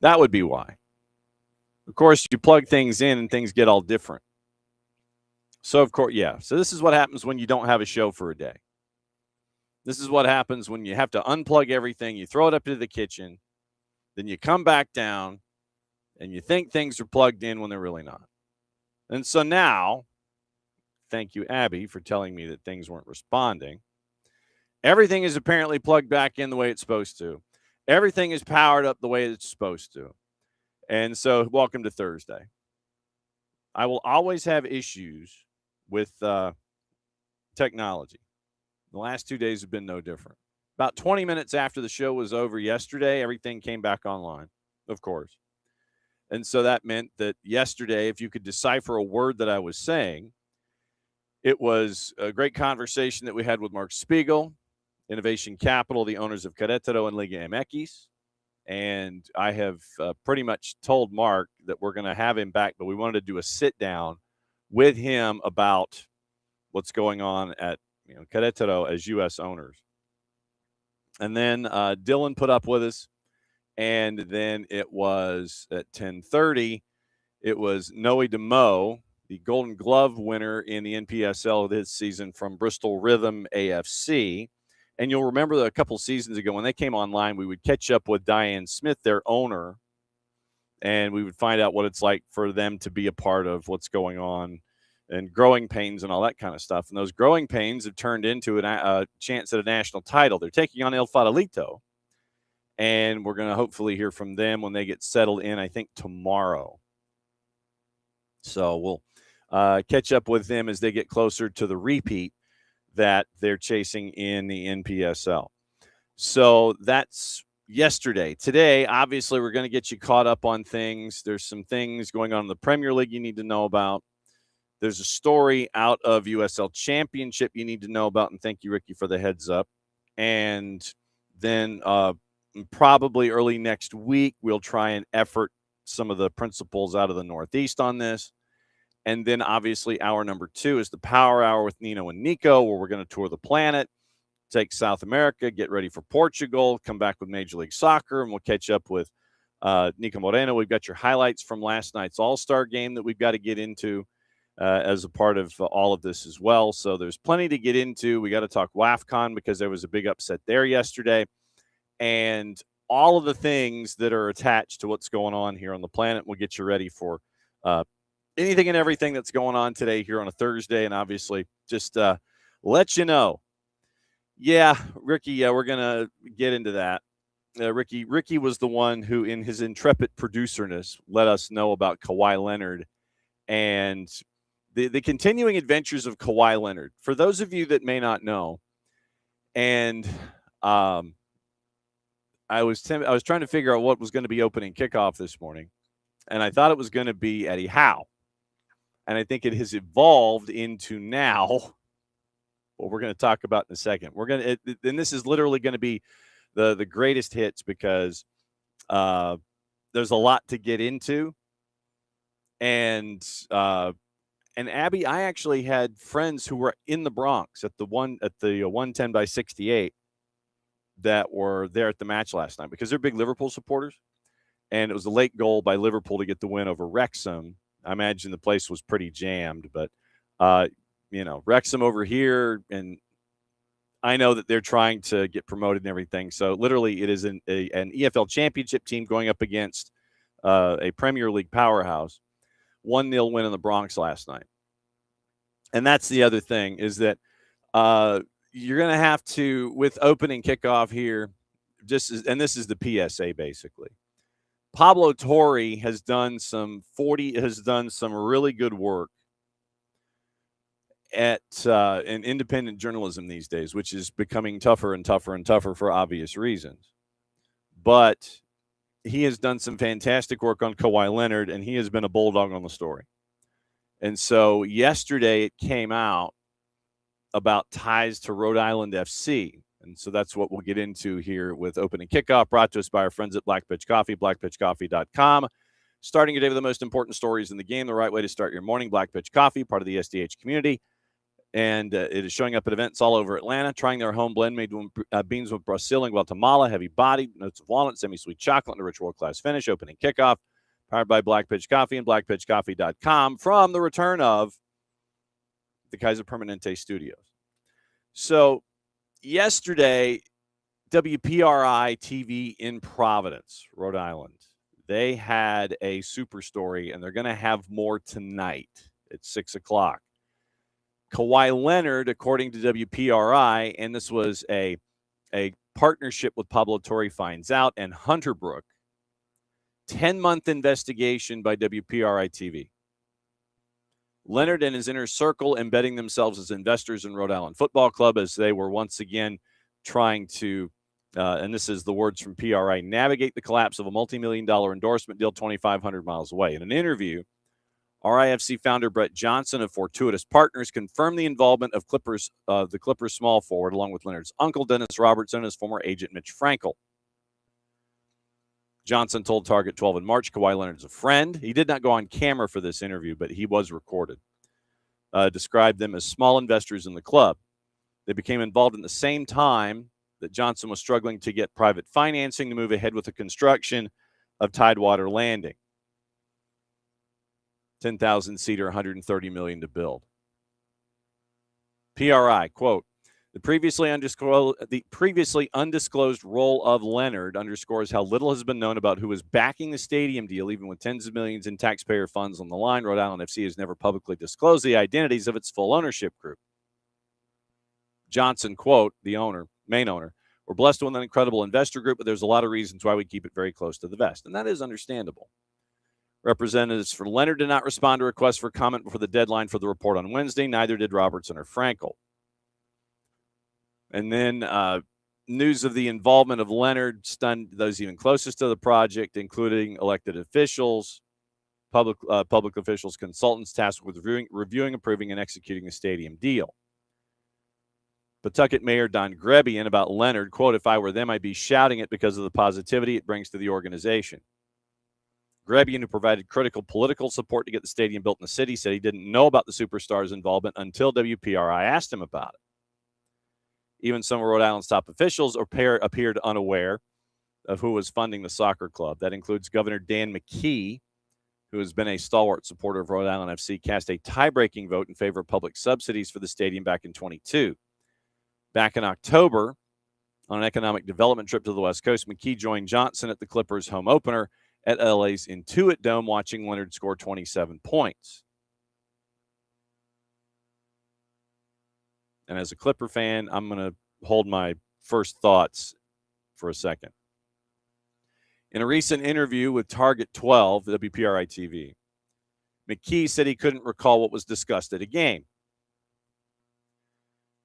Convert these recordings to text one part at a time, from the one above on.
That would be why. Of course, you plug things in and things get all different. So, of course, yeah. So this is what happens when you don't have a show for a day. This is what happens when you have to unplug everything. You throw it up into the kitchen. Then you come back down and you think things are plugged in when they're really not. And so now, thank you, Abby, for telling me that things weren't responding. Everything is apparently plugged back in the way it's supposed to. Everything is powered up the way it's supposed to. And so, welcome to Thursday. I will always have issues with technology. The last 2 days have been no different. About 20 minutes after the show was over yesterday, everything came back online, of course. And so that meant that yesterday, if you could decipher a word that I was saying, it was a great conversation that we had with Mark Spiegel, Innovation Capital, the owners of Querétaro and Liga MX. And I have pretty much told Mark that we're going to have him back, but we wanted to do a sit down with him about what's going on at Querétaro as U.S. owners. And then Dylan put up with us. And then it was at 10:30, it was Noe DeMo, the Golden Glove winner in the NPSL this season from Bristol Rhythm AFC. And you'll remember that a couple seasons ago when they came online, we would catch up with Diane Smith, their owner, and we would find out what it's like for them to be a part of what's going on and growing pains and all that kind of stuff. And those growing pains have turned into a chance at a national title. They're taking on El Farolito, and we're going to hopefully hear from them when they get settled in, I think, tomorrow. So we'll catch up with them as they get closer to the repeat that they're chasing in the NPSL. So that's yesterday. Today, obviously, we're going to get you caught up on things. There's some things going on in the Premier League you need to know about. There's a story out of USL Championship you need to know about, and thank you, Ricky, for the heads up. And then probably early next week, we'll try and effort some of the principals out of the Northeast on this. And then, obviously, hour number 2 is the Power Hour with Nino and Nico, where we're going to tour the planet, take South America, get ready for Portugal, come back with Major League Soccer, and we'll catch up with Niko Moreno. We've got your highlights from last night's All-Star game that we've got to get into as a part of all of this as well. So there's plenty to get into. We got to talk WAFCON because there was a big upset there yesterday. And all of the things that are attached to what's going on here on the planet. We'll get you ready for anything and everything that's going on today here on a Thursday, and obviously just let you know. Yeah, Ricky, we're going to get into that. Ricky was the one who, in his intrepid producerness, let us know about Kawhi Leonard and the continuing adventures of Kawhi Leonard. For those of you that may not know, and I was trying to figure out what was going to be opening kickoff this morning, and I thought it was going to be Eddie Howe. And I think it has evolved into now what we're going to talk about in a second. And this is literally going to be the greatest hits because there's a lot to get into. And Abby, I actually had friends who were in the Bronx at the 110 by 68 that were there at the match last night because they're big Liverpool supporters. And it was a late goal by Liverpool to get the win over Wrexham. I imagine the place was pretty jammed, but Wrexham over here, and I know that they're trying to get promoted and everything. So literally it is an EFL championship team going up against a Premier League powerhouse. 1-0 win in the Bronx last night. And that's the other thing is that you're going to have to, with opening kickoff here, and this is the PSA basically. Pablo Torres has done some really good work at in independent journalism these days, which is becoming tougher and tougher and tougher for obvious reasons. But he has done some fantastic work on Kawhi Leonard, and he has been a bulldog on the story. And so yesterday it came out about ties to Rhode Island FC. And so that's what we'll get into here with opening kickoff, brought to us by our friends at Black Pitch Coffee, blackpitchcoffee.com. Starting your day with the most important stories in the game, the right way to start your morning. Black Pitch Coffee, part of the SDH community. And it is showing up at events all over Atlanta, trying their home blend made with beans with Brazil and Guatemala, heavy body, notes of walnut, semi-sweet chocolate, and a rich world-class finish. Opening kickoff, powered by Black Pitch Coffee and blackpitchcoffee.com from the return of the Kaiser Permanente Studios. So yesterday, WPRI TV in Providence, Rhode Island, they had a super story, and they're going to have more tonight at 6 o'clock. Kawhi Leonard, according to WPRI, and this was a partnership with Pablo Torre finds out, and Hunter Brook, 10-month investigation by WPRI TV. Leonard and his inner circle embedding themselves as investors in Rhode Island Football Club as they were once again trying to, and this is the words from PRI, navigate the collapse of a multi-million-dollar endorsement deal 2,500 miles away. In an interview, RIFC founder Brett Johnson of Fortuitous Partners confirmed the involvement of the Clippers small forward, along with Leonard's uncle, Dennis Robertson, and his former agent, Mitch Frankel. Johnson told Target 12 in March, Kawhi Leonard's a friend. He did not go on camera for this interview, but he was recorded. Described them as small investors in the club. They became involved at the same time that Johnson was struggling to get private financing to move ahead with the construction of Tidewater Landing. 10,000-seater, $130 million to build. PRI, quote, the previously undisclosed role of Leonard underscores how little has been known about who is backing the stadium deal, even with tens of millions in taxpayer funds on the line. Rhode Island FC has never publicly disclosed the identities of its full ownership group. Johnson, quote, the main owner, we're blessed with an incredible investor group, but there's a lot of reasons why we keep it very close to the vest. And that is understandable. Representatives for Leonard did not respond to requests for comment before the deadline for the report on Wednesday. Neither did Robertson or Frankel. And then news of the involvement of Leonard stunned those even closest to the project, including elected officials, public officials, consultants tasked with reviewing, approving, and executing the stadium deal. Pawtucket Mayor Don Grebian about Leonard, quote, if I were them, I'd be shouting it because of the positivity it brings to the organization. Grebian, who provided critical political support to get the stadium built in the city, said he didn't know about the superstar's involvement until WPRI asked him about it. Even some of Rhode Island's top officials appeared unaware of who was funding the soccer club. That includes Governor Dan McKee, who has been a stalwart supporter of Rhode Island FC, cast a tie-breaking vote in favor of public subsidies for the stadium back in 22. Back in October, on an economic development trip to the West Coast, McKee joined Johnson at the Clippers' home opener at LA's Intuit Dome, watching Leonard score 27 points. And as a Clipper fan, I'm going to hold my first thoughts for a second. In a recent interview with Target 12, WPRI TV, McKee said he couldn't recall what was discussed at a game.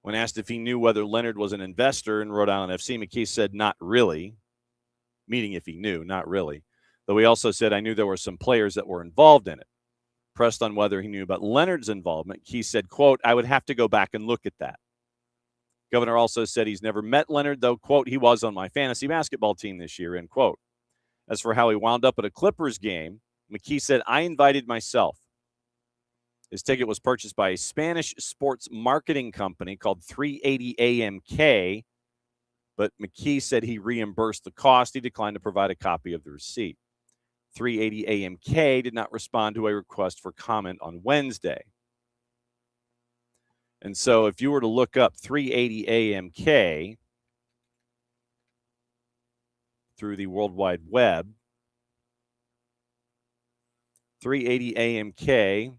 When asked if he knew whether Leonard was an investor in Rhode Island FC, McKee said not really, meaning if he knew, not really. Though he also said, I knew there were some players that were involved in it. Pressed on whether he knew about Leonard's involvement, he said, quote, I would have to go back and look at that. Governor also said he's never met Leonard, though, quote, he was on my fantasy basketball team this year, end quote. As for how he wound up at a Clippers game, McKee said, I invited myself. His ticket was purchased by a Spanish sports marketing company called 380 AMK, but McKee said he reimbursed the cost. He declined to provide a copy of the receipt. 380 AMK did not respond to a request for comment on Wednesday. And so if you were to look up 380 AMK through the World Wide Web, 380 AMK,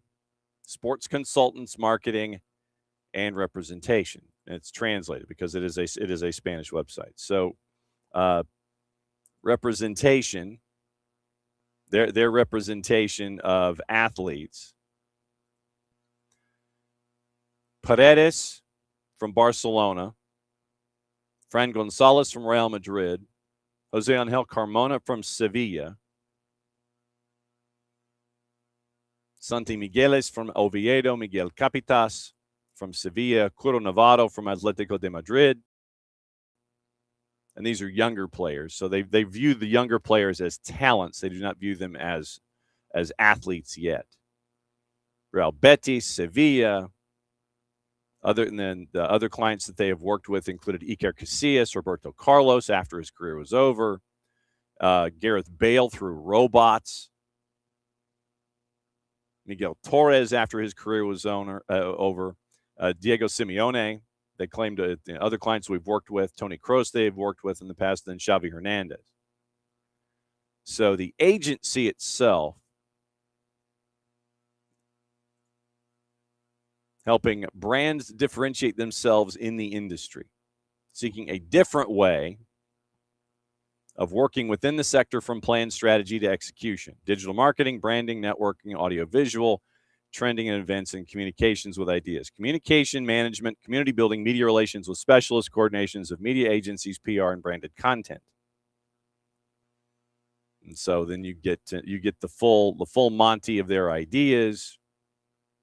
sports consultants, marketing, and representation. And it's translated because it is a Spanish website. So representation, their representation of athletes. Paredes from Barcelona, Fran Gonzalez from Real Madrid, Jose Angel Carmona from Sevilla, Santi Migueles from Oviedo, Miguel Capitas from Sevilla, Curo Navarro from Atletico de Madrid. And these are younger players. So they view the younger players as talents. They do not view them as athletes yet. Real Betis, Sevilla. Other than the other clients that they have worked with included Iker Casillas, Roberto Carlos after his career was over, Gareth Bale through Robots, Miguel Torres after his career was over, Diego Simeone. They claimed other clients we've worked with, Tony Kroos they've worked with in the past, then Xavi Hernandez. So the agency itself helping brands differentiate themselves in the industry, seeking a different way of working within the sector from plan strategy to execution. Digital marketing, branding, networking, audiovisual, trending and events, and communications with ideas. Communication management, community building, media relations with specialists, coordinations of media agencies, PR, and branded content. And so then you get the full Monty of their ideas.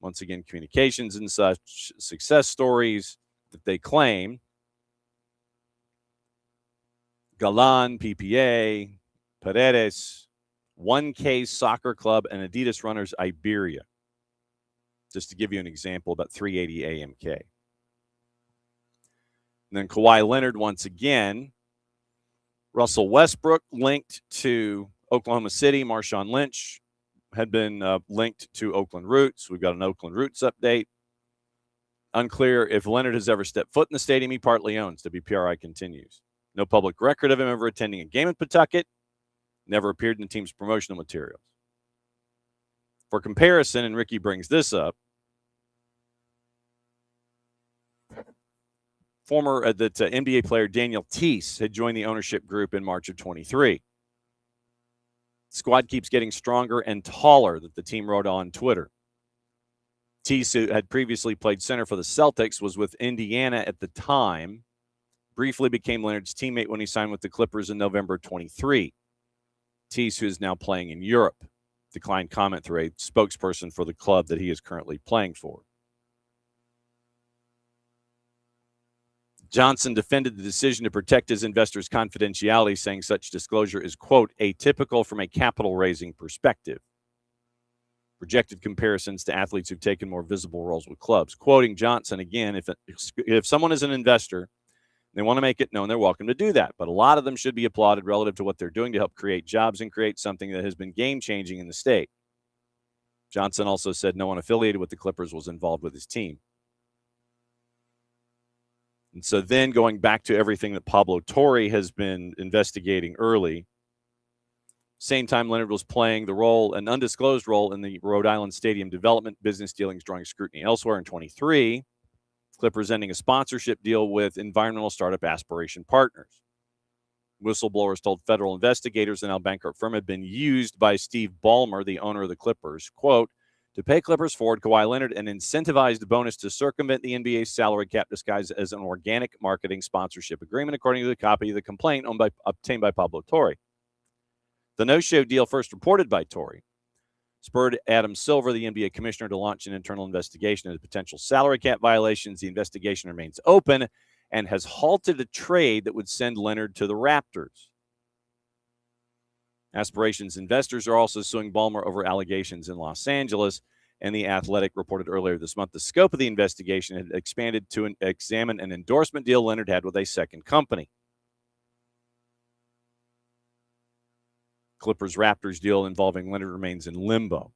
Once again, communications and such, success stories that they claim. Galan, PPA, Paredes, 1K Soccer Club, and Adidas Runners Iberia. Just to give you an example about 380 AMK. And then Kawhi Leonard once again. Russell Westbrook linked to Oklahoma City. Marshawn Lynch had been linked to Oakland Roots. We've got an Oakland Roots update. Unclear if Leonard has ever stepped foot in the stadium he partly owns, WPRI continues. No public record of him ever attending a game at Pawtucket. Never appeared in the team's promotional materials. For comparison, and Ricky brings this up, former NBA player Daniel Teese had joined the ownership group in March of 23. Squad keeps getting stronger and taller, that the team wrote on Twitter. Teese, who had previously played center for the Celtics, was with Indiana at the time, briefly became Leonard's teammate when he signed with the Clippers in November 23. Teese, who is now playing in Europe, declined comment through a spokesperson for the club that he is currently playing for. Johnson defended the decision to protect his investors' confidentiality, saying such disclosure is, quote, atypical from a capital-raising perspective. Projected comparisons to athletes who've taken more visible roles with clubs. Quoting Johnson again, if someone is an investor, they want to make it known, they're welcome to do that. But a lot of them should be applauded relative to what they're doing to help create jobs and create something that has been game-changing in the state. Johnson also said no one affiliated with the Clippers was involved with his team. And so then going back to everything that Pablo Torre has been investigating early, same time Leonard was playing the role, an undisclosed role in the Rhode Island Stadium development, business dealings drawing scrutiny elsewhere in 23, Clippers ending a sponsorship deal with environmental startup Aspiration Partners. Whistleblowers told federal investigators the now bankrupt firm had been used by Steve Ballmer, the owner of the Clippers, quote, to pay Clippers forward Kawhi Leonard an incentivized bonus to circumvent the NBA's salary cap disguised as an organic marketing sponsorship agreement, according to the copy of the complaint obtained by Pablo Torre. The no-show deal, first reported by Torre, spurred Adam Silver, the NBA commissioner, to launch an internal investigation into potential salary cap violations. The investigation remains open and has halted a trade that would send Leonard to the Raptors. Aspirations investors are also suing Ballmer over allegations in Los Angeles, and The Athletic reported earlier this month the scope of the investigation had expanded to examine an endorsement deal Leonard had with a second company. Clippers-Raptors deal involving Leonard remains in limbo.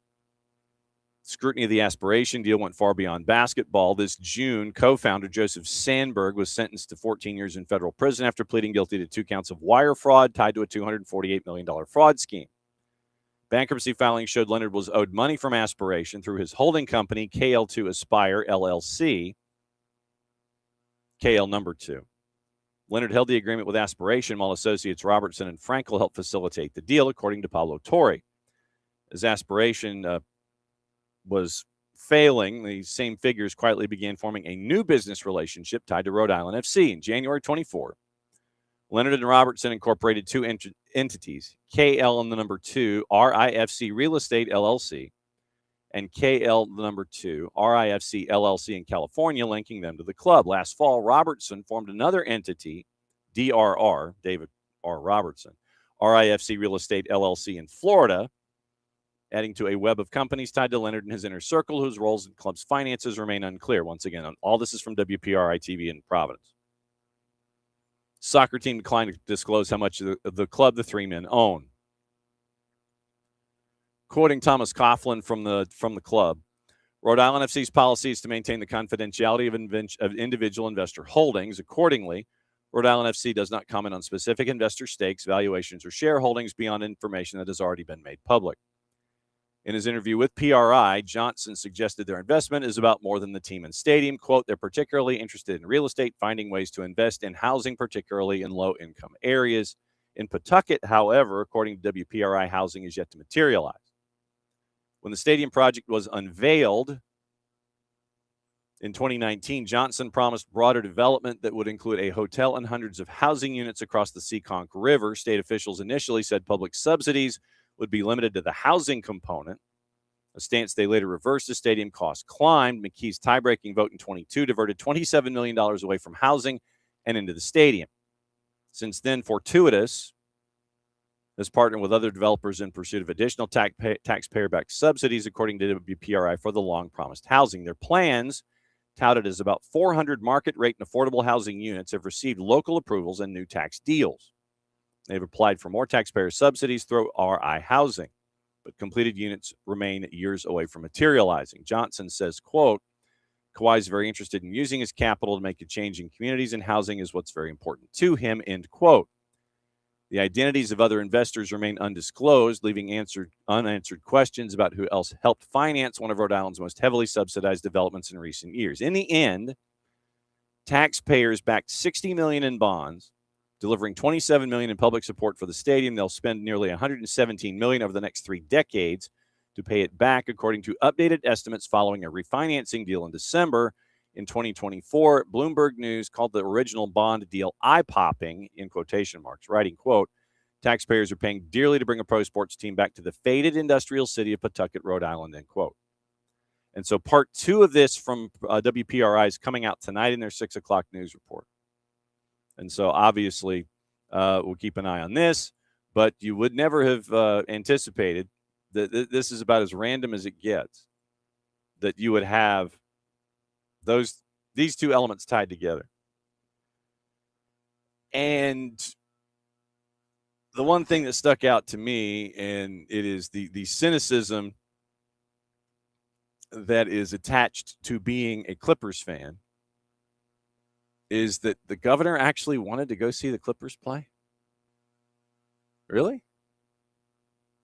Scrutiny of the aspiration deal went far beyond basketball. This June, co-founder Joseph Sandberg was sentenced to 14 years in federal prison after pleading guilty to 2 counts of wire fraud tied to a $248 million fraud scheme. Bankruptcy filings showed Leonard was owed money from Aspiration through his holding company, KL2 Aspire, LLC, KL number 2. Leonard held the agreement with Aspiration while associates Robertson and Frankel helped facilitate the deal, according to Pablo Torres. As Aspiration was failing, the same figures quietly began forming a new business relationship tied to Rhode Island FC. In January 24, Leonard and Robertson incorporated 2 entities, KL and the number 2, RIFC Real Estate LLC, and KL the number 2, RIFC LLC in California, linking them to the club. Last fall, Robertson formed another entity, DRR, David R. Robertson, RIFC Real Estate LLC in Florida, adding to a web of companies tied to Leonard and his inner circle, whose roles in club's finances remain unclear. Once again, all this is from WPRI-TV in Providence. Soccer team declined to disclose how much of the club the 3 men own. Quoting Thomas Coughlin from the club, Rhode Island FC's policy is to maintain the confidentiality of individual investor holdings. Accordingly, Rhode Island FC does not comment on specific investor stakes, valuations, or shareholdings beyond information that has already been made public. In his interview with PRI, Johnson suggested their investment is about more than the team and stadium. Quote, they're particularly interested in real estate, finding ways to invest in housing, particularly in low-income areas. In Pawtucket, however, according to WPRI, housing is yet to materialize. When the stadium project was unveiled in 2019, Johnson promised broader development that would include a hotel and hundreds of housing units across the Seekonk River. State officials initially said public subsidies would be limited to the housing component, a stance they later reversed as stadium costs climbed. McKee's tie-breaking vote in 22 diverted $27 million away from housing and into the stadium. Since then, Fortuitous has partnered with other developers in pursuit of additional taxpayer-backed subsidies, according to WPRI, for the long-promised housing. Their plans, touted as about 400 market-rate and affordable housing units, have received local approvals and new tax deals. They've applied for more taxpayer subsidies through RI Housing, but completed units remain years away from materializing. Johnson says, quote, Kawhi is very interested in using his capital to make a change in communities, and housing is what's very important to him, end quote. The identities of other investors remain undisclosed, leaving unanswered questions about who else helped finance one of Rhode Island's most heavily subsidized developments in recent years. In the end, taxpayers backed $60 million in bonds, delivering $27 million in public support for the stadium. They'll spend nearly $117 million over the next 3 decades to pay it back, according to updated estimates following a refinancing deal in December. In 2024, Bloomberg News called the original bond deal eye-popping, in quotation marks, writing, quote, taxpayers are paying dearly to bring a pro sports team back to the faded industrial city of Pawtucket, Rhode Island, end quote. And so part 2 of this from WPRI is coming out tonight in their 6 o'clock news report. And so obviously we'll keep an eye on this, but you would never have anticipated that this is about as random as it gets, that you would have these 2 elements tied together. And the one thing that stuck out to me, and it is the cynicism that is attached to being a Clippers fan, is that the governor actually wanted to go see the Clippers play. Really?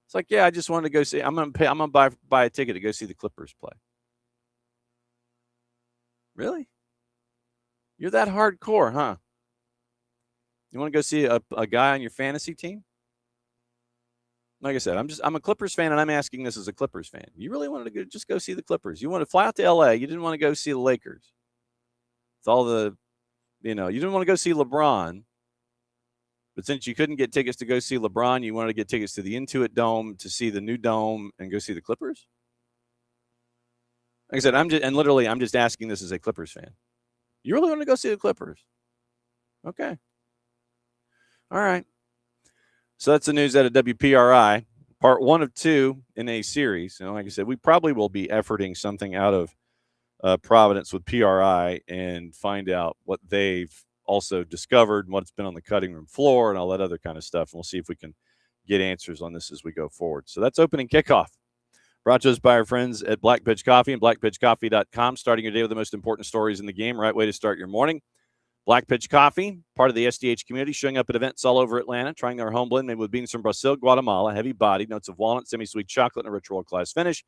It's like, yeah, I just wanted to go see. I'm gonna buy a ticket to go see the Clippers play. Really? You're that hardcore, huh? You want to go see a guy on your fantasy team? Like I said, I'm a Clippers fan, and I'm asking this as a Clippers fan. You really wanted to just go see the Clippers? You want to fly out to LA? You didn't want to go see the Lakers? It's all the, you didn't want to go see LeBron. But since you couldn't get tickets to go see LeBron, you wanted to get tickets to the Intuit Dome to see the new dome and go see the Clippers? Like I said, I'm just asking this as a Clippers fan. You really want to go see the Clippers? Okay. All right. So that's the news out of WPRI, part 1 of 2 in a series. And like I said, we probably will be efforting something out of Providence with PRI and find out what they've also discovered and what's been on the cutting room floor and all that other kind of stuff. And we'll see if we can get answers on this as we go forward. So that's opening kickoff. Brought to us by our friends at Black Pitch Coffee and blackpitchcoffee.com. Starting your day with the most important stories in the game. Right way to start your morning. Black Pitch Coffee, part of the SDH community, showing up at events all over Atlanta, trying their home blend made with beans from Brazil, Guatemala, heavy body, notes of walnut, semi-sweet chocolate, and a rich world-class finish.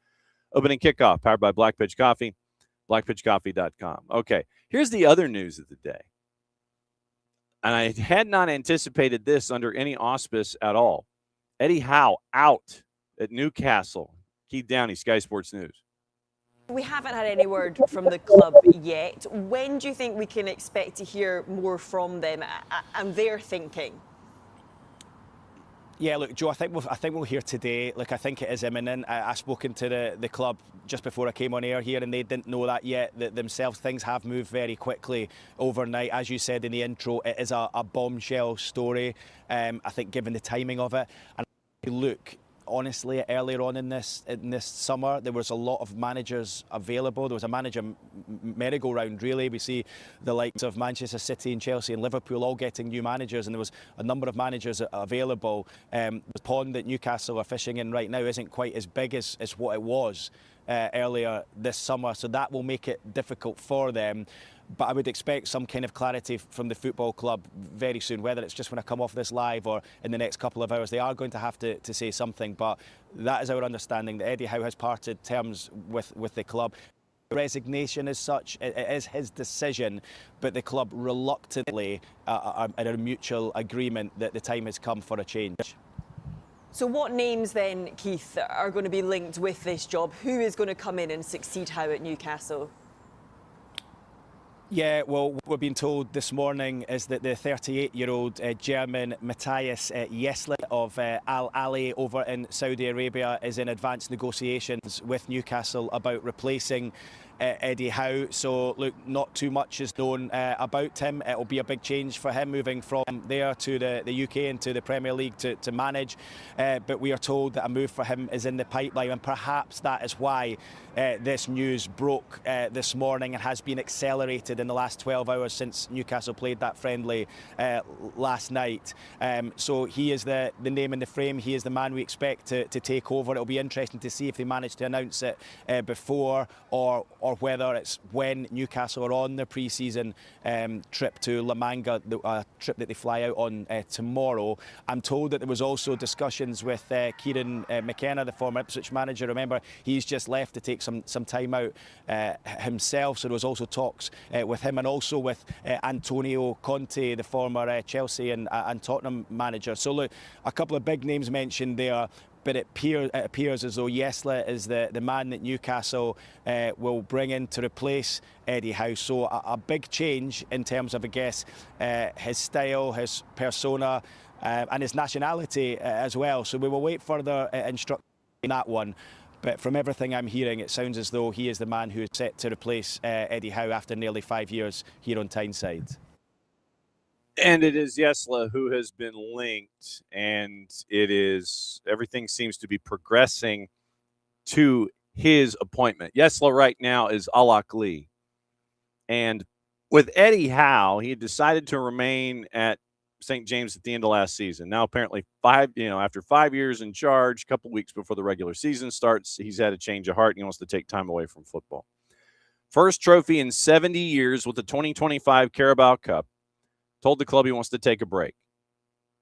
Opening kickoff, powered by Black Pitch Coffee, blackpitchcoffee.com. Okay, here's the other news of the day. And I had not anticipated this under any auspice at all. Eddie Howe out at Newcastle. Keith Downey, Sky Sports News. We haven't had any word from the club yet. When do you think we can expect to hear more from them and their thinking? Yeah, look, Joe, I think we'll hear today. Look, I think it is imminent. I've spoken to the club just before I came on air here, and they didn't know that yet themselves. Things have moved very quickly overnight. As you said in the intro, it is a bombshell story, I think, given the timing of it. And look, honestly, earlier on in this summer, there was a lot of managers available. There was a manager merry-go-round, really. We see the likes of Manchester City and Chelsea and Liverpool all getting new managers, and there was a number of managers available. The pond that Newcastle are fishing in right now isn't quite as big as what it was earlier this summer, so that will make it difficult for them. But I would expect some kind of clarity from the football club very soon, whether it's just when I come off this live or in the next couple of hours. They are going to have to say something, but that is our understanding that Eddie Howe has parted terms with the club. Resignation as such, it is his decision, but the club reluctantly are in a mutual agreement that the time has come for a change. So what names then, Keith, are going to be linked with this job? Who is going to come in and succeed Howe at Newcastle? Yeah, well, what we've been told this morning is that the 38-year-old German Matthias Jesle of Al Ahly over in Saudi Arabia is in advanced negotiations with Newcastle about replacing Eddie Howe. So, look, not too much is known about him. It will be a big change for him moving from there to the UK and to the Premier League to manage. But we are told that a move for him is in the pipeline, and perhaps that is why this news broke this morning and has been accelerated in the last 12 hours since Newcastle played that friendly last night. So he is the name in the frame. He is the man we expect to take over. It'll be interesting to see if they manage to announce it before or whether it's when Newcastle are on their pre-season trip to La Manga, the trip that they fly out on tomorrow. I'm told that there was also discussions with Kieran McKenna, the former Ipswich manager. Remember, he's just left to take some time out himself, so there was also talks with him and also with Antonio Conte, the former Chelsea and Tottenham manager. So look, a couple of big names mentioned there. But it appears as though Jesle is the man that Newcastle will bring in to replace Eddie Howe. So a big change in terms of, I guess, his style, his persona, and his nationality as well. So we will wait further instructions in that one. But from everything I'm hearing, it sounds as though he is the man who is set to replace Eddie Howe after nearly 5 years here on Tyneside. And it is Jesle who has been linked, and everything seems to be progressing to his appointment. Jesle right now is ATLUTD. And with Eddie Howe, he had decided to remain at St. James at the end of last season. Now, apparently, after 5 years in charge, a couple weeks before the regular season starts, he's had a change of heart and he wants to take time away from football. First trophy in 70 years with the 2025 Carabao Cup. Told the club he wants to take a break.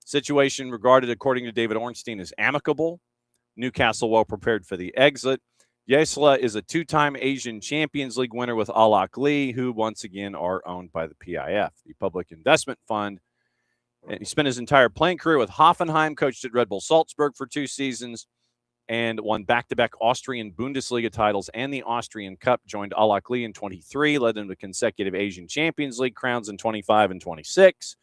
Situation regarded, according to David Ornstein, as amicable. Newcastle well prepared for the exit. Jesle is a two-time Asian Champions League winner with ATLUTD, who once again are owned by the PIF, the Public Investment Fund. And he spent his entire playing career with Hoffenheim, coached at Red Bull Salzburg for 2 seasons, and won back-to-back Austrian Bundesliga titles and the Austrian Cup. Joined ATLUTD in 23, led them to consecutive Asian Champions League crowns in 25 and 26.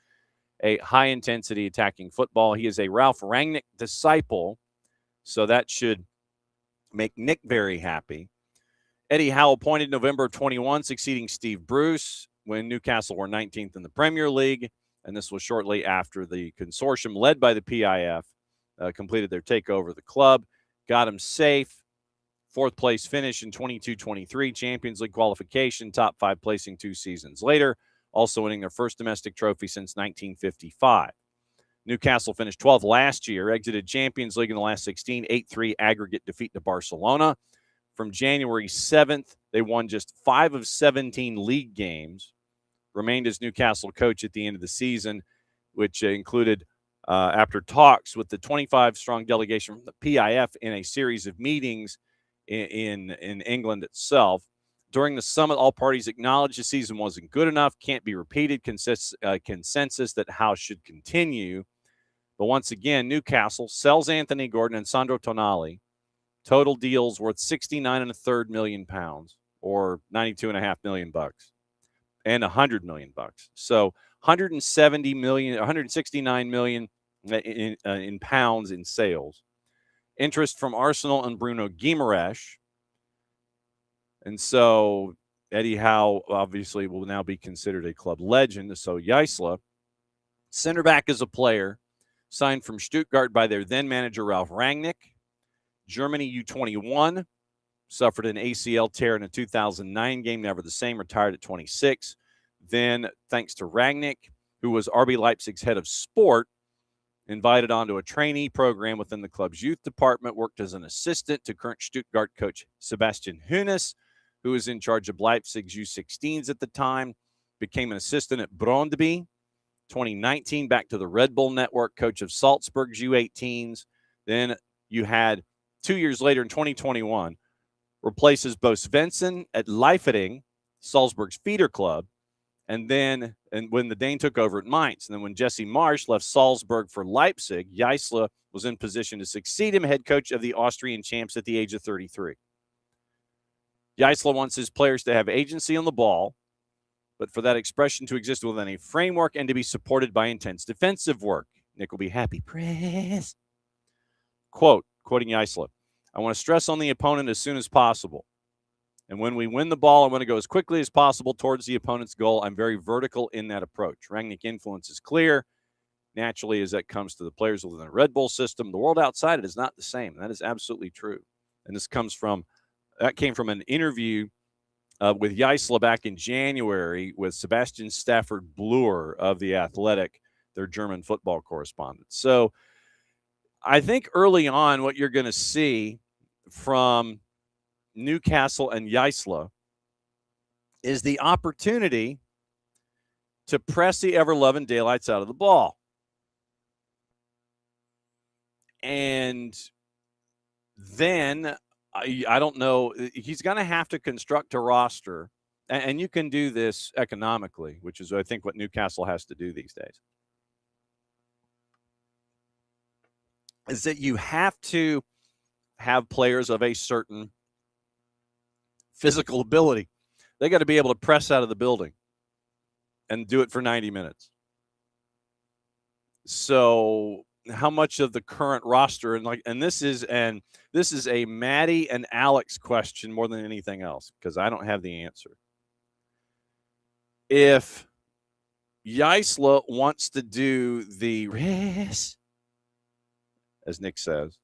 A high-intensity attacking football. He is a Ralph Rangnick disciple, so that should make Nick very happy. Eddie Howe appointed November of 21, succeeding Steve Bruce when Newcastle were 19th in the Premier League. And this was shortly after the consortium led by the PIF completed their takeover of the club, got them safe. Fourth place finish in 22-23, Champions League qualification, top 5 placing 2 seasons later, also winning their first domestic trophy since 1955. Newcastle finished 12th last year, exited Champions League in the last 16, 8-3 aggregate defeat to Barcelona. From January 7th, they won just 5 of 17 league games, remained as Newcastle coach at the end of the season, which included, after talks with the 25-strong delegation from the PIF in a series of meetings in England itself. During the summit, all parties acknowledged the season wasn't good enough, can't be repeated, consensus that House should continue. But once again, Newcastle sells Anthony Gordon and Sandro Tonali. Total deals worth £69.3 million, or $92.5 million, and $100 million. So 169 million in pounds in sales. Interest from Arsenal and Bruno Guimaraes. And so Eddie Howe obviously will now be considered a club legend. So Gisela, center back as a player, signed from Stuttgart by their then manager Ralf Rangnick. Germany U21, suffered an ACL tear in a 2009 game, never the same, retired at 26. Then, thanks to Rangnick, who was RB Leipzig's head of sport, invited onto a trainee program within the club's youth department, worked as an assistant to current Stuttgart coach Sebastian Hoeneß, who was in charge of Leipzig's U16s at the time, became an assistant at Brøndby. 2019, back to the Red Bull network, coach of Salzburg's U18s. Then you had 2 years later in 2021, replaces Bo Svensson at Leiferding, Salzburg's feeder club. And when the Dane took over at Mainz, and then when Jesse Marsch left Salzburg for Leipzig, Gisela was in position to succeed him, head coach of the Austrian champs at the age of 33. Gisela wants his players to have agency on the ball, but for that expression to exist within a framework and to be supported by intense defensive work. Nick will be happy. Press. Quoting Gisela, I want to stress on the opponent as soon as possible. And when we win the ball, I want to go as quickly as possible towards the opponent's goal. I'm very vertical in that approach. Rangnick influence is clear. Naturally, as that comes to the players within the Red Bull system, the world outside it is not the same. That is absolutely true. And that came from an interview with Gisela back in January with Sebastian Stafford Bloor of The Athletic, their German football correspondent. So I think early on what you're going to see from Newcastle and Gisela is the opportunity to press the ever-loving daylights out of the ball. And then, I don't know, he's going to have to construct a roster, and you can do this economically, which is, I think, what Newcastle has to do these days, is that you have to have players of a certain physical ability. They got to be able to press out of the building and do it for 90 minutes. So how much of the current roster, and this is a Maddie and Alex question more than anything else, because I don't have the answer. If Gisela wants to do the race, as Nick says,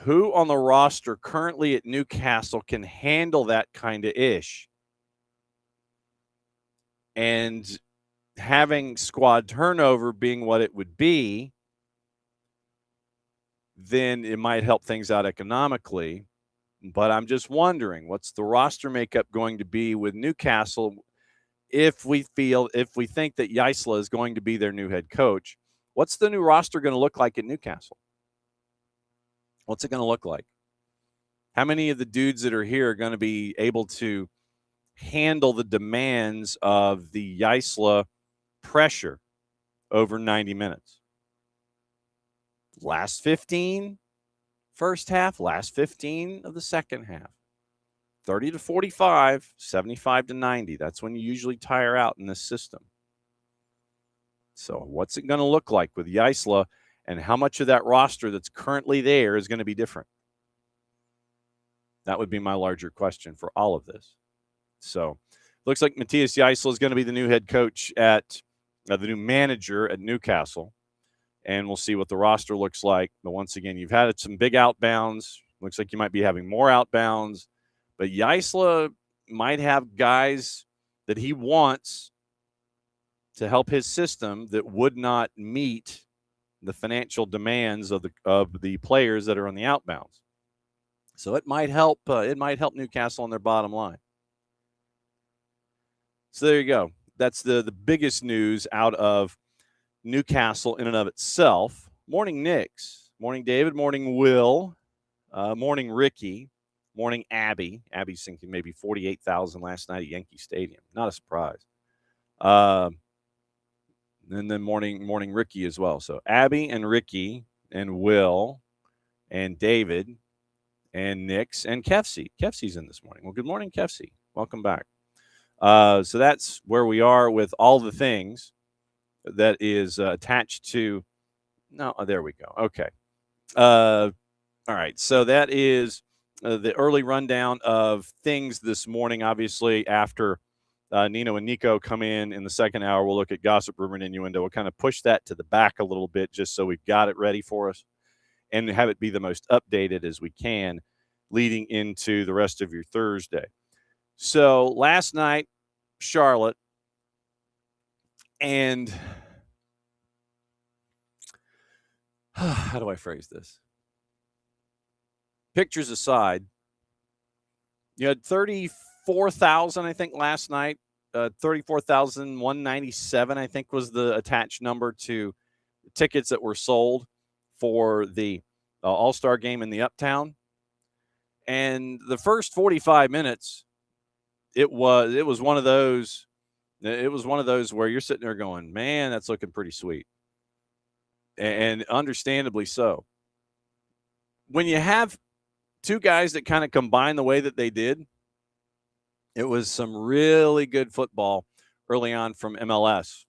who on the roster currently at Newcastle can handle that kind of ish? And having squad turnover being what it would be, then it might help things out economically. But I'm just wondering, what's the roster makeup going to be with Newcastle if we think that Gisela is going to be their new head coach? What's the new roster going to look like at Newcastle? What's it going to look like? How many of the dudes that are here are going to be able to handle the demands of the Gisela pressure over 90 minutes? Last 15 first half, last 15 of the second half. 30 to 45, 75 to 90. That's when you usually tire out in this system. So what's it going to look like with Gisela, and how much of that roster that's currently there is going to be different? That would be my larger question for all of this. So looks like Matthias Gisela is going to be the new head coach at the new manager at Newcastle, and we'll see what the roster looks like. But once again, you've had some big outbounds. Looks like you might be having more outbounds. But Ysla might have guys that he wants to help his system that would not meet the financial demands of the players that are on the outbounds. So it might help. It might help Newcastle on their bottom line. So there you go. That's the biggest news out of Newcastle in and of itself. Morning, Knicks. Morning, David. Morning, Will. Morning, Ricky. Morning, Abby. Abby's thinking maybe 48,000 last night at Yankee Stadium. Not a surprise. And then morning, Ricky as well. So Abby and Ricky and Will and David and Nix and Kefsey. Kefsey's in this morning. Well, good morning, Kefsey. Welcome back. So that's where we are with all the things that is attached to. No, there we go. Okay. All right. So that is the early rundown of things this morning. Obviously, after Nino and Nico come in the second hour, we'll look at gossip, rumor, and innuendo. We'll kind of push that to the back a little bit just so we've got it ready for us and have it be the most updated as we can leading into the rest of your Thursday. So last night, Charlotte, and how do I phrase this? Pictures aside, you had 34,000, I think, last night. 34,197, I think, was the attached number to tickets that were sold for the All-Star game in the Uptown. And the first 45 minutes, it was one of those. It was one of those where you're sitting there going, man, that's looking pretty sweet. And understandably so. When you have two guys that kind of combine the way that they did, it was some really good football early on from MLS.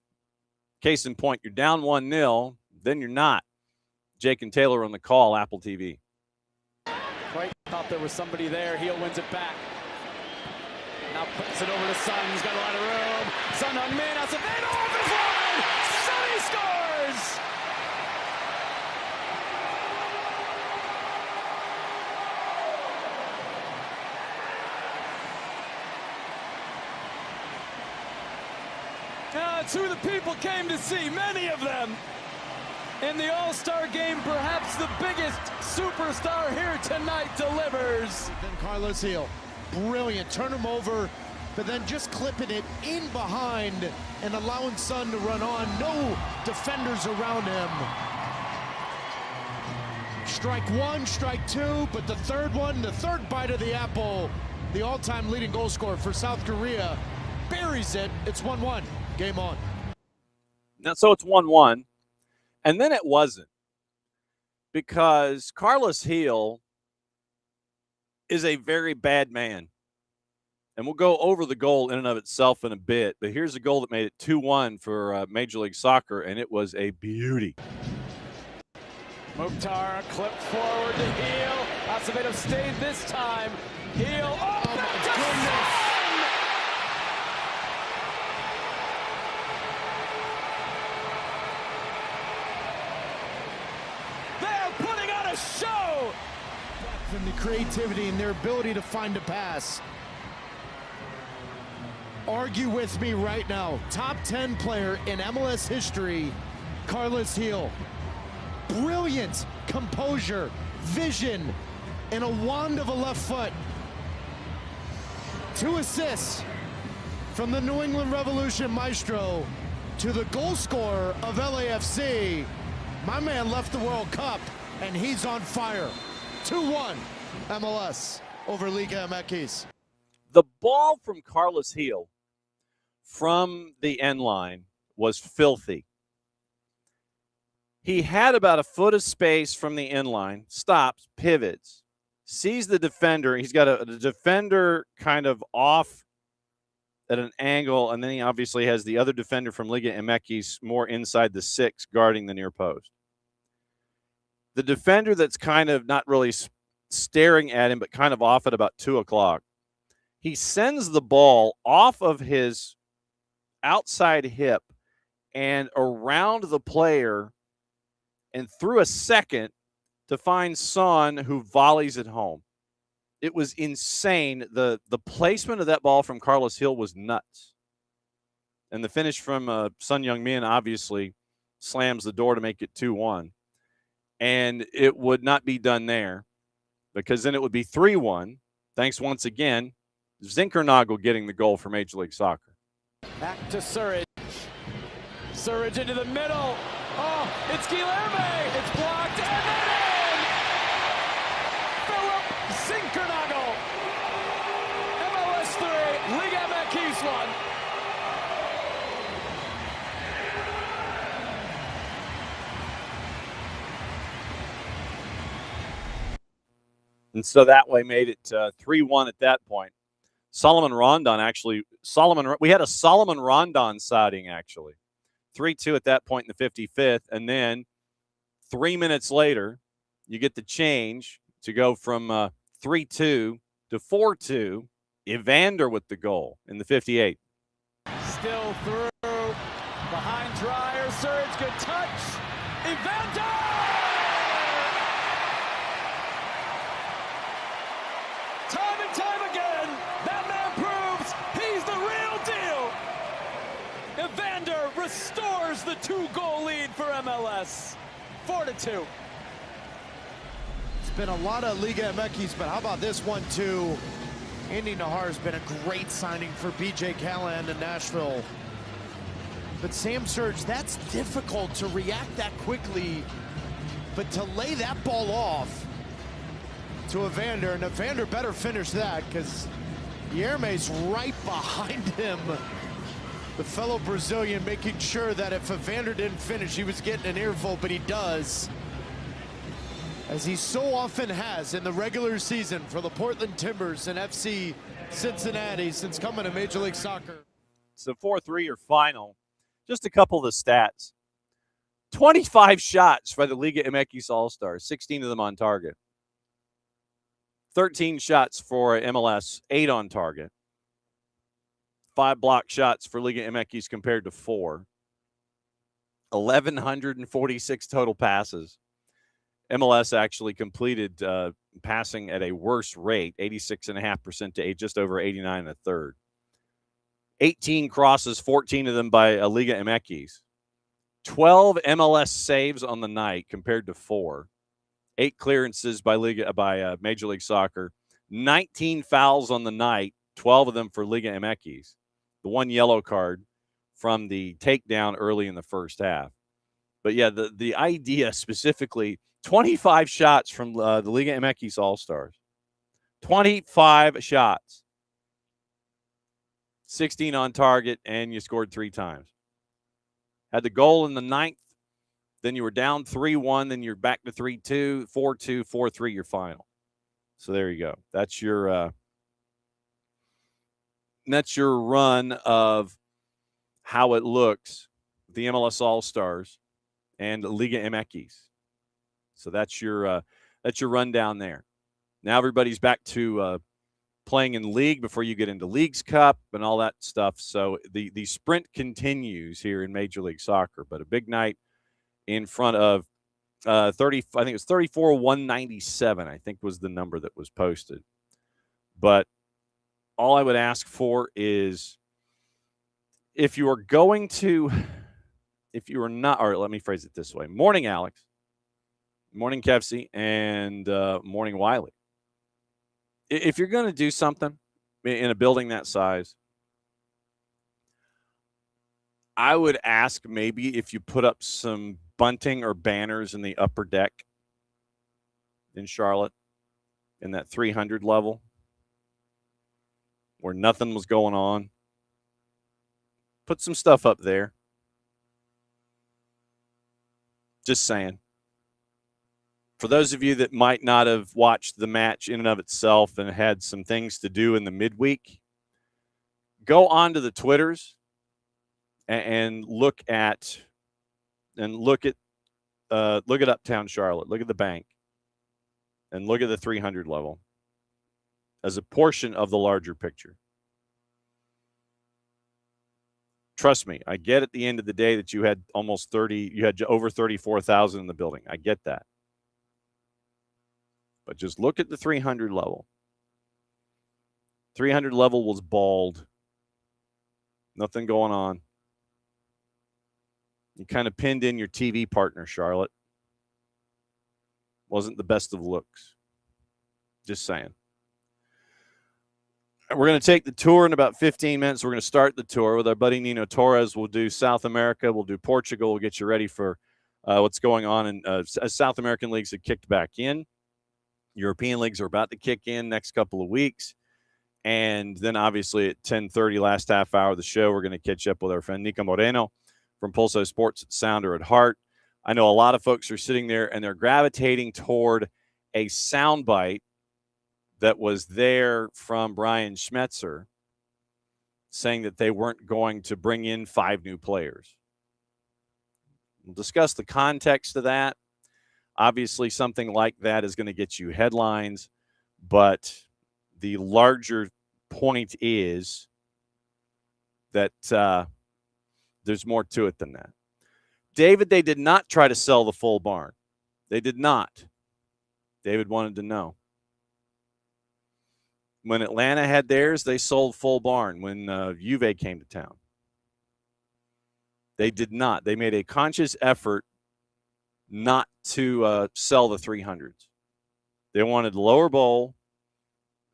Case in point, you're down 1-0, then you're not. Jake and Taylor on the call, Apple TV. Right, thought there was somebody there. Heel wins it back. Now puts it over to Son. He's got a lot of room. Son on man. Acevedo off his line. Sonny scores. It's who the people came to see, many of them. In the All-Star game, perhaps the biggest superstar here tonight delivers. Then Carlos Heel, brilliant, turn him over, but then just clipping it in behind and allowing Son to run on. No defenders around him. Strike one, strike two, but the third one, the third bite of the apple, the all-time leading goal scorer for South Korea, buries it. It's 1-1. Game on. Now, so it's 1-1. And then it wasn't, because Carlos Heel is a very bad man. And we'll go over the goal in and of itself in a bit. But here's a goal that made it 2-1 for Major League Soccer, and it was a beauty. Mukhtar clipped forward to Heel. Acevedo stayed this time. Heel. Oh, my goodness. Show and the creativity and their ability to find a pass. Argue with me right now. Top 10 player in MLS history, Carlos Heel. Brilliant composure, vision, and a wand of a left foot. 2 assists from the New England Revolution maestro to the goal scorer of LAFC. My man left the World Cup, and he's on fire. 2-1 MLS over Liga MX. The ball from Carlos Heel from the end line was filthy. He had about a foot of space from the end line, stops, pivots, sees the defender. He's got a defender kind of off at an angle, and then he obviously has the other defender from Liga MX more inside the 6 guarding the near post. The defender that's kind of not really staring at him, but kind of off at about 2 o'clock. He sends the ball off of his outside hip and around the player and through a second to find Son, who volleys it home. It was insane. The placement of that ball from Carlos Hill was nuts. And the finish from Son Heung-min obviously slams the door to make it 2-1. And it would not be done there because then it would be 3-1. Thanks once again, Zinkernagel getting the goal for Major League Soccer. Back to Surridge. Surridge into the middle. Oh, it's Guilherme. It's blocked and then in. Philip Zinkernagel. MLS 3, Liga MX 1. And so that way made it 3-1 at that point. Solomon Rondon we had a Solomon Rondon sighting actually. 3-2 at that point in the 55th. And then 3 minutes later, you get the change to go from 3-2 to 4-2. Evander with the goal in the 58th. Still through. Behind Dreyer. Surridge, good touch. Evander! Time and time again, that man proves he's the real deal. Evander restores the 2-goal lead for MLS. 4-2. It's been a lot of Liga MX, but how about this one too? Andy Nahar has been a great signing for BJ Callahan in Nashville. But Sam Surridge, that's difficult to react that quickly, but to lay that ball off to Evander, and Evander better finish that because Guilherme's right behind him. The fellow Brazilian making sure that if Evander didn't finish, he was getting an earful, but he does. As he so often has in the regular season for the Portland Timbers and FC Cincinnati since coming to Major League Soccer. So 4-3 your final. Just a couple of the stats. 25 shots for the Liga MX All-Stars, 16 of them on target. 13 shots for MLS, 8 on target. 5 block shots for Liga MX compared to 4. 1,146 total passes. MLS actually completed passing at a worse rate, 86.5% to just over 89 1/3. 18 crosses, 14 of them by Liga MX. 12 MLS saves on the night compared to 4. 8 clearances by Major League Soccer. 19 fouls on the night, 12 of them for Liga MX. The 1 yellow card from the takedown early in the first half. But yeah, the idea specifically, 25 shots from the Liga MX All-Stars. 25 shots. 16 on target, and you scored 3 times. Had the goal in the 9th, then you were down 3-1, then you're back to 3-2, 4-2, 4-3, your final. So there you go. That's your run of how it looks, the MLS All-Stars and Liga MX. So that's your rundown there. Now everybody's back to playing in league before you get into Leagues Cup and all that stuff. So the sprint continues here in Major League Soccer, but a big night in front of 30. I think it was 34,197. I think was the number that was posted. But all I would ask for is if you are not, or let me phrase it this way. Morning, Alex. Morning, Kevsey, and morning, Wiley. If you're going to do something in a building that size, I would ask maybe if you put up some bunting or banners in the upper deck in Charlotte in that 300 level where nothing was going on. Put some stuff up there. Just saying. For those of you that might not have watched the match in and of itself and had some things to do in the midweek, go onto the Twitters and look at Uptown Charlotte, look at the bank, and look at the 300 level as a portion of the larger picture. Trust me, I get at the end of the day that you had over 34,000 in the building. I get that. But just look at the 300 level. 300 level was bald. Nothing going on. You kind of pinned in your TV partner, Charlotte. Wasn't the best of looks. Just saying. We're going to take the tour in about 15 minutes. We're going to start the tour with our buddy Nino Torres. We'll do South America. We'll do Portugal. We'll get you ready for what's going on. And South American leagues have kicked back in. European leagues are about to kick in next couple of weeks. And then obviously at 10:30, last half hour of the show, we're going to catch up with our friend Niko Moreno from Pulso Sports, Sounder at Heart. I know a lot of folks are sitting there and they're gravitating toward a soundbite that was there from Brian Schmetzer saying that they weren't going to bring in 5 new players. We'll discuss the context of that. Obviously, something like that is going to get you headlines, but the larger point is that there's more to it than that. David, they did not try to sell the full barn. They did not. David wanted to know. When Atlanta had theirs, they sold full barn. When Juve came to town, they did not. They made a conscious effort not to sell the 300s. They wanted lower bowl.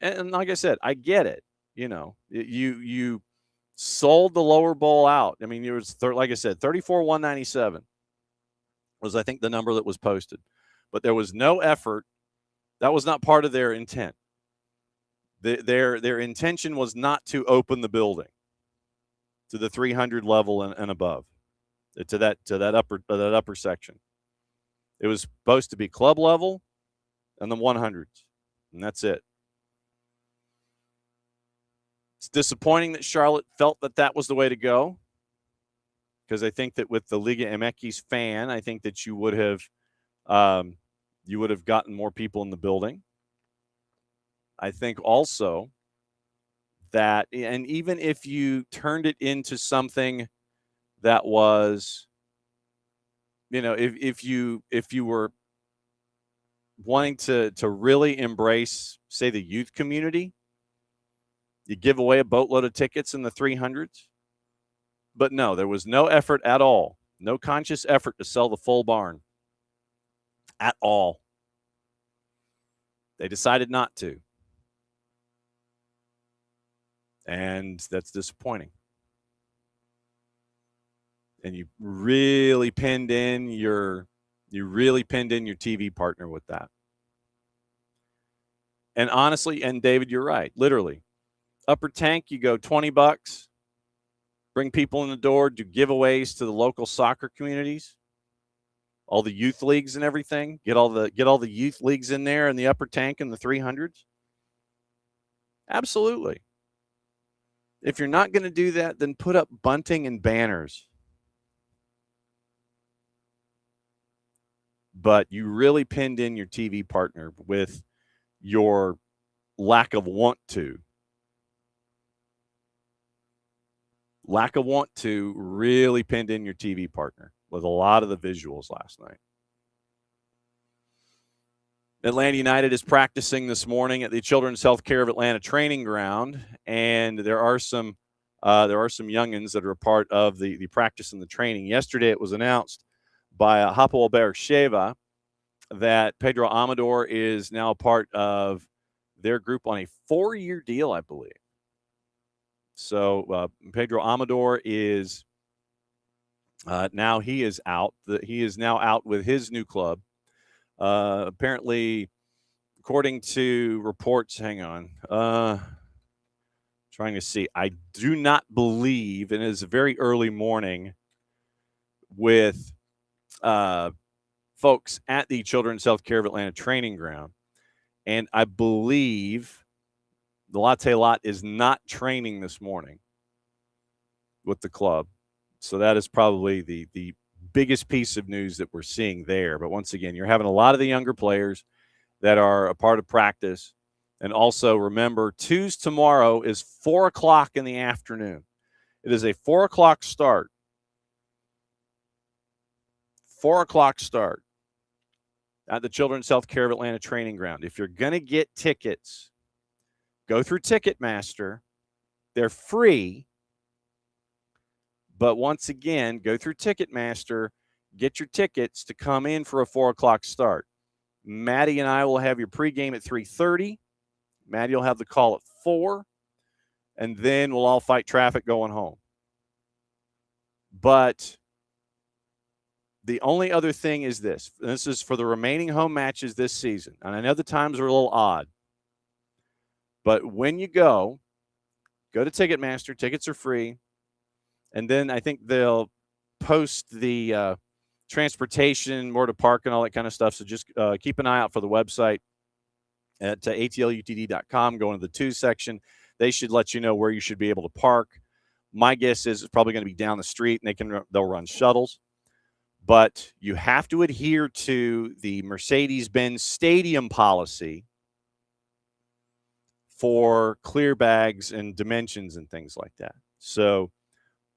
And like I said, I get it. You know, you sold the lower bowl out. I mean, it was, like I said, 34,197 was, I think, the number that was posted. But there was no effort. That was not part of their intent. Their intention was not to open the building to the 300 level and above, to that upper section. It was supposed to be club level and the 100s, and that's it. It's disappointing that Charlotte felt that was the way to go, because I think that with the Liga MX fan, I think that you would have gotten more people in the building. I think also that, and even if you turned it into something that was, you know, if you were wanting to really embrace, say, the youth community, you give away a boatload of tickets in the 300s. But no, there was no effort at all, no conscious effort to sell the full barn at all. They decided not to. And that's disappointing. And you really pinned in your TV partner with that. And honestly, and David, you're right. Literally, upper tank, you go $20, bring people in the door, do giveaways to the local soccer communities, all the youth leagues and everything. Get all the youth leagues in there in the upper tank and the 300s. Absolutely. If you're not going to do that, then put up bunting and banners. But you really pinned in your TV partner with your lack of want to. Lack of want to really pinned in your TV partner with a lot of the visuals last night. Atlanta United is practicing this morning at the Children's Healthcare of Atlanta training ground, and there are some youngins that are a part of the practice and the training. Yesterday, it was announced by Hapoel Be'er-Sheva that Pedro Amador is now part of their group on a 4-year deal, I believe. So Pedro Amador is now he is out. He is now out with his new club. Apparently, according to reports, hang on, trying to see. I do not believe, and it is a very early morning with folks at the Children's Healthcare of Atlanta training ground, and I believe the Latte Lot is not training this morning with the club. So that is probably the biggest piece of news that we're seeing there. But once again, you're having a lot of the younger players that are a part of practice. And also remember, Tuesday tomorrow is 4:00 in the afternoon. It is a 4 o'clock start. 4 o'clock start at the Children's Healthcare of Atlanta Training Ground. If you're going to get tickets, go through Ticketmaster. They're free. But once again, go through Ticketmaster, get your tickets to come in for a 4 o'clock start. Maddie and I will have your pregame at 3:30. Maddie will have the call at 4. And then we'll all fight traffic going home. But the only other thing is this. This is for the remaining home matches this season. And I know the times are a little odd. But when you go to Ticketmaster. Tickets are free. And then I think they'll post the transportation, where to park, and all that kind of stuff. So just keep an eye out for the website at atlutd.com. Go into the 2 section. They should let you know where you should be able to park. My guess is it's probably going to be down the street, and they'll run shuttles. But you have to adhere to the Mercedes-Benz Stadium policy for clear bags and dimensions and things like that. So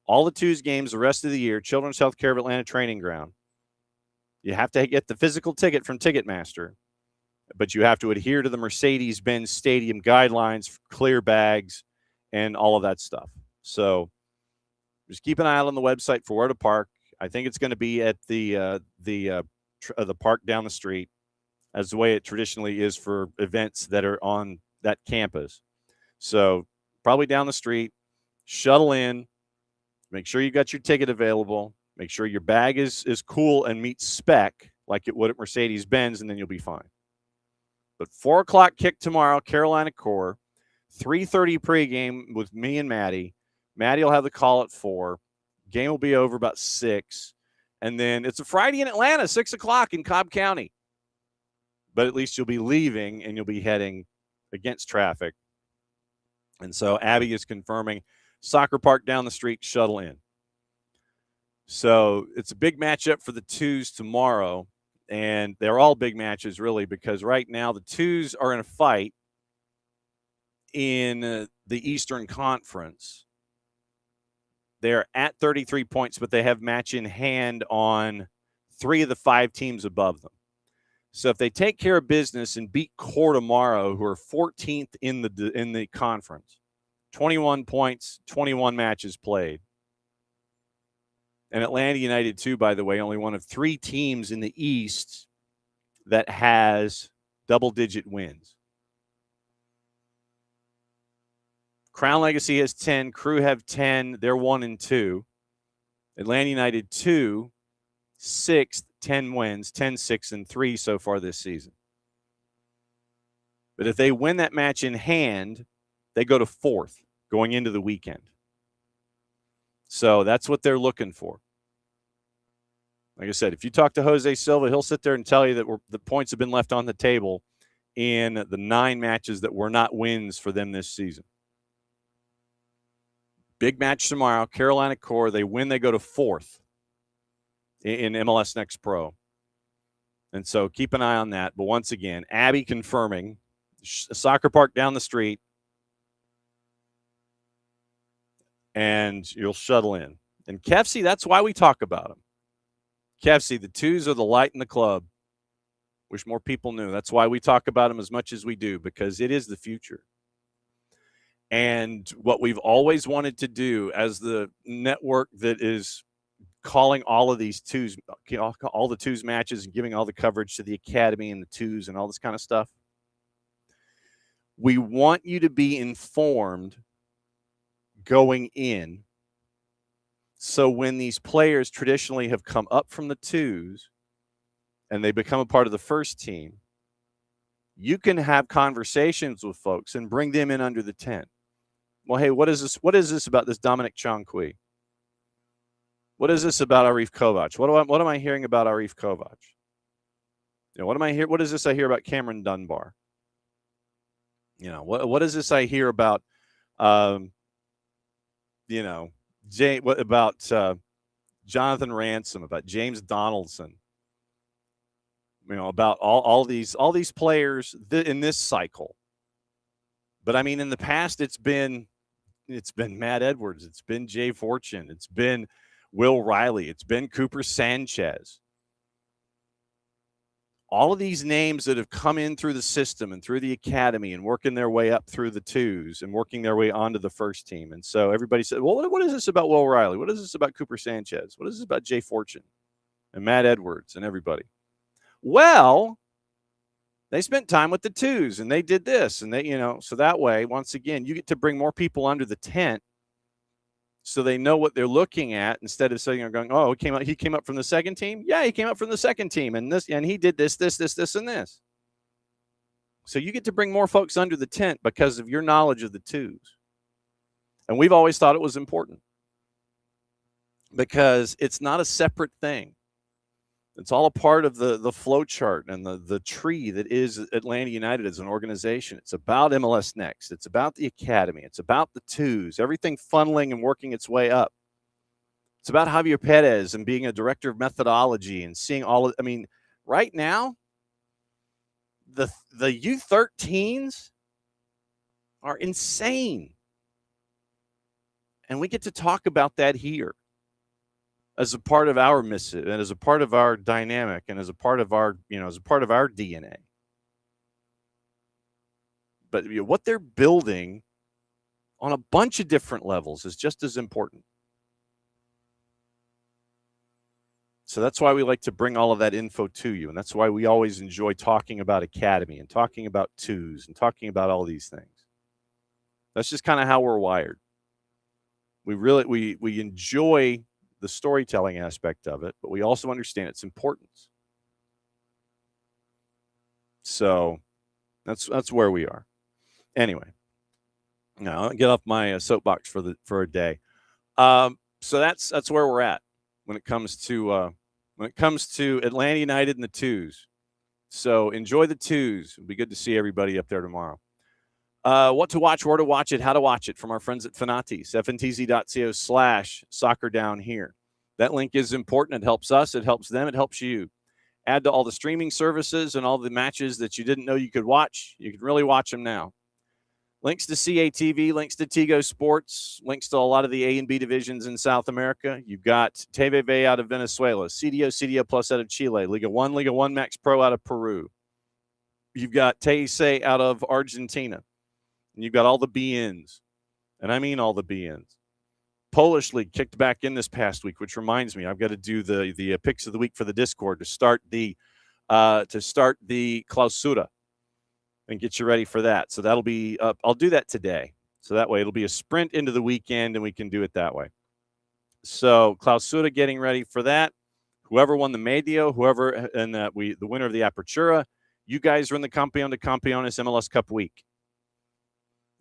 all the 2's games the rest of the year, Children's Healthcare of Atlanta Training Ground, you have to get the physical ticket from Ticketmaster, but you have to adhere to the Mercedes-Benz Stadium guidelines for clear bags and all of that stuff. So just keep an eye out on the website for where to park. I think it's going to be at the park down the street, as the way it traditionally is for events that are on that campus. So probably down the street, shuttle in, make sure you got your ticket available, make sure your bag is cool and meets spec like it would at Mercedes-Benz, and then you'll be fine. But 4 o'clock kick tomorrow, Carolina Core, 3:30 pregame with me and Maddie. Maddie will have the call at 4. Game will be over about 6. And then it's a Friday in Atlanta, 6 o'clock in Cobb County. But at least you'll be leaving and you'll be heading against traffic. And so Abby is confirming soccer park down the street, shuttle in. So it's a big matchup for the 2's tomorrow. And they're all big matches, really, because right now the 2's are in a fight in the Eastern Conference. They're at 33 points, but they have match in hand on 3 of the 5 teams above them. So if they take care of business and beat Core tomorrow, who are 14th in the conference, 21 points, 21 matches played. And Atlanta United, too, by the way, only one of 3 teams in the East that has double-digit wins. Crown Legacy has 10. Crew have 10. They're 1-2. Atlanta United 2, 6th, 10 wins, 10, 6, and 3 so far this season. But if they win that match in hand, they go to 4th going into the weekend. So that's what they're looking for. Like I said, if you talk to Jose Silva, he'll sit there and tell you that the points have been left on the table in the 9 matches that were not wins for them this season. Big match tomorrow, Carolina Core. They win, they go to 4th in MLS Next Pro. And so keep an eye on that. But once again, Abby confirming soccer park down the street, and you'll shuttle in. And Kefsey, that's why we talk about them. Kefsey, the 2's are the light in the club. Wish more people knew. That's why we talk about them as much as we do, because it is the future. And what we've always wanted to do as the network that is calling all of these 2's, all the 2's matches and giving all the coverage to the academy and the 2's and all this kind of stuff, we want you to be informed going in. So when these players traditionally have come up from the 2's and they become a part of the first team, you can have conversations with folks and bring them in under the tent. Well, hey, what is this? What is this about this Dominic Chankwi? What is this about Arif Kovac? What am I hearing about Arif Kovac? What is this I hear about Cameron Dunbar? What is this I hear about about Jonathan Ransom, about James Donaldson, about all these players in this cycle. But I mean, in the past, it's been it's been Matt Edwards. It's been Jay Fortune. It's been Will Riley. It's been Cooper Sanchez. All of these names that have come in through the system and through the academy and working their way up through the twos and working their way onto the first team. And so everybody said, well, what is this about Will Riley? What is this about Cooper Sanchez? What is this about Jay Fortune and Matt Edwards and everybody? Well, they spent time with the twos and they did this and they, so that way, once again, you get to bring more people under the tent so they know what they're looking at instead of sitting there going, oh, he came up from the second team? Yeah, he came up from the second team and he did this, and this. So you get to bring more folks under the tent because of your knowledge of the twos. And we've always thought it was important because it's not a separate thing. It's all a part of the flow chart and the tree that is Atlanta United as an organization. It's about MLS Next. It's about the academy. It's about the twos, everything funneling and working its way up. It's about Javier Perez and being a director of methodology and seeing right now, the U13s are insane. And we get to talk about that here as a part of our missive and as a part of our dynamic and as a part of our, as a part of our DNA. But what they're building on a bunch of different levels is just as important. So that's why we like to bring all of that info to you. And that's why we always enjoy talking about academy and talking about twos and talking about all these things. That's just kind of how we're wired. We enjoy the storytelling aspect of it, but we also understand its importance. So that's where we are. Anyway, now I'll get off my soapbox for a day. So that's where we're at when it comes to Atlanta United and the twos. So enjoy the twos. It'll be good to see everybody up there tomorrow. What to watch, where to watch it, how to watch it from our friends at Fanatis, ftz.co/soccer down here. That link is important. It helps us. It helps them. It helps you. Add to all the streaming services and all the matches that you didn't know you could watch. You can really watch them now. Links to CATV, links to Tigo Sports, links to a lot of the A and B divisions in South America. You've got TVV out of Venezuela, CDO Plus out of Chile, Liga 1 Max Pro out of Peru. You've got TEC out of Argentina. And you've got all the BNs, and I mean all the BNs. Polish League kicked back in this past week, which reminds me, I've got to do the picks of the week for the Discord to start the Clausura and get you ready for that. So that'll be up. I'll do that today. So that way it'll be a sprint into the weekend, and we can do it that way. So Clausura getting ready for that. Whoever won the Medio, the winner of the Apertura, you guys are in the Campeón de Campeones MLS Cup week.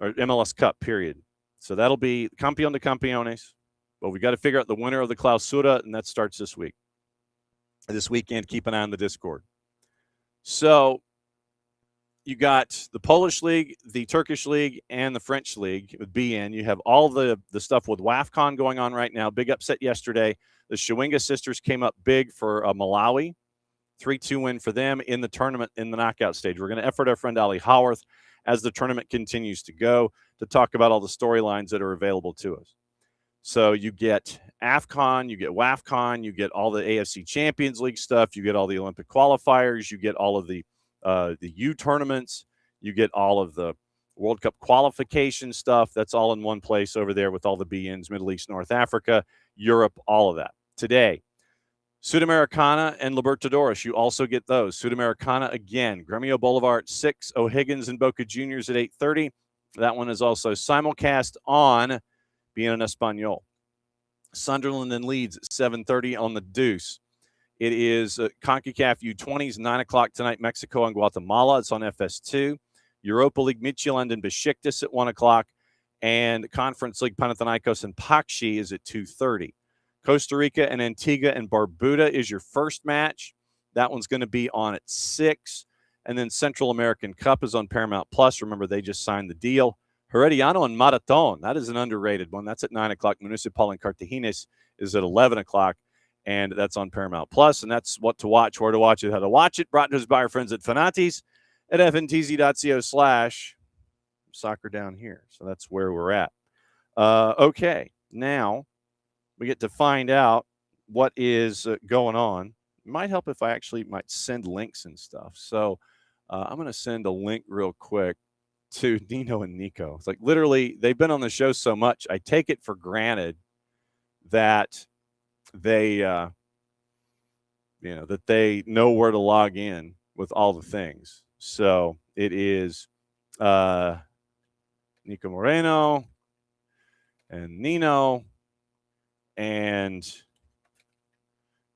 Or MLS Cup, period. So that'll be Campeón de Campeones. But we got to figure out the winner of the Clausura, and that starts this week. This weekend, keep an eye on the Discord. So you got the Polish League, the Turkish League, and the French League with BN. You have all the stuff with WAFCON going on right now. Big upset yesterday. The Shawinga sisters came up big for Malawi. 3-2 win for them in the tournament in the knockout stage. We're going to effort our friend Ali Howarth as the tournament continues to go to talk about all the storylines that are available to us. So you get AFCON, you get WAFCON, you get all the AFC Champions League stuff, you get all the Olympic qualifiers, you get all of the U tournaments, you get all of the World Cup qualification stuff. That's all in one place over there with all the BNs, Middle East, North Africa, Europe, all of that. Today, Sudamericana and Libertadores, you also get those. Sudamericana, again, Gremio Boulevard at 6, O'Higgins and Boca Juniors at 8:30. That one is also simulcast on BN Español. Sunderland and Leeds at 7:30 on the Deuce. It is CONCACAF U20s, 9 o'clock tonight, Mexico and Guatemala. It's on FS2. Europa League, Midtjylland and Besiktas at 1 o'clock. And Conference League, Panathinaikos and Pakshi is at 2:30. Costa Rica and Antigua and Barbuda is your first match. That one's going to be on at 6. And then Central American Cup is on Paramount Plus. Remember, they just signed the deal. Herediano and Marathon, that is an underrated one. That's at 9 o'clock. Municipal and Cartagena is at 11 o'clock. And that's on Paramount Plus. And that's what to watch, where to watch it, how to watch it. Brought to us by our friends at Fanatis at ftz.co/soccer down here. So that's where we're at. Okay, now we get to find out what is going on. It might help if I actually might send links and stuff. So I'm going to send a link real quick to Nino and Nico. It's like literally they've been on the show so much, I take it for granted that they, that they know where to log in with all the things. So it is Niko Moreno and Nino and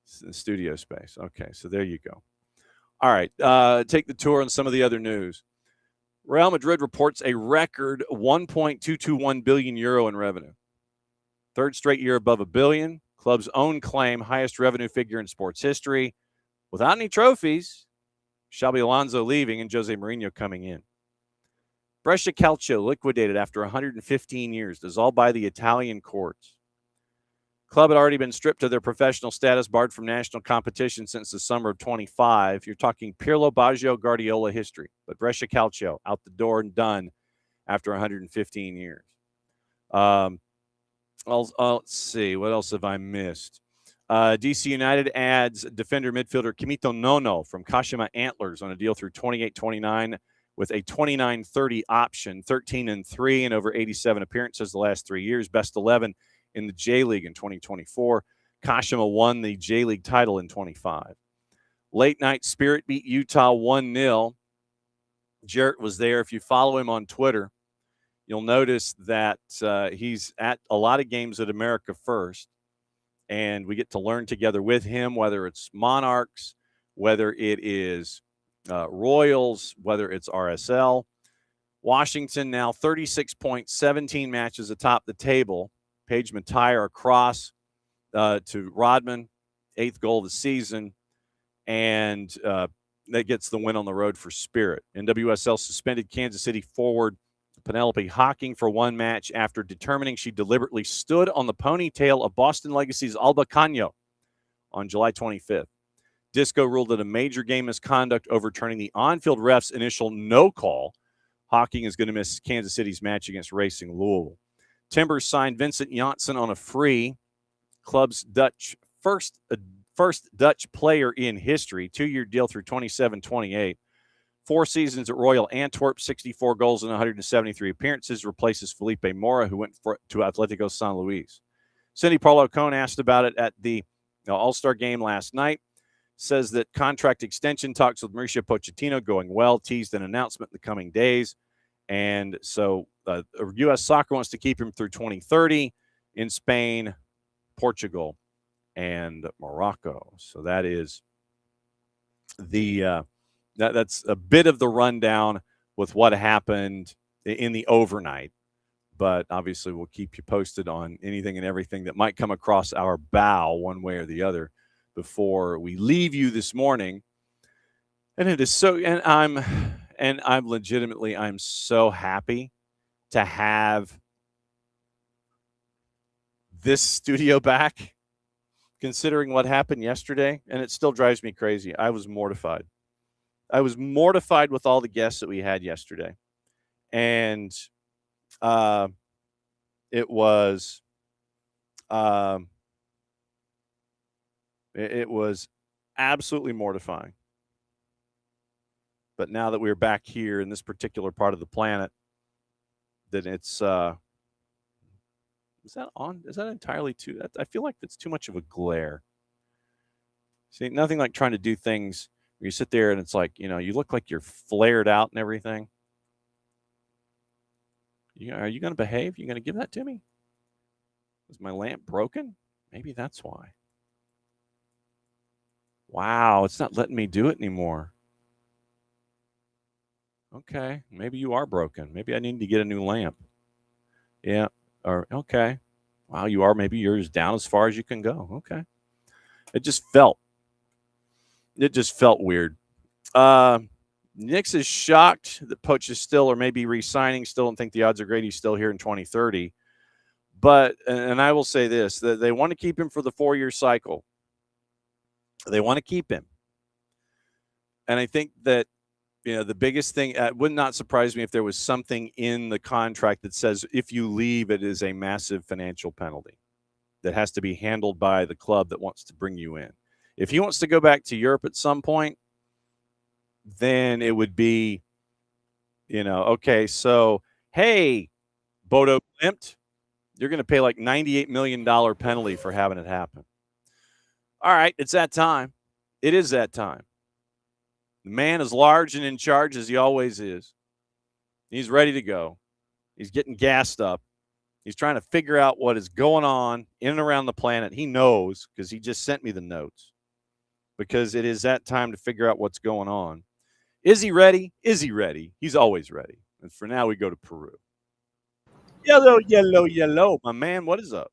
studio space. Okay, so there you go. All right, take the tour on some of the other news. Real Madrid reports a record 1.221 billion euro in revenue. Third straight year above $1 billion. Club's own claim, highest revenue figure in sports history. Without any trophies, Xabi Alonso leaving and Jose Mourinho coming in. Brescia Calcio liquidated after 115 years, dissolved by the Italian courts. Club had already been stripped of their professional status, barred from national competition since the summer of 25. You're talking Pirlo, Baggio, Guardiola history. But Brescia Calcio, out the door and done after 115 years. Let's see. What else have I missed? DC United adds defender midfielder Kimito Nono from Kashima Antlers on a deal through 28-29 with a 29-30 option, 13-3 and over 87 appearances the last 3 years, best 11 in the J-League in 2024. Kashima won the J-League title in 25. Late night Spirit beat Utah 1-0. Jarrett was there. If you follow him on Twitter, you'll notice that he's at a lot of games at America First, and we get to learn together with him, whether it's Monarchs, whether it is Royals, whether it's RSL. Washington now 36 points, 17 matches atop the table. Paige Matire across to Rodman, 8th goal of the season, and that gets the win on the road for Spirit. NWSL suspended Kansas City forward Penelope Hawking for one match after determining she deliberately stood on the ponytail of Boston Legacy's Alba Caño on July 25th. Disco ruled it a major game misconduct, overturning the on-field ref's initial no call. Hawking is going to miss Kansas City's match against Racing Louisville. Timbers signed Vincent Janssen on a free. Club's first Dutch player in history, 2-year deal through 27-28. 4 seasons at Royal Antwerp, 64 goals and 173 appearances, replaces Felipe Mora, who went to Atletico San Luis. Cindy Parlo-Cohn asked about it at the All-Star game last night. Says that contract extension talks with Mauricio Pochettino going well, teased an announcement in the coming days. And so U.S. Soccer wants to keep him through 2030 in Spain, Portugal, and Morocco. So that is the that's a bit of the rundown with what happened in the overnight. But obviously we'll keep you posted on anything and everything that might come across our bow one way or the other before we leave you this morning. And it is so, and I'm so happy to have this studio back, considering what happened yesterday. And it still drives me crazy. I was mortified. With all the guests that we had yesterday. And it was absolutely mortifying. But now that we're back here in this particular part of the planet, then it's is that on? Is that entirely too? I feel like that's too much of a glare. See, nothing like trying to do things where you sit there and it's like, you look like you're flared out and everything. Are you going to behave? You going to give that to me? Is my lamp broken? Maybe that's why. Wow, it's not letting me do it anymore. Okay, maybe you are broken. Maybe I need to get a new lamp. Yeah, or okay. Wow, you are. Maybe you're as down as far as you can go. Okay. It just felt weird. Knicks is shocked that Poach is still or maybe re-signing. Still don't think the odds are great he's still here in 2030. But, and I will say this, that they want to keep him for the 4-year cycle. They want to keep him. And I think that the biggest thing, would not surprise me if there was something in the contract that says if you leave, it is a massive financial penalty that has to be handled by the club that wants to bring you in. If he wants to go back to Europe at some point, then it would be, okay, so, hey, Bodo Glimt, you're going to pay like $98 million penalty for having it happen. All right, it's that time. It is that time. The man is large and in charge as he always is. He's ready to go. He's getting gassed up. He's trying to figure out what is going on in and around the planet. He knows because he just sent me the notes. Because it is that time to figure out what's going on. Is he ready? Is he ready? He's always ready. And for now, we go to Peru. Yellow, yellow, yellow. My man, what is up?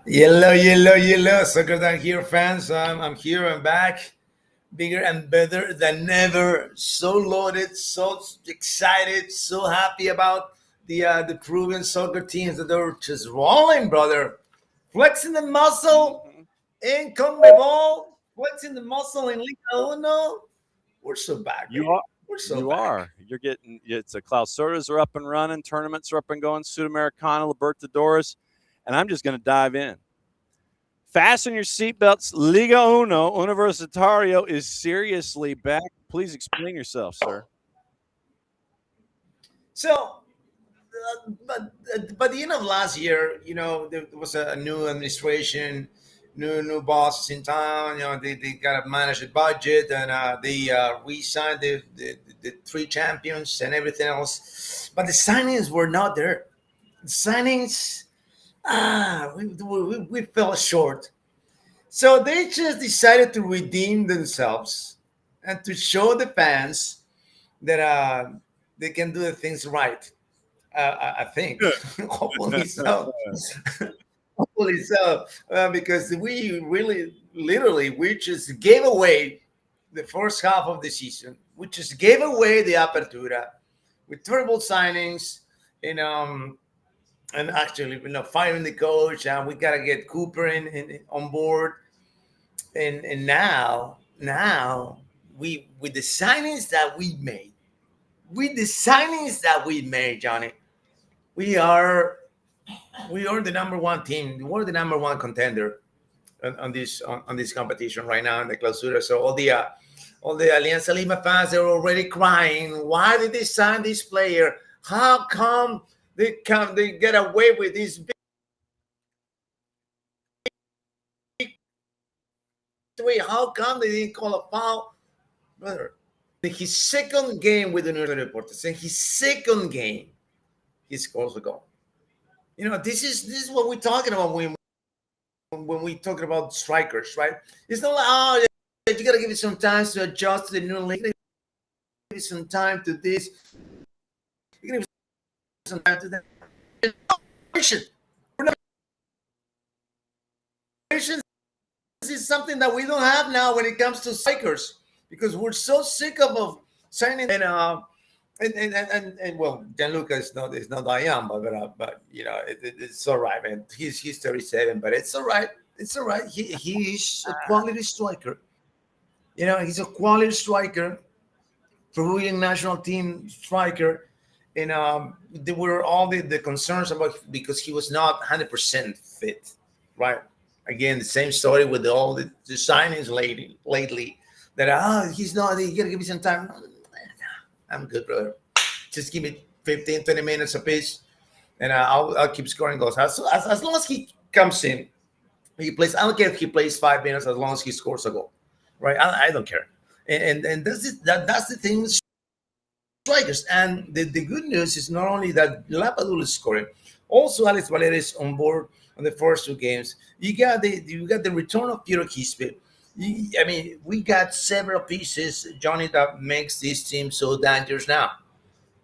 Yellow, yellow, yellow. Soccer Down Here fans. I'm here. I'm back. Bigger and better than ever. So loaded, so excited, so happy about the Peruvian soccer teams that are just rolling, brother. Flexing the muscle in CONMEBOL, flexing the muscle in Liga Uno. We're so back. You are. We're so You back. are. You're getting. It's a Clausuras are up and running. Tournaments are up and going. Sudamericana, Libertadores, and I'm just going to dive in. Fasten your seatbelts. Liga Uno Universitario is seriously back. Please explain yourself, sir. So, but by the end of last year, there was a new administration, new bosses in town. They got to manage the budget, and they re-signed the three champions and everything else. But the signings were not there. The signings, we fell short. So they just decided to redeem themselves and to show the fans that they can do the things right. I think. Hopefully so. Hopefully so. Because we really, literally, we just gave away the first half of the season. We just gave away the Apertura with terrible signings, and actually, firing the coach, and we got to get Cooper on board. And now, we with the signings that we made, Johnny, we are the number one team. We're the number one contender on this competition right now in the Clausura. So all the Alianza Lima fans, they're already crying. Why did they sign this player? How come they get away with this big way? How come they didn't call a foul? Brother, in his second game with the Unión Deportes, in his second game, he scores a goal. This is what we're talking about when we talking about strikers, right? It's not like, you got to give it some time to adjust to the new league. Give it some time to this. You give it some time to that. This is something that we don't have now when it comes to strikers, because we're so sick of signing and well, Gianluca is not Diane, but it's all right, man. He's 37, but it's all right. It's all right. He's a quality striker. He's a quality striker, Peruvian national team striker, and there were all the concerns about because he was not 100% fit, right? Again, the same story with all the signings lately. That he's not. You gotta give me some time. I'm good, brother. Just give me 15, 20 minutes a piece, and I'll keep scoring goals. As long as he comes in, he plays. I don't care if he plays 5 minutes, as long as he scores a goal, right? I don't care. And that's the thing with strikers. And the good news is not only that Lapadula is scoring, also Alex Valera is on board on the first two games. You got the return of Piero Quispe. We got several pieces, Johnny, that makes this team so dangerous now.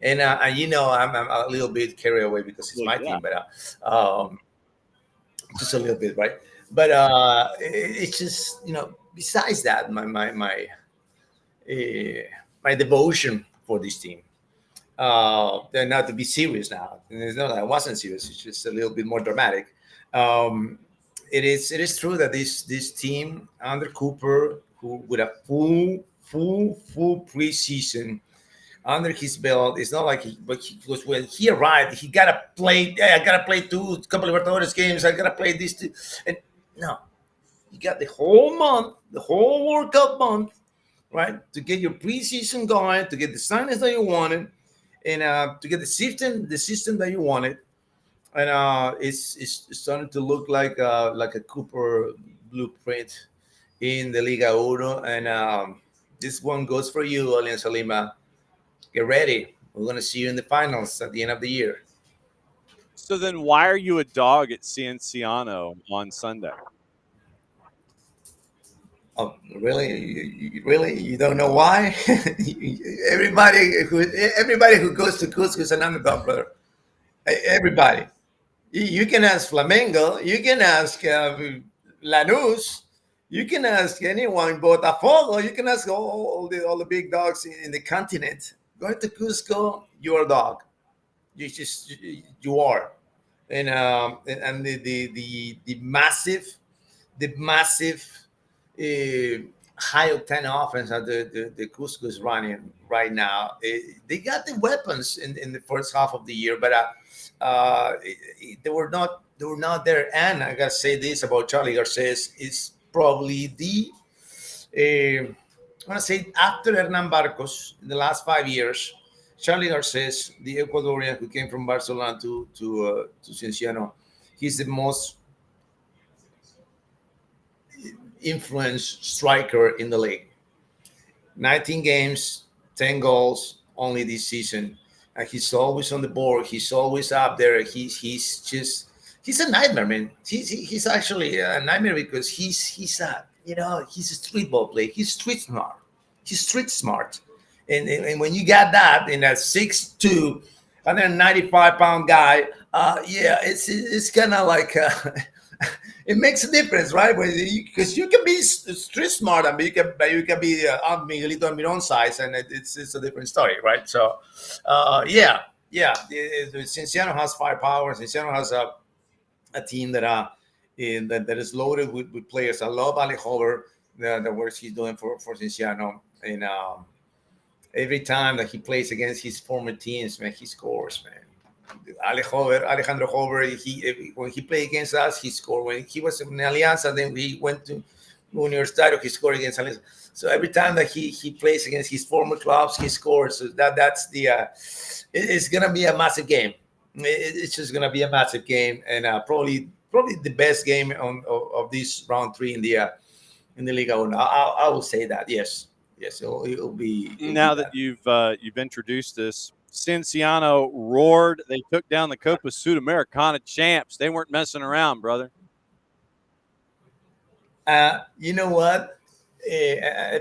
And I'm a little bit carried away because it's my team, but just a little bit, right? But it's just besides that, my devotion for this team. They're not to be serious now. And it's not that I wasn't serious. It's just a little bit more dramatic. It is true that this team under Cooper, who with a full preseason under his belt. It's not like because when he arrived, he gotta play. I gotta play two couple of Libertadores games. I gotta play this two. And no, you got the whole month, the whole World Cup month, right, to get your preseason going, to get the signings that you wanted, and to get the system that you wanted. And it's starting to look like a Cooper blueprint in the Liga Uno. And this one goes for you, Alianza Lima. Get ready. We're going to see you in the finals at the end of the year. So then why are you a dog at Cienciano on Sunday? Oh, really? You don't know why? everybody who goes to Cusco is an underdog, brother. Everybody. You can ask Flamengo. You can ask Lanús. You can ask anyone, Botafogo. You can ask all the big dogs in the continent. Going to Cusco, you're a dog. You are, and the massive high octane offense that the Cusco is running right now. They got the weapons in the first half of the year, but they were not there. And I gotta say this about Charlie Garces is probably I want to say after Hernan Barcos in the last 5 years, Charlie Garces, the Ecuadorian who came from Barcelona to Cienciano, he's the most influenced striker in the league. 19 games, 10 goals only this season. And he's always on the board. He's always up there. He's a nightmare, man. He's actually a nightmare because he's a street ball player. He's street smart. And when you got that in that 6'2", 195-pound guy, it's kind of like it makes a difference, right? Because you can be street smart, but you can be Miguelito Miron size, and it's a different story, right? So, Cienciano has firepower. Cienciano has a team that is loaded with players. I love Alejover, the work he's doing for Cienciano, and every time that he plays against his former teams, man, he scores, man. Alejandro Hover, when he played against us, he scored. When he was in Alianza, then he went to Universitario, he scored against Alianza. So every time that he plays against his former clubs, he scores. So that's it's gonna be a massive game. It's just gonna be a massive game, and probably the best game of this round 3 in the Liga Uno. I will say that. Yes, it'll be. Now that you've introduced this, Cienciano roared. They took down the Copa Sudamericana champs. They weren't messing around, brother. You know what?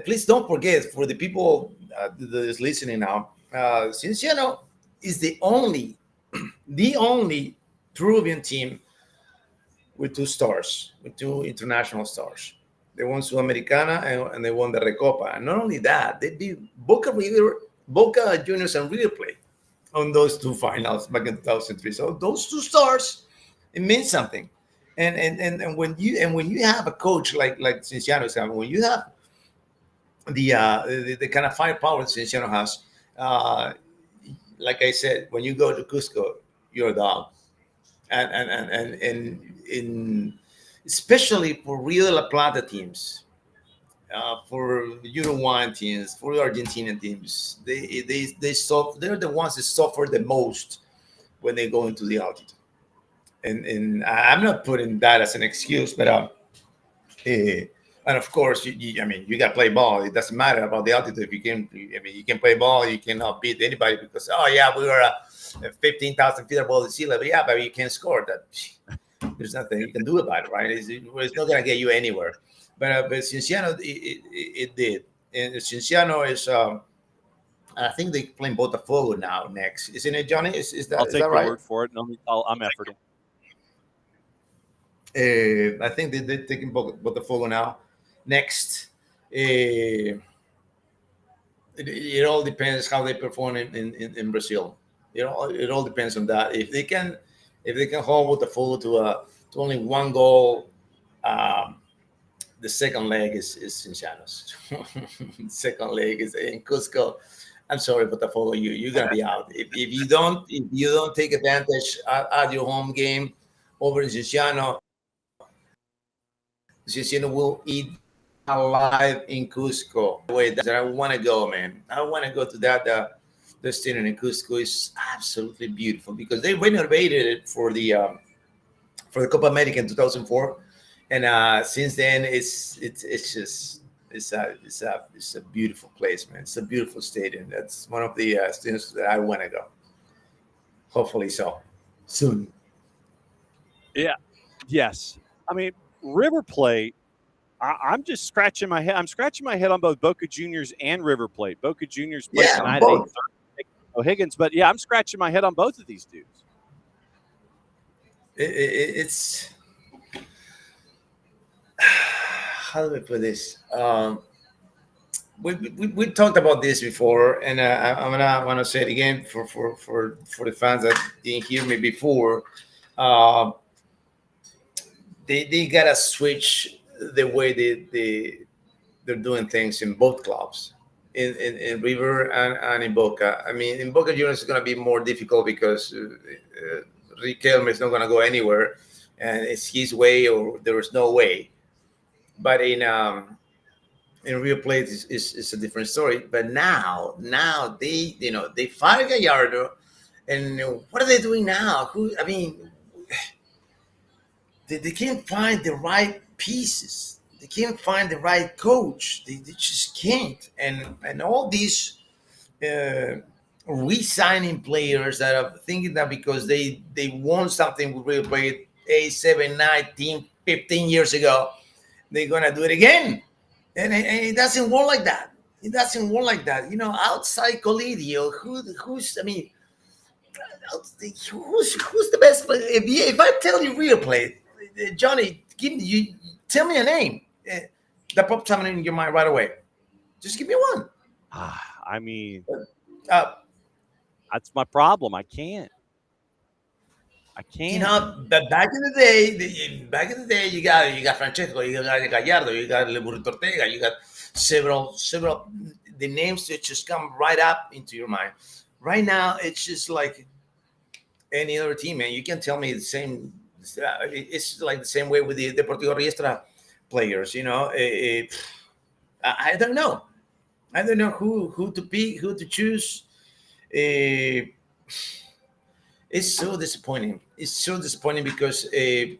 Please don't forget, for the people that is listening now, Cienciano is the only Peruvian team with 2 stars, with 2 international stars. They won Sudamericana and they won the Recopa. And not only that, they beat Boca Juniors and River Plate on those 2 finals back in 2003. So those 2 stars, it means something. And when you have a coach like Cienciano, when you have the kind of firepower that Cienciano has, like I said, when you go to Cusco, you're a dog. And especially for Rio de la Plata teams, for Uruguayan teams, for Argentinian teams, they're the ones that suffer the most when they go into the altitude. And I'm not putting that as an excuse, but and of course, you got to play ball. It doesn't matter about the altitude. You can play ball. You cannot beat anybody because we were 15,000 feet above the sea level. Yeah, but you can't score. That there's nothing you can do about it, right? It's not going to get you anywhere. But Cienciano, it did. And Cienciano is, I think they're playing Botafogo now next. Isn't it, Johnny? I'll take your right? word for it. I'm efforting. I think they're taking Botafogo now. Next, it all depends how they perform in Brazil. It all depends on that. If they can hold Botafogo to only 1 goal the second leg is Cinciano's. Second leg is in Cusco. I'm sorry, Botafogo, you're gonna be out if you don't take advantage at your home game over in Cinciano. Cinciano will eat alive in Cusco. Wait, I want to go, man. I want to go to that. The stadium in Cusco is absolutely beautiful because they renovated it for the Copa America in 2004, and since then it's a beautiful place, man. It's a beautiful stadium. That's one of the stadiums that I want to go. Hopefully, so soon. Yeah. Yes. I mean, River Plate. I'm just scratching my head. I'm scratching my head on both Boca Juniors and River Plate. Boca Juniors play tonight at 8:30. O'Higgins, but yeah, I'm scratching my head on both of these dudes. It's how do I put this? We talked about this before, and I'm gonna want to say it again for the fans that didn't hear me before. They gotta switch the way they're doing things in both clubs, in River and in Boca. I mean, in Boca Juniors, it's going to be more difficult because Riquelme is not going to go anywhere, and it's his way or there is no way. But in River Plate, it's a different story. But now they fired Gallardo, and what are they doing now? They can't find the right pieces. They can't find the right coach. They just can't. And all these re-signing players that are thinking that because they won something with River Plate 8, 7, 9, 15 years ago, they're going to do it again. And it doesn't work like that. It doesn't work like that. Outside Colidio, who's the best player? If I tell you River Plate, Johnny, tell me a name that pops something in your mind right away. Just give me one. I mean, that's my problem. I can't. But back in the day, you got Francesco, you got Gallardo, you got Burrito Ortega, you got several the names that just come right up into your mind. Right now, it's just like any other team, man. You can tell me the same. It's like the same way with the Deportivo Riestra players. I don't know. I don't know who to pick, who to choose. It's so disappointing. It's so disappointing because I'm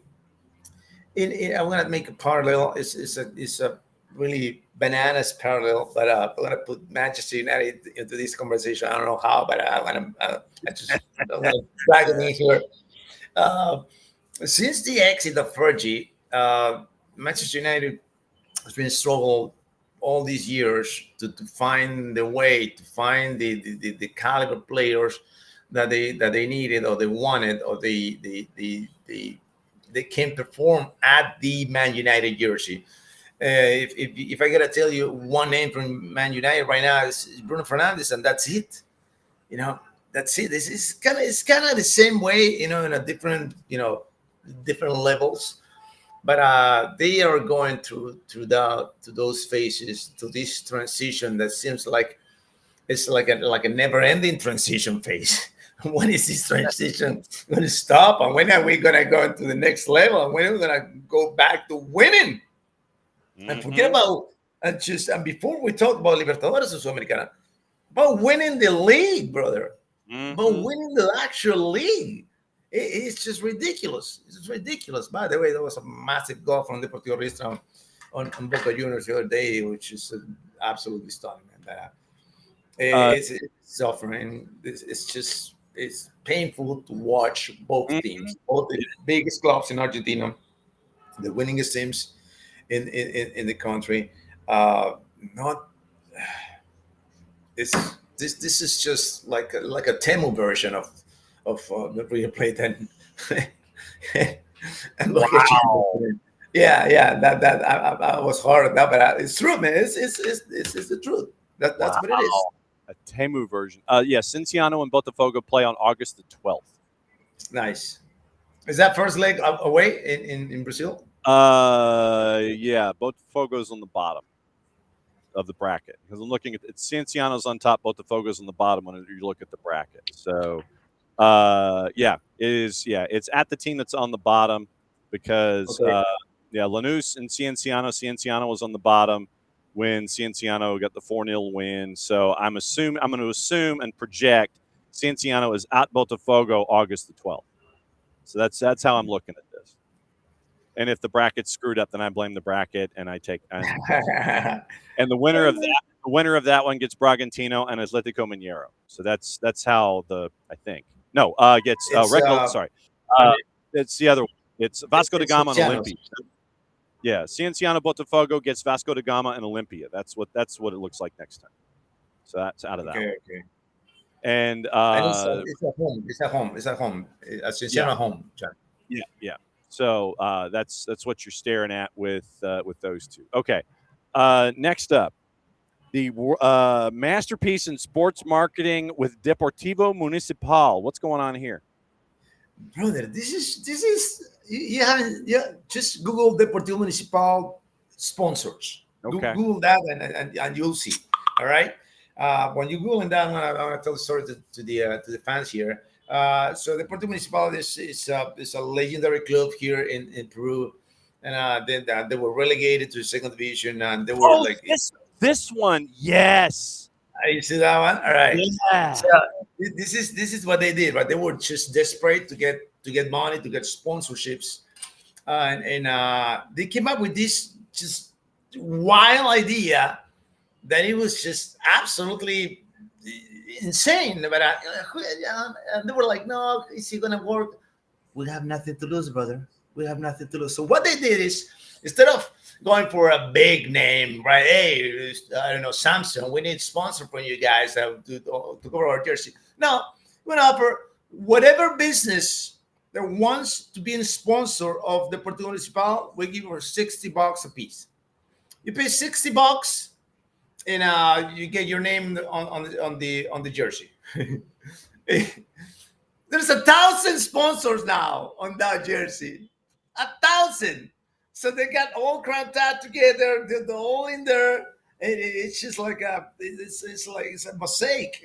gonna make a parallel. It's a really bananas parallel, but I'm gonna put Manchester United into this conversation. I don't know how, but I'm gonna drag it in here. Since the exit of Fergie, Manchester United has been struggling all these years to find the way, to find the caliber players that they needed or they wanted or they can perform at the Man United jersey. If I gotta tell you one name from Man United right now, is Bruno Fernandes, and that's it. That's it. It's kind of the same way, in a different levels, but they are going through those phases, to this transition that seems like it's like a never-ending transition phase. When is this transition going to stop, and when are we going to go into the next level, and when are we going to go back to winning? Mm-hmm. And forget about and before we talk about Libertadores or Sudamericana, about winning the league, brother. Mm-hmm. About winning the actual league. It's just ridiculous. It's just ridiculous. By the way, there was a massive goal from Deportivo Riestra on Boca Juniors the other day, which is absolutely stunning. It's suffering. It's painful to watch both teams, both the biggest clubs in Argentina, the winningest teams in the country. This is just like a Temu version of the River Plate and wow. Yeah. That I was hard at that, but it's true, man. It's the truth. That's wow. What it is. A Temu version. Cinciano and Botafogo play on August the 12th. Nice. Is that first leg away in Brazil? Yeah, Botafogo's on the bottom of the bracket because I'm looking at it. Cienciano's on top, Botafogo's on the bottom when you look at the bracket. So, yeah, it is. Yeah, it's at the team that's on the bottom because, Lanús and Cienciano was on the bottom when Cienciano got the 4-0 win. So I'm going to assume and project Cienciano is at Botafogo August the 12th. So that's how I'm looking at this. And if the bracket's screwed up, then I blame the bracket and I take and the winner of that one gets Bragantino and Atletico Mineiro. So that's how gets Red Gold. Sorry, it's the other one. It's Vasco da Gama and Olimpia. Yeah, Cienciano Botafogo gets Vasco da Gama and Olimpia. That's what it looks like next time. So that's out of that. Okay. And it's at home. It's at home. Cienciano home, John. Yeah. So that's what you're staring at with those two. Okay. Next up, the masterpiece in sports marketing with Deportivo Municipal. What's going on here, brother? This is just Google Deportivo Municipal sponsors. Okay. Google that and you'll see. All right. When you Google that, I'm gonna tell the story to the fans here. So Deportivo Municipal is a legendary club here in Peru, and then they were relegated to the second division, and they were this one, yes. You see that one? All right. Yeah. So this is what they did, right? They were just desperate to get money, to get sponsorships, and they came up with this just wild idea that it was just absolutely insane. But and they were like, "No, is it gonna work? We have nothing to lose, brother. We have nothing to lose." So what they did is, instead of going for a big name, right? Hey, I don't know, Samsung, we need sponsor from you guys to cover our jersey. No, we're gonna offer whatever business that wants to be a sponsor of the Deportivo Municipal. We give her $60 a piece. You pay $60, and you get your name on the jersey. There's 1,000 sponsors now on that jersey. 1,000. So they got all cramped out together. They're all in there. It's just like it's a mosaic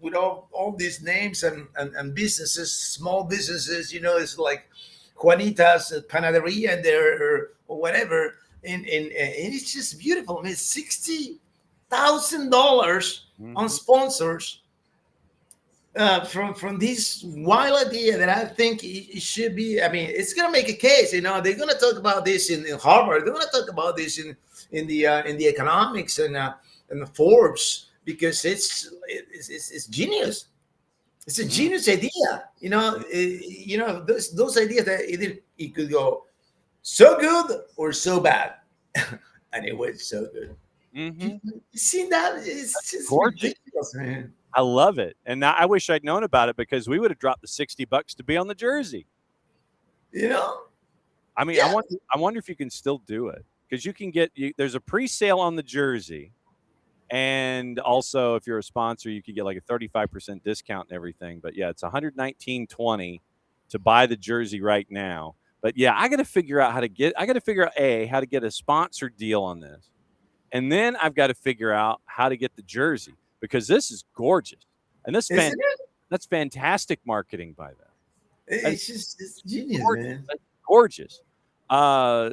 with all these names and businesses, small businesses. It's like Juanita's Panaderia and there or whatever. And it's just beautiful. I mean, $60,000 on sponsors from this wild idea that I think it should be. I mean, it's gonna make a case. They're gonna talk about this in Harvard. They're gonna talk about this in the economics and the Forbes because it's genius. It's a genius idea. Those ideas that either it could go so good or so bad, and it was so good. You see that? It's just ridiculous, man. I love it, and now I wish I'd known about it because we would have dropped the $60 to be on the jersey. I mean, yeah. I wonder if you can still do it because you can there's a pre-sale on the jersey, and also if you're a sponsor, you could get like a 35% discount and everything. But yeah, it's $119.20 to buy the jersey right now. But yeah, I got to figure out how to get a sponsor deal on this, and then I've got to figure out how to get the jersey. Because this is gorgeous, and that's fantastic marketing by them. It's genius, gorgeous, man. That's gorgeous.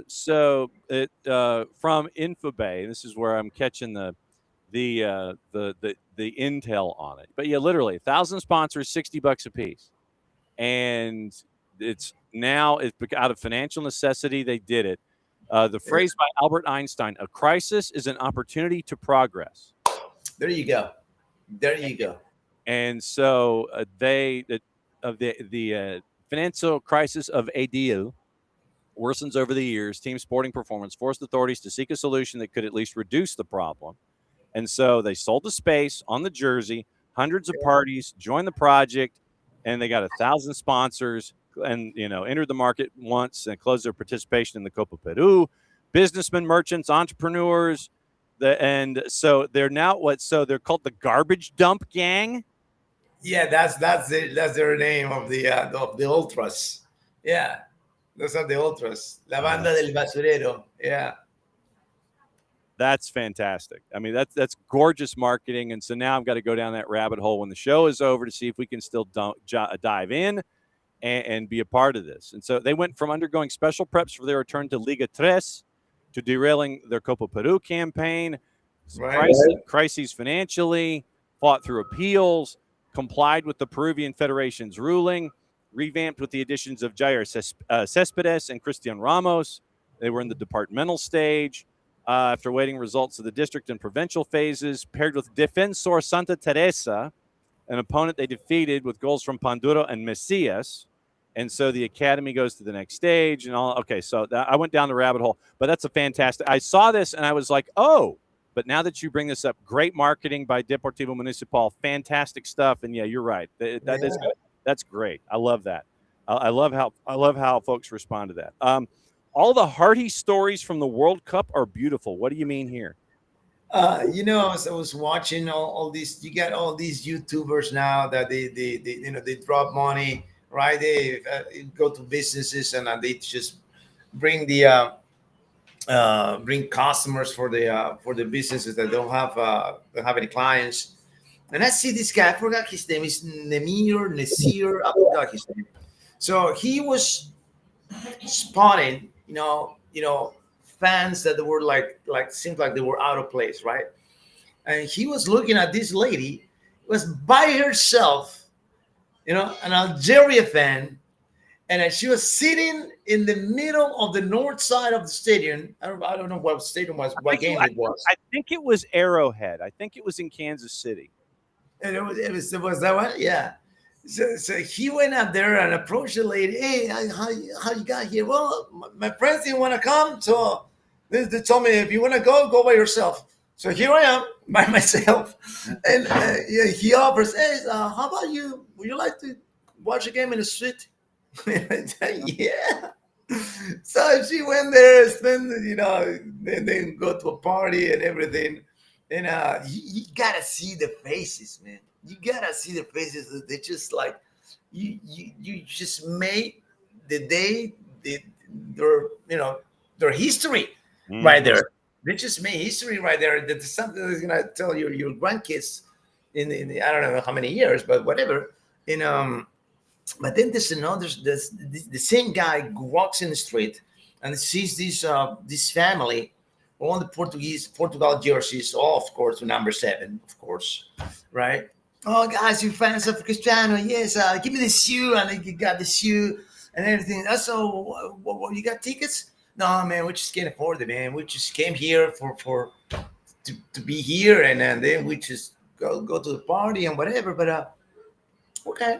So it from Infobay. This is where I'm catching the intel on it. But yeah, literally 1,000 sponsors, $60 a piece, and it's out of financial necessity. They did it. The phrase by Albert Einstein: "A crisis is an opportunity to progress." There you go. And so the financial crisis of ADL worsens over the years. Team sporting performance forced authorities to seek a solution that could at least reduce the problem. And so they sold the space on the jersey. Hundreds of parties joined the project, and they got 1,000 sponsors and entered the market once and closed their participation in the Copa Peru. Businessmen, merchants, entrepreneurs. And so they're now So they're called the Garbage Dump Gang. Yeah, that's their name of the ultras. Yeah, Those are the ultras. La banda del basurero. Yeah. That's fantastic. I mean, that's gorgeous marketing. And so now I've got to go down that rabbit hole when the show is over to see if we can still dive in and be a part of this. And so they went from undergoing special preps for their return to Liga Tres to derailing their Copa Peru campaign, crises financially, fought through appeals, complied with the Peruvian Federation's ruling, revamped with the additions of Jair Cespedes and Cristian Ramos. They were in the departmental stage. After waiting results of the district and provincial phases, paired with Defensor Santa Teresa, an opponent they defeated with goals from Panduro and Messias. And so the academy goes to the next stage and all. Okay, so I went down the rabbit hole, but that's a fantastic. I saw this and I was like, oh, but now that you bring this up, great marketing by Deportivo Municipal, fantastic stuff. And yeah, you're right. That's great. I love that. I love how folks respond to that. All the hearty stories from the World Cup are beautiful. What do you mean here? As I was watching all these, you got all these YouTubers now that they drop money, right? They go to businesses and they just bring bring customers for the businesses that don't have any clients. And I see this guy, I forgot his name, is Nasir, I forgot his name. So he was spotting, fans that were like seemed like they were out of place, right? And he was looking at this lady, was by herself, an Algeria fan, and she was sitting in the middle of the north side of the stadium. I don't know what stadium was, what game it was. I think it was Arrowhead. I think it was in Kansas City. And it was that one, yeah. So he went up there and approached the lady. Hey, how you got here? Well, my friends didn't want to come, so they told me if you want to go by yourself. So here I am by myself, and he offers, hey, how about you? Would you like to watch a game in the street? Yeah. So she went there, spend, and then go to a party and everything. And you gotta see the faces, man. You gotta see the faces. They just like you just made the day their history right there. They just made history right there. That's something that's gonna tell your grandkids in I don't know how many years, but whatever. But then there's the same guy walks in the street and sees this family, all the Portugal jerseys, all of course, to number 7, of course, right? Oh, guys, you fans of Cristiano? Yes, give me the shoe, and you got the shoe and everything. Also, what you got tickets? No, man, we just can't afford it, man. We just came here to be here, and then we just go to the party and whatever. But okay.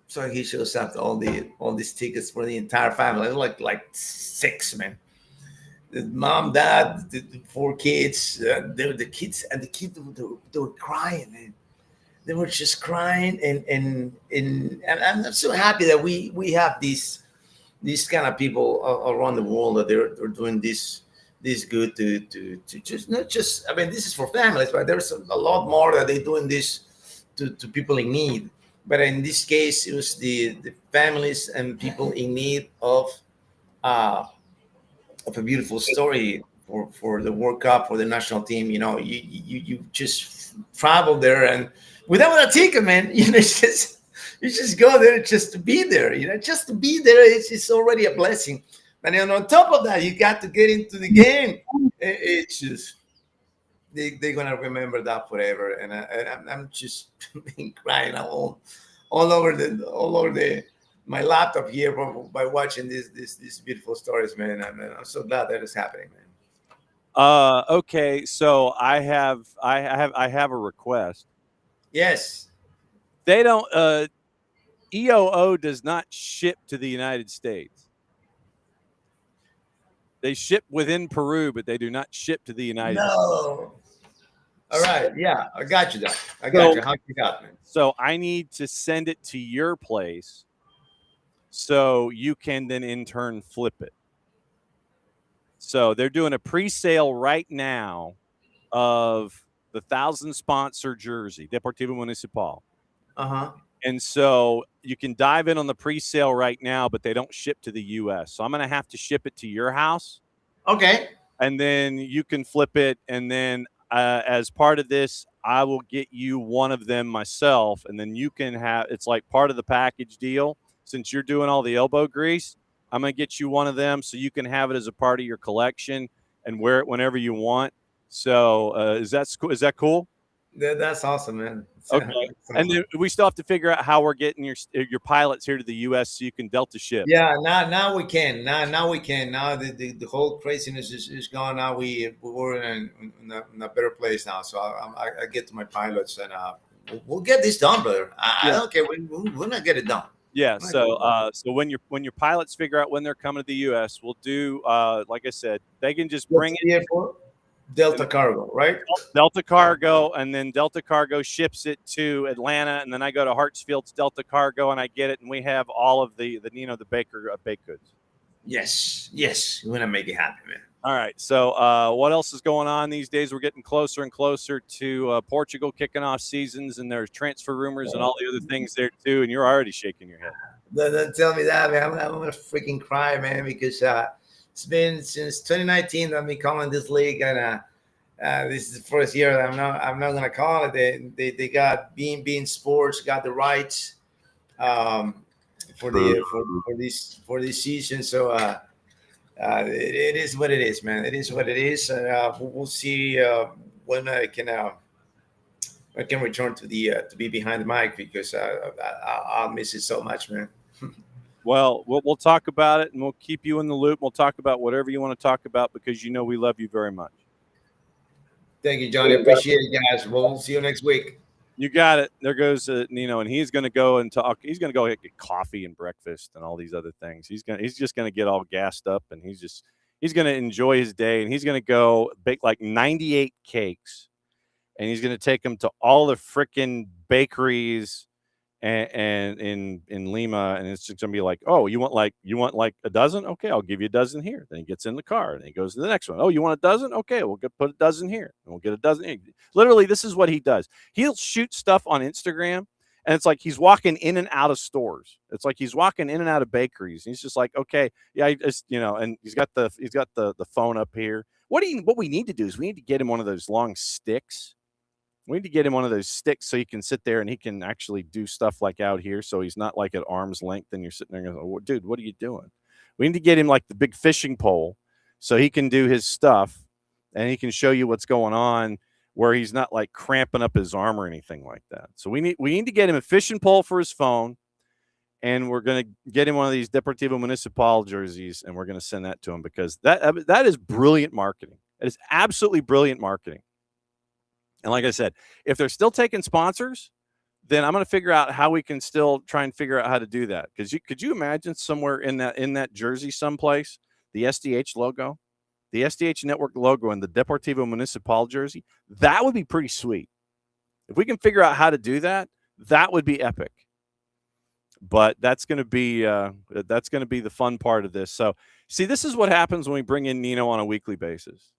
So he shows up all these tickets for the entire family, like 6, man. The mom, dad, the 4 kids, the kids, and the kids they were crying, man. They were just crying, and I'm so happy that we have these kind of people around the world that they're doing this good to just not just. I mean, this is for families, but there's a lot more that they're doing this to people in need. But in this case, it was the families and people in need of a beautiful story for the World Cup, for the national team. You just travel there and without a ticket, man. You just go there just to be there. Just to be there, it's already a blessing. And then on top of that, you got to get into the game. It's just they're gonna remember that forever. And I'm just crying all over my laptop here by watching these beautiful stories, man. I'm so glad that is happening, man. Okay, so I have a request. Yes. They don't EOO does not ship to the United States. They ship within Peru, but they do not ship to the United States. All right. Yeah, I got you, Doc. I got you. How you got, man? So I need to send it to your place so you can then in turn flip it. So they're doing a pre-sale right now of the 1,000 sponsor jersey, Deportivo Municipal. Uh-huh. And so you can dive in on the pre-sale right now, but they don't ship to the U.S. So I'm going to have to ship it to your house. Okay. And then you can flip it. And then as part of this, I will get you one of them myself. And then you can have, it's like part of the package deal. Since you're doing all the elbow grease, I'm going to get you one of them so you can have it as a part of your collection and wear it whenever you want. So is that cool? That's awesome, man. Okay. And then we still have to figure out how we're getting your pilots here to the U.S. so you can Delta ship. Yeah, now we can. Now we can. Now the whole craziness is gone. Now we're in a better place now. So I get to my pilots and we'll get this done, brother. I don't care. We're gonna get it done. Yeah. So when your pilots figure out when they're coming to the U.S., we'll do like I said, they can just bring it. Airport. Delta Cargo, right? Delta Cargo, and then Delta Cargo ships it to Atlanta, and then I go to Hartsfield's Delta Cargo, and I get it, and we have all of the Nino the Baker baked goods. Yes, we're gonna make it happen, man. All right. So what else is going on these days? We're getting closer and closer to Portugal kicking off seasons, and there's transfer rumors and all the other things there too. And you're already shaking your head. Don't tell me that, man. I'm gonna freaking cry, man, because it's been since 2019 that I've been calling this league, and this is the first year that I'm not gonna call it. They got being Sports got the rights for this season. So it is what it is, man. It is what it is. We'll see when I can return to be behind the mic, because I'll miss it so much, man. Well, we'll talk about it, and we'll keep you in the loop. We'll talk about whatever you want to talk about, because we love you very much. Thank you, Johnny. Appreciate it, guys. We'll see you next week. You got it. There goes Nino, and he's going to go and talk. He's going to go get coffee and breakfast and all these other things. He's just going to get all gassed up, and he's going to enjoy his day, and he's going to go bake like 98 cakes, and he's going to take them to all the freaking bakeries and in Lima, and it's just gonna be like, oh, you want like a dozen? Okay, I'll give you a dozen here. Then he gets in the car and he goes to the next one. Oh, you want a dozen? Okay, we'll put a dozen here, and we'll get a dozen. Literally, this is what he does. He'll shoot stuff on Instagram, and it's like he's walking in and out of stores. It's like he's walking in and out of bakeries. And he's just like, okay, yeah, I just and he's got the phone up here. What we need to do is we need to get him one of those long sticks. We need to get him one of those sticks so he can sit there and he can actually do stuff like out here. So he's not like at arm's length and you're sitting there and going, oh, dude, what are you doing? We need to get him like the big fishing pole so he can do his stuff and he can show you what's going on, where he's not like cramping up his arm or anything like that. So we need to get him a fishing pole for his phone, and we're going to get him one of these Deportivo Municipal jerseys, and we're going to send that to him, because that is brilliant marketing. It is absolutely brilliant marketing. And like I said, if they're still taking sponsors, then I'm going to figure out how we can still try and figure out how to do that. Because could you imagine somewhere in that jersey someplace, the SDH logo, the SDH Network logo, and the Deportivo Municipal jersey? That would be pretty sweet. If we can figure out how to do that, that would be epic. But that's going to be the fun part of this. So, see, this is what happens when we bring in Nino on a weekly basis.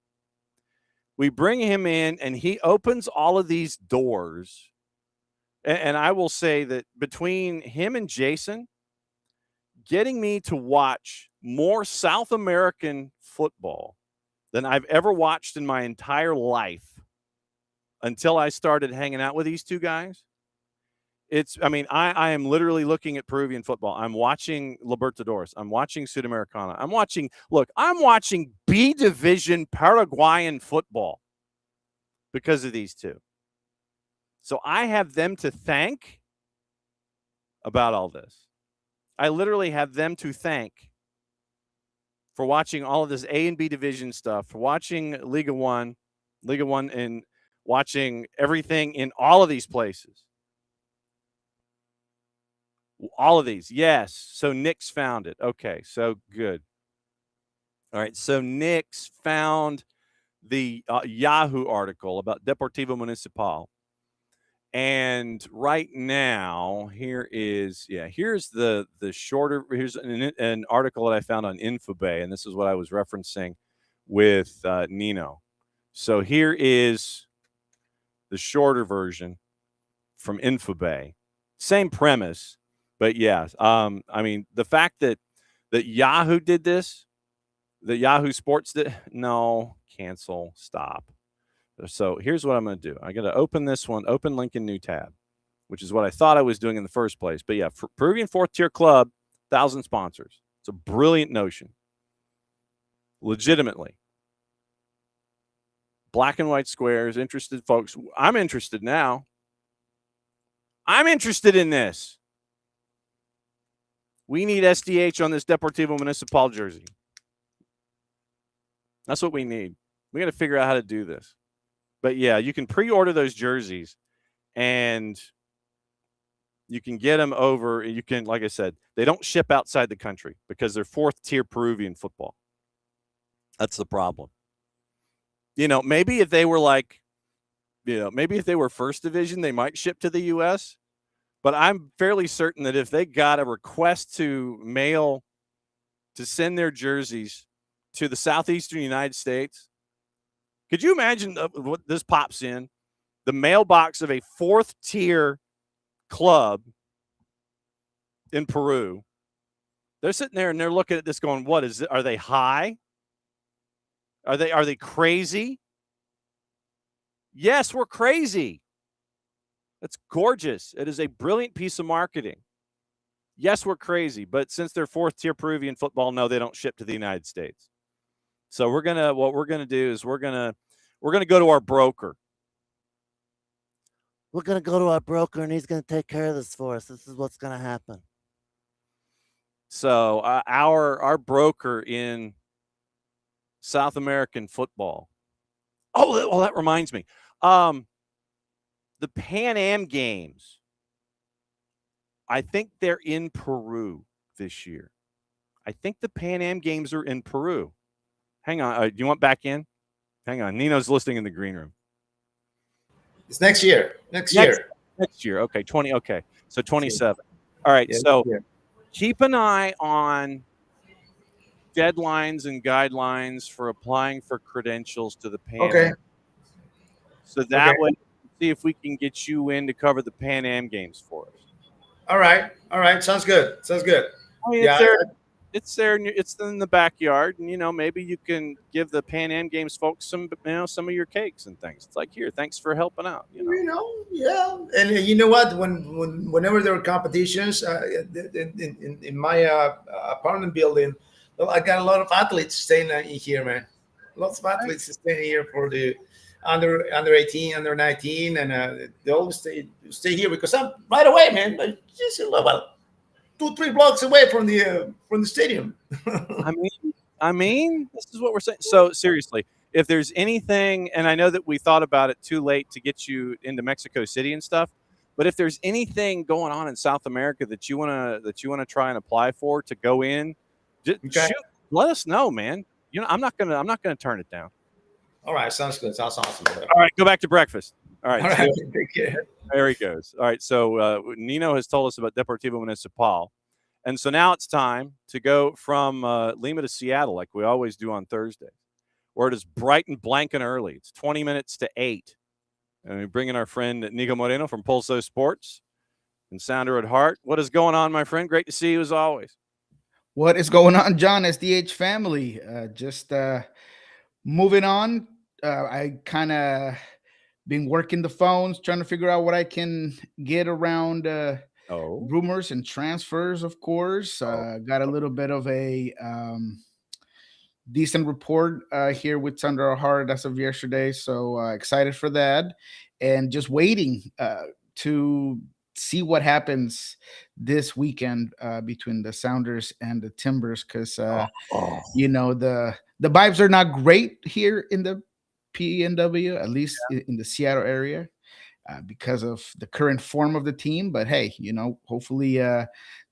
We bring him in, and he opens all of these doors. And I will say that between him and Jason, getting me to watch more South American football than I've ever watched in my entire life until I started hanging out with these two guys. I am literally looking at Peruvian football. I'm watching Libertadores. I'm watching Sudamericana. I'm watching B Division Paraguayan football because of these two. So I have them to thank about all this. I literally have them to thank for watching all of this A and B division stuff, for watching Liga One, and watching everything in all of these places. All of these, yes. So Nick's found it. Okay, so good. All right, so Nick's found the Yahoo article about Deportivo Municipal. And right now, here's the shorter, here's an article that I found on Infobay, and this is what I was referencing with Nino. So here is the shorter version from Infobay. Same premise, but yeah. I mean, the fact that Yahoo did this, that Yahoo Sports did, no, cancel, stop. So here's what I'm going to do. I'm going to open this one, open link in new tab, which is what I thought I was doing in the first place. But yeah, Peruvian fourth tier club, 1,000 sponsors. It's a brilliant notion. Legitimately. Black and white squares, interested folks. I'm interested now. I'm interested in this. We need SDH on this Deportivo Municipal jersey. That's what we need. We got to figure out how to do this. But yeah, you can pre-order those jerseys and you can get them over. You can, like I said, they don't ship outside the country because they're fourth tier Peruvian football. That's the problem. You know, maybe if they were like, you know, maybe if they were first division, they might ship to the U.S. But I'm fairly certain that if they got a request to mail, to send their jerseys to the southeastern United States, could you imagine what this pops in? The mailbox of a fourth tier club in Peru. They're sitting there and they're looking at this going, what is it? Are they high? Are they crazy? Yes, we're crazy. That's gorgeous. It is a brilliant piece of marketing. Yes, we're crazy, but since they're fourth tier Peruvian football, no, they don't ship to the United States. So what we're gonna do is we're gonna go to our broker. We're going to go to our broker, and he's going to take care of this for us. This is what's going to happen. So our broker in South American football. Oh, well, that reminds me. The Pan Am Games, I think they're in Peru this year. I think the Pan Am Games are in Peru. Hang on. Do you want back in? Hang on. Nino's listening in the green room. It's next year. Next year. Okay. 20. Okay. So 27. All right. Yeah, So keep an eye on deadlines and guidelines for applying for credentials to the Pan Okay. Am. So that way, see if we can get you in to cover the Pan Am Games for us. All right. All right. Sounds good. Sounds good. I mean, Yeah, it's there. It's in the backyard, and you know maybe you can give the Pan Am Games folks some of your cakes and things. It's like, here, thanks for helping out. You know, yeah. And you know what? Whenever there are competitions in my apartment building, well, I got a lot of athletes staying in here, man. Lots of athletes staying here for the under 18, under 19, and they always stay here because I'm right away, man. Like, just about 2-3 blocks away from the stadium. I mean, this is what we're saying. So seriously, if there's anything, and I know that we thought about it too late to get you into Mexico City and stuff, but if there's anything going on in South America that you wanna try and apply for to go in, just shoot, let us know, man. You know, I'm not gonna turn it down. All right, sounds good. Sounds awesome. All right, go back to breakfast. All right. All right. Take care. There he goes. All right. So Nino has told us about Deportivo Municipal. And so now it's time to go from Lima to Seattle like we always do on Thursday, where it is bright and blank and early. It's 20 minutes to 8. And we bring in our friend Niko Moreno from Pulso Sports and Sounder at Heart. What is going on, my friend? Great to see you as always. What is going on, John? SDH family. Just moving on. I kind of been working the phones, trying to figure out what I can get around rumors and transfers, of course. Got a little bit of a decent report here with Thunder Heart as of yesterday. So excited for that. And just waiting to see what happens this weekend between the Sounders and the Timbers. Because, you know, the vibes are not great here in the PNW, at least in the Seattle area, because of the current form of the team. But hey, you know, hopefully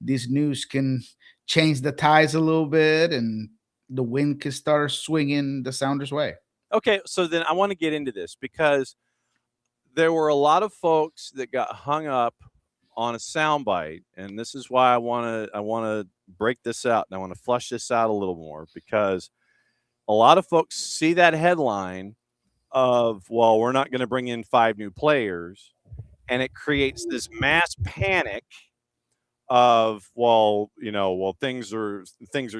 this news can change the ties a little bit and the wind can start swinging the Sounders' way. Okay, so then I want to get into this because there were a lot of folks that got hung up on a soundbite, and this is why I want to break this out and I want to flush this out a little more, because a lot of folks see that headline of, well, we're not going to bring in 5 new players, and it creates this mass panic of, well, things are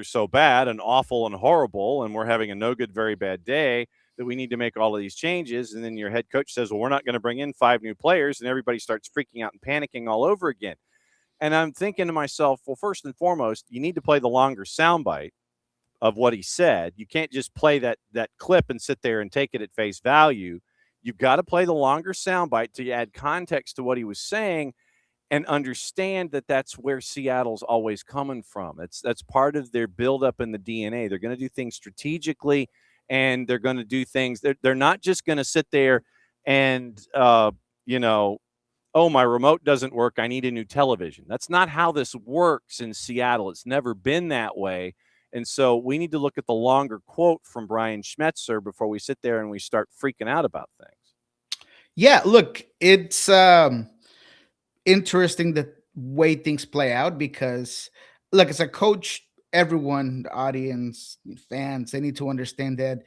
so bad and awful and horrible, and we're having a no good, very bad day, that we need to make all of these changes. And then your head coach says, well, we're not going to bring in 5 new players, and everybody starts freaking out and panicking all over again. And I'm thinking to myself, well, first and foremost, you need to play the longer soundbite of what he said. You can't just play that clip and sit there and take it at face value. You've got to play the longer soundbite to add context to what he was saying, and understand that that's where Seattle's always coming from. That's part of their buildup in the DNA. They're going to do things strategically, and they're going to do things. They're not just going to sit there and oh, my remote doesn't work, I need a new television. That's not how this works in Seattle. It's never been that way. And so we need to look at the longer quote from Brian Schmetzer before we sit there and we start freaking out about things. Yeah, look, it's interesting the way things play out, because look, as a coach, everyone, the audience, fans, they need to understand that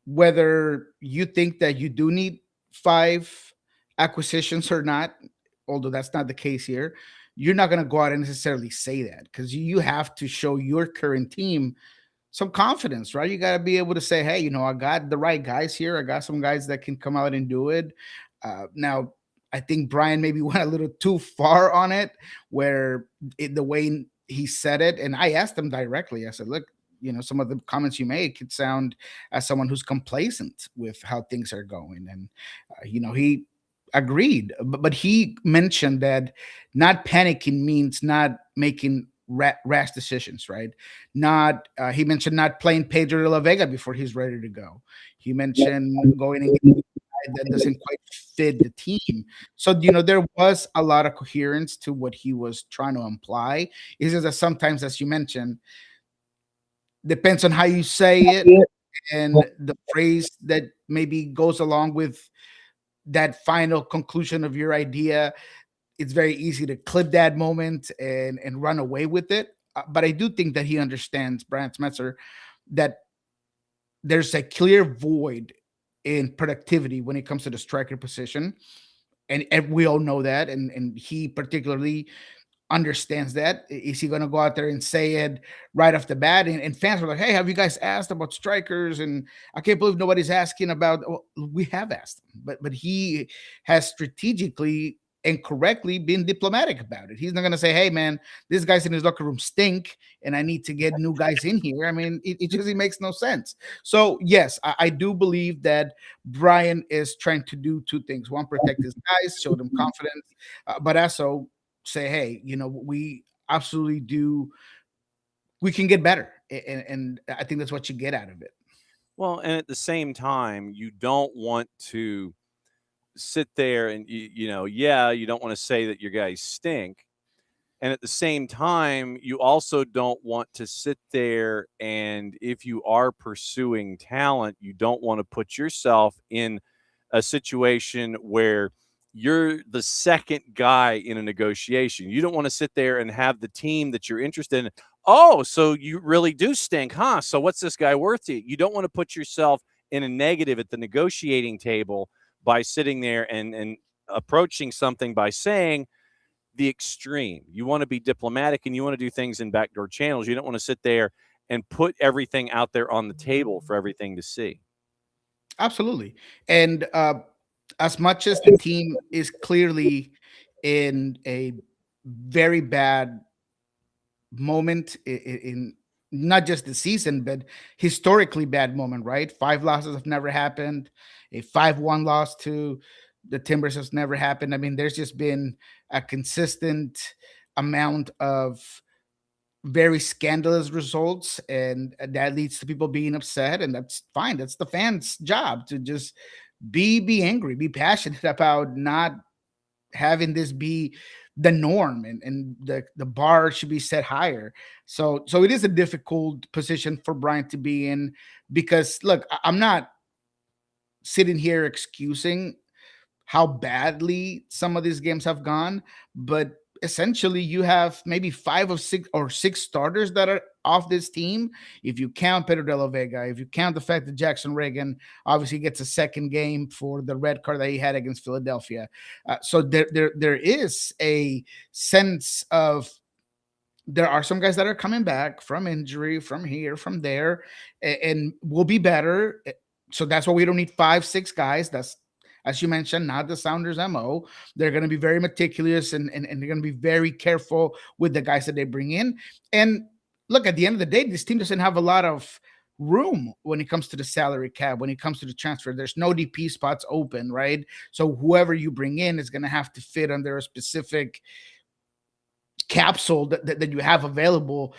whether you think that you do need 5 acquisitions or not, although that's not the case here, you're not going to go out and necessarily say that, because you have to show your current team some confidence, right? You got to be able to say, hey, I got the right guys here. I got some guys that can come out and do it. Now, I think Brian maybe went a little too far on it, where the way he said it, and I asked him directly, I said, look, some of the comments you make could sound as someone who's complacent with how things are going. And, he agreed, but he mentioned that not panicking means not making rash decisions, right? He mentioned not playing Pedro de la Vega before he's ready to go. He mentioned going and getting a guy that doesn't quite fit the team. So, there was a lot of coherence to what he was trying to imply. It's just that sometimes, as you mentioned, depends on how you say it and the phrase that maybe goes along with that final conclusion of your idea. It's very easy to clip that moment and run away with it. But I do think that he understands, Brian Schmetzer, that there's a clear void in productivity when it comes to the striker position. And we all know that. And he particularly understands that. Is he going to go out there and say it right off the bat? And fans were like, hey, have you guys asked about strikers? And I can't believe nobody's asking about. Well, we have asked him, but he has strategically and correctly been diplomatic about it. He's not going to say, hey, man, this guy's in his locker room stink and I need to get new guys in here. I mean, it just makes no sense. So, yes, I do believe that Brian is trying to do 2 things. One, protect his guys, show them confidence, but also say, hey, we absolutely do. We can get better. And I think that's what you get out of it. Well, and at the same time, you don't want to sit there and, you don't want to say that your guys stink. And at the same time, you also don't want to sit there and, if you are pursuing talent, you don't want to put yourself in a situation where you're the second guy in a negotiation. You don't want to sit there and have the team that you're interested in. Oh, so you really do stink, huh? So what's this guy worth to you? You don't want to put yourself in a negative at the negotiating table by sitting there and approaching something by saying the extreme. You want to be diplomatic and you want to do things in backdoor channels. You don't want to sit there and put everything out there on the table for everything to see. Absolutely. And as much as the team is clearly in a very bad moment in not just the season, but historically bad moment, right? 5 losses have never happened. A 5-1 loss to the Timbers has never happened. I mean, there's just been a consistent amount of very scandalous results, and that leads to people being upset, and that's fine. That's the fans' job to just be angry, be passionate about not having this be the norm, and the bar should be set higher. So it is a difficult position for Brian to be in, because look, I'm not sitting here excusing how badly some of these games have gone, but essentially you have maybe 5 of 6 or 6 starters that are off this team, if you count Pedro de la Vega, if you count the fact that Jackson Reagan obviously gets a second game for the red card that he had against Philadelphia. So there is a sense of, there are some guys that are coming back from injury, from here, from there, and will be better. So that's why we don't need 5-6 guys. That's, as you mentioned, not the Sounders MO. They're going to be very meticulous and they're going to be very careful with the guys that they bring in. And look, at the end of the day, this team doesn't have a lot of room when it comes to the salary cap, when it comes to the transfer. There's no DP spots open, right? So whoever you bring in is going to have to fit under a specific capsule that you have available,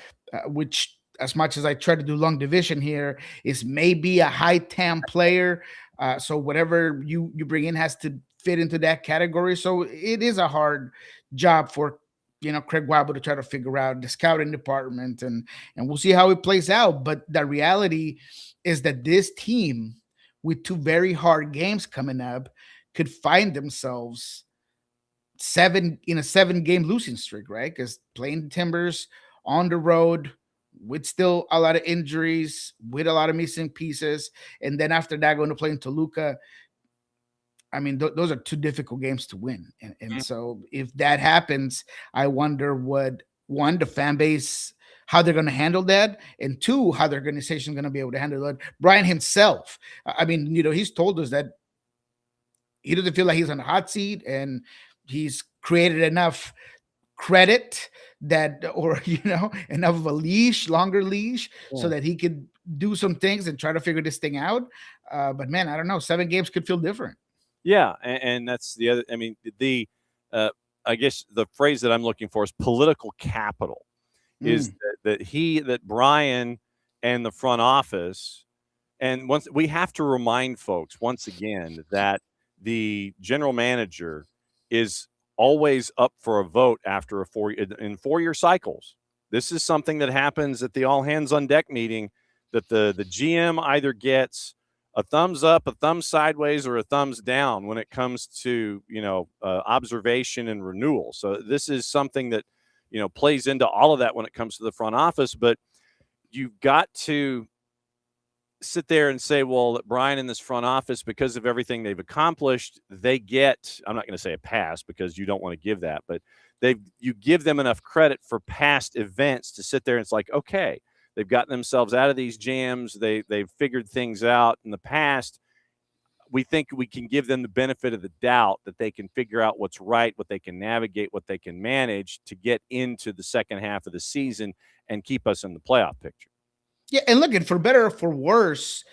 which, as much as I try to do long division here, is maybe a high TAM player. So whatever you bring in has to fit into that category. So it is a hard job for, Craig Waddle to try to figure out the scouting department, and we'll see how it plays out. But the reality is that this team, with 2 very hard games coming up, could find themselves in a 7-game losing streak, right? Because playing Timbers on the road with still a lot of injuries, with a lot of missing pieces, and then after that going to play in Toluca. I mean, those are 2 difficult games to win. And so if that happens, I wonder what, one, the fan base, how they're going to handle that, and 2, how the organization is going to be able to handle it. Brian himself, I mean, he's told us that he doesn't feel like he's on the hot seat, and he's created enough credit that, or, enough of a longer leash, so that he could do some things and try to figure this thing out. But man, I don't know. 7 games could feel different. Yeah. And that's the other, I mean, I guess the phrase that I'm looking for is political capital. Is that Brian and the front office, and once we have to remind folks once again that the general manager is always up for a vote after in 4-year cycles. This is something that happens at the all hands on deck meeting, that the GM either gets a thumbs up, a thumb sideways, or a thumbs down when it comes to, observation and renewal. So this is something that, plays into all of that when it comes to the front office. But you've got to sit there and say, well, that Brian in this front office, because of everything they've accomplished, they get, I'm not going to say a pass because you don't want to give that, but you give them enough credit for past events to sit there and it's like, okay, they've gotten themselves out of these jams. They've figured things out in the past. We think we can give them the benefit of the doubt that they can figure out what's right, what they can navigate, what they can manage to get into the second half of the season and keep us in the playoff picture. Yeah, and look, for better or for worse,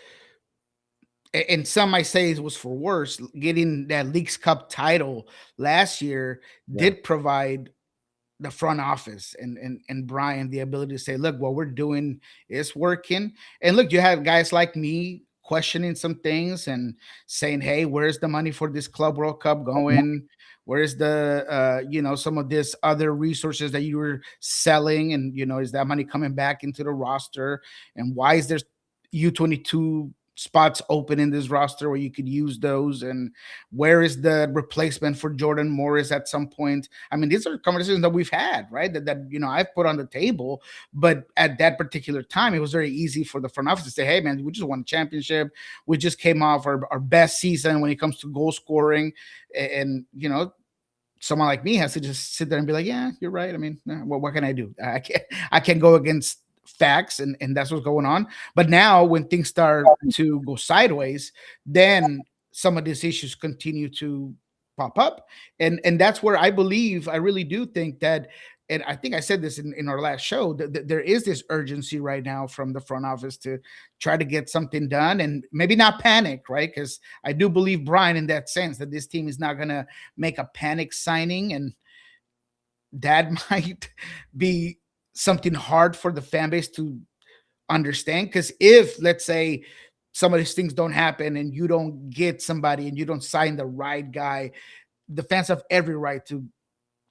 and some might say it was for worse, getting that Leagues Cup title last year did provide the front office and Brian the ability to say, look, what we're doing is working. And look, you have guys like me questioning some things and saying, hey, where's the money for this Club World Cup going? Where's the, some of this other resources that you were selling? And, is that money coming back into the roster? And why is there U22 spots open in this roster where you could use those? And where is the replacement for Jordan Morris at some point? I mean, these are conversations that we've had, right? That I've put on the table, but at that particular time, it was very easy for the front office to say, hey man, we just won a championship. We just came off our best season when it comes to goal scoring. And, someone like me has to just sit there and be like, yeah, you're right. I mean, what can I do? I can't go against facts, and that's what's going on. But now when things start to go sideways, then some of these issues continue to pop up, and that's where I really do think that, and I think I said this in our last show, that there is this urgency right now from the front office to try to get something done and maybe not panic, right? Because I do believe Brian in that sense that this team is not going to make a panic signing, and that might be something hard for the fan base to understand. Because if, let's say, some of these things don't happen and you don't get somebody and you don't sign the right guy, the fans have every right to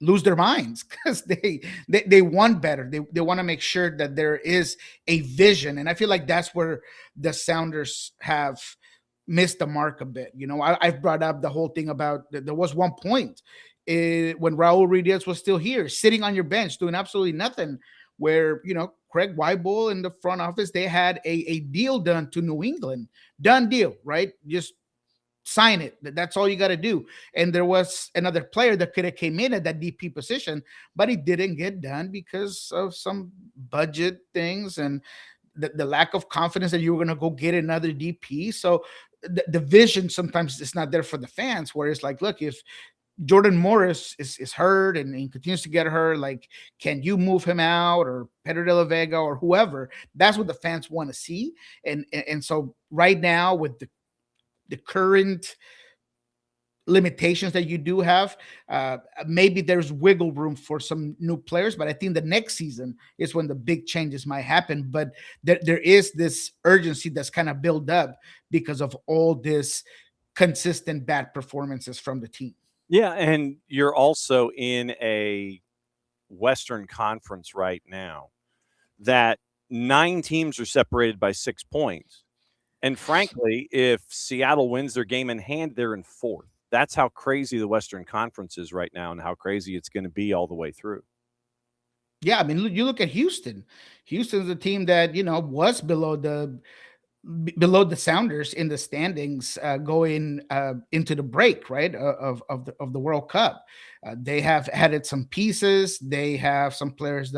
lose their minds because they want better. They want to make sure that there is a vision. And I feel like that's where the Sounders have missed the mark a bit. I've brought up the whole thing about there was one point when Raul Ruiz was still here, sitting on your bench, doing absolutely nothing, where, Craig Weibel in the front office, they had a deal done to New England. Done deal, right? Just sign it. That's all you got to do. And there was another player that could have came in at that DP position, but it didn't get done because of some budget things and the lack of confidence that you were going to go get another DP. So the vision sometimes is not there for the fans, where it's like, look, if Jordan Morris is hurt and he continues to get hurt, like, can you move him out, or Pedro de la Vega or whoever? That's what the fans want to see. And so right now, with the current limitations that you do have, maybe there's wiggle room for some new players, but I think the next season is when the big changes might happen. But there is this urgency that's kind of built up because of all this consistent bad performances from the team. Yeah, and you're also in a Western Conference right now that 9 teams are separated by 6 points. And frankly, if Seattle wins their game in hand, they're in 4th. That's how crazy the Western Conference is right now and how crazy it's going to be all the way through. Yeah, I mean, you look at Houston. Houston's a team that, was below the Sounders in the standings going into the break, right, of the World Cup. They have added some pieces. They have some players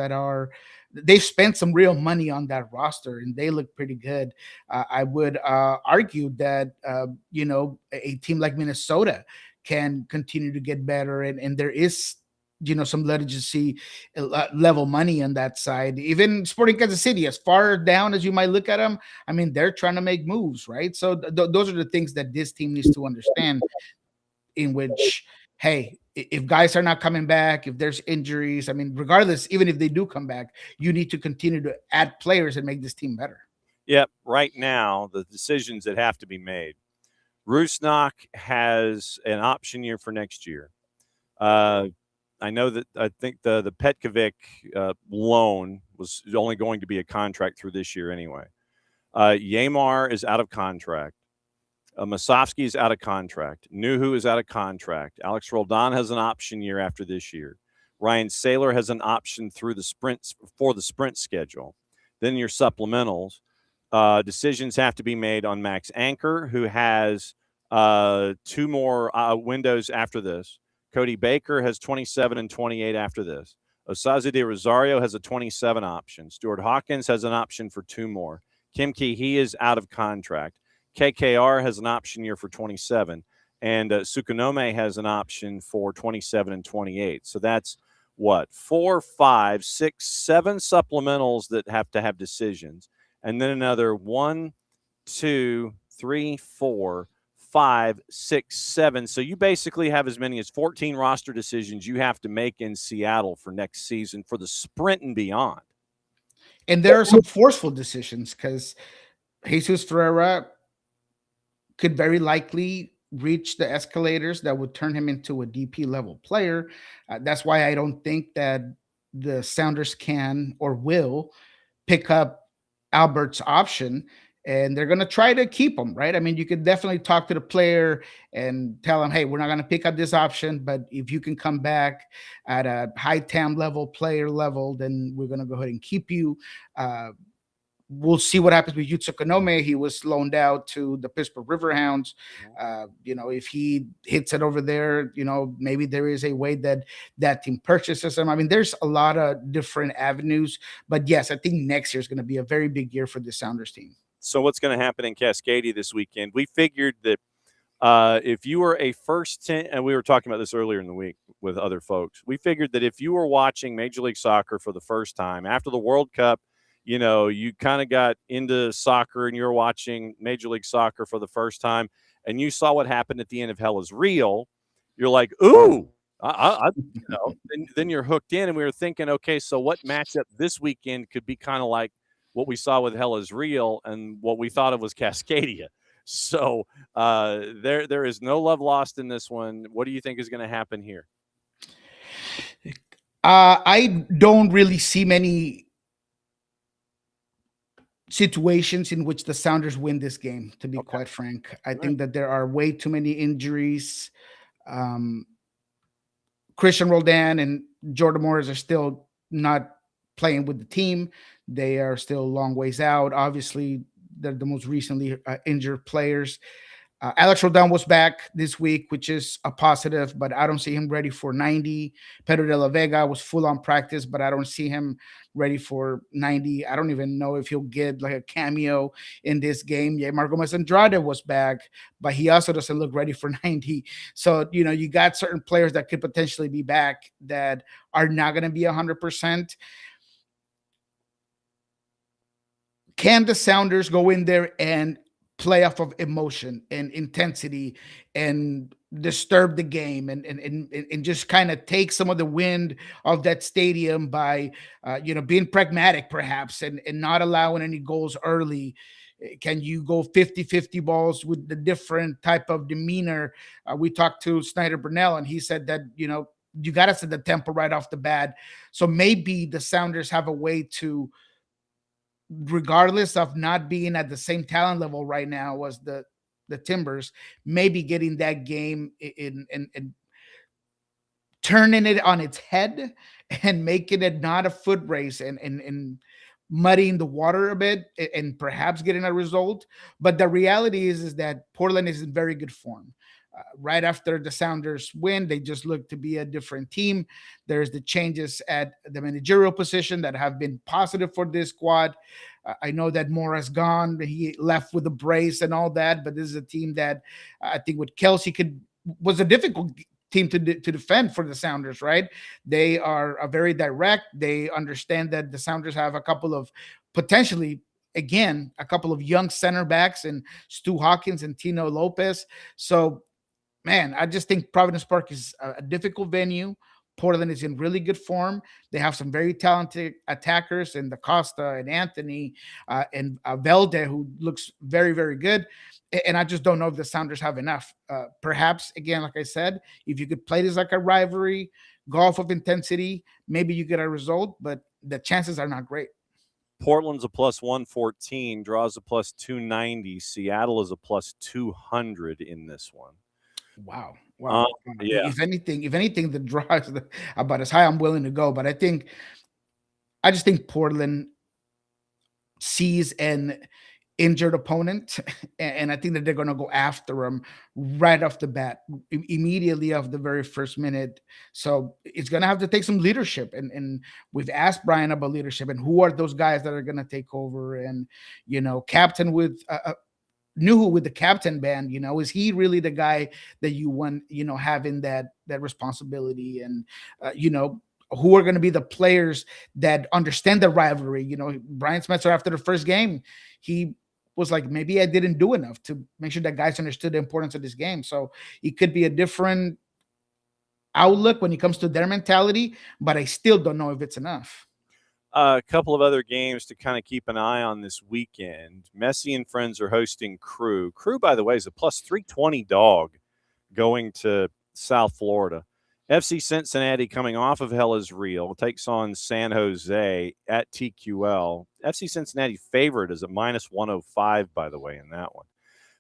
they've spent some real money on that roster, and they look pretty good. I would argue that, a team like Minnesota can continue to get better, and there is, some legitimacy level money on that side. Even Sporting Kansas City, as far down as you might look at them, I mean, they're trying to make moves, right? So those are the things that this team needs to understand, in which, hey, if guys are not coming back, if there's injuries, I mean, regardless, even if they do come back, you need to continue to add players and make this team better. Yep. Right now, the decisions that have to be made. Rusnak has an option year for next year. I know that I think the Petkovic loan was only going to be a contract through this year anyway. Yamar is out of contract. Masovsky is out of contract. Nuhu is out of contract. Alex Roldan has an option year after this year. Ryan Saylor has an option through the sprints for the sprint schedule. Then your supplementals. Decisions have to be made on Max Anchor, who has 2 more windows after this. Cody Baker has 27 and 28 after this. Osaze de Rosario has a 27 option. Stuart Hawkins has an option for 2 more. Kim Ki-hee is out of contract. KKR has an option year for 27. And Sukunome has an option for 27 and 28. So that's what? 4, 5, 6, 7 supplementals that have to have decisions. And then another 1, 2, 3, 4, 5, 6, 7. So you basically have as many as 14 roster decisions you have to make in Seattle for next season for the sprint and beyond. And there are some forceful decisions, because Jesus Ferreira could very likely reach the escalators that would turn him into a DP level player. That's why I don't think that the Sounders can or will pick up Albert's option, and they're going to try to keep him, right? I mean, you could definitely talk to the player and tell him, hey, we're not going to pick up this option, but if you can come back at a high TAM level, player level, then we're going to go ahead and keep you. We'll see what happens with Yutsu Kanome. He was loaned out to the Pittsburgh Riverhounds. If he hits it over there, maybe there is a way that team purchases him. I mean, there's a lot of different avenues. But yes, I think next year is going to be a very big year for the Sounders team. So what's going to happen in Cascadia this weekend? We figured that if you were a first 10, and we were talking about this earlier in the week with other folks, we figured that if you were watching Major League Soccer for the first time after the World Cup, you kind of got into soccer and you're watching Major League Soccer for the first time and you saw what happened at the end of Hell is Real. You're like, ooh, then you're hooked in. And we were thinking, okay, so what matchup this weekend could be kind of like what we saw with Hell is Real and what we thought of was Cascadia. So there is no love lost in this one. What do you think is going to happen here? I don't really see many situations in which the Sounders win this game, to be quite frank. I think that there are way too many injuries. Christian Roldan and Jordan Morris are still not playing with the team. They are still a long ways out. Obviously, they're the most recently injured players. Alex Rodon was back this week, which is a positive, but I don't see him ready for 90. Pedro de la Vega was full on practice, but I don't see him ready for 90. I don't even know if he'll get like a cameo in this game. Yeah, Marco Andrade was back, but he also doesn't look ready for 90. So, you got certain players that could potentially be back that are not going to be 100%. Can the Sounders go in there and play off of emotion and intensity and disturb the game and just kind of take some of the wind of that stadium by being pragmatic perhaps and not allowing any goals early? Can you go 50-50 balls with the different type of demeanor? We talked to Snyder Burnell, and he said that you got to set the tempo right off the bat. So maybe the Sounders have a way to, regardless of not being at the same talent level right now as the Timbers, maybe getting that game in turning it on its head and making it not a foot race and muddying the water a bit and perhaps getting a result. But the reality is that Portland is in very good form. Right after the Sounders win, they just look to be a different team. There's the changes at the managerial position that have been positive for this squad. I know that Mora's gone. He left with a brace and all that, but this is a team that I think with Kelsey was a difficult team to defend for the Sounders, right? They are very direct. They understand that the Sounders have a couple of potentially, again, a couple of young center backs and Stu Hawkins and Tino Lopez. So, man, I just think Providence Park is a difficult venue. Portland is in really good form. They have some very talented attackers in DaCosta and Anthony and Velde, who looks very, very good. And I just don't know if the Sounders have enough. Perhaps, again, like I said, if you could play this like a rivalry, golf of intensity, maybe you get a result, but the chances are not great. Portland's a plus 114, draws a plus 290. Seattle is a plus 200 in this one. Wow. Yeah. If anything, the draw is about as high I'm willing to go. But I just think Portland sees an injured opponent, and I think that they're going to go after him right off the bat, immediately off the very first minute. So it's going to have to take some leadership, and we've asked Brian about leadership and who are those guys that are going to take over, and captain with Nuhu with the captain band, is he really the guy that you want, having that responsibility, and who are going to be the players that understand the rivalry? Brian Smetzer, after the first game, he was like, maybe I didn't do enough to make sure that guys understood the importance of this game. So it could be a different outlook when it comes to their mentality, but I still don't know if it's enough. A couple of other games to kind of keep an eye on this weekend. Messi and friends are hosting Crew. Crew, by the way, is a plus 320 dog going to South Florida. FC Cincinnati, coming off of Hell is Real, takes on San Jose at TQL. FC Cincinnati favorite is a minus 105, by the way, in that one.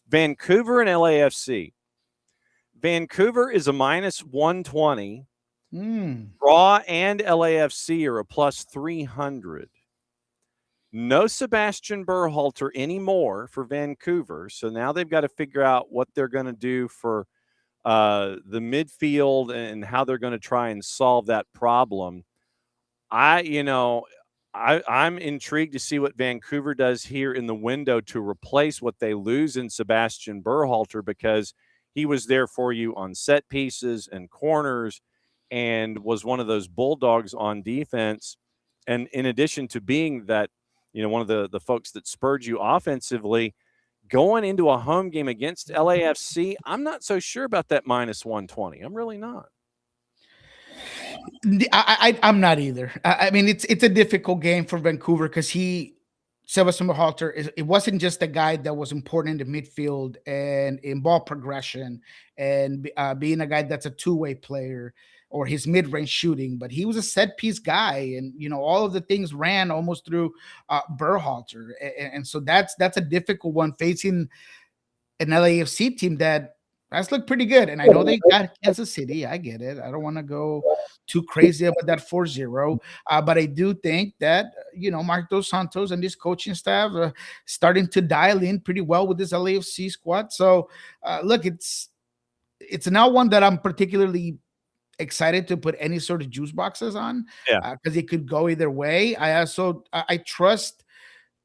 Vancouver and LAFC. Vancouver is a minus 120. Raw and LAFC are a plus 300. No Sebastian Berhalter anymore for Vancouver. So now they've got to figure out what they're going to do for the midfield and how they're going to try and solve that problem. I'm intrigued to see what Vancouver does here in the window to replace what they lose in Sebastian Berhalter, because he was there for you on set pieces and corners and was one of those bulldogs on defense. And in addition to being that, one of the folks that spurred you offensively, going into a home game against LAFC, I'm not so sure about that minus 120. I'm really not. I'm not either. I mean, it's a difficult game for Vancouver because Sebastian Berhalter, it wasn't just a guy that was important in the midfield and in ball progression and being a guy that's a two-way player or his mid-range shooting, but he was a set-piece guy, and all of the things ran almost through Berhalter, and so that's a difficult one facing an LAFC team that That's looked pretty good. And I know they got Kansas City. I get it. I don't want to go too crazy about that 4-0. But I do think that, Mark Dos Santos and this coaching staff starting to dial in pretty well with this LAFC squad. So, look, it's not one that I'm particularly excited to put any sort of juice boxes on, Yeah. because it could go either way. I trust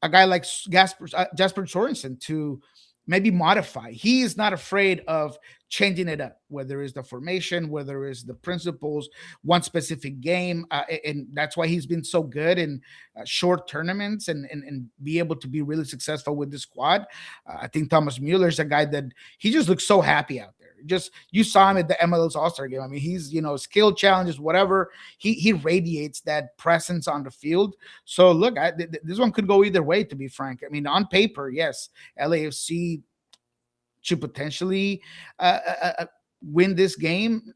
a guy like Jasper Sorensen to maybe modify. He is not afraid of changing it up, whether it's the formation, whether it's the principles, one specific game. And that's why he's been so good in short tournaments and be able to be really successful with the squad. I think Thomas Mueller is a guy that he just looks so happy out there. Just you saw him at the MLS All-Star game. I mean, he's, skill challenges, whatever. He radiates that presence on the field. So look, this one could go either way, to be frank. I mean, on paper, yes, LAFC should potentially win this game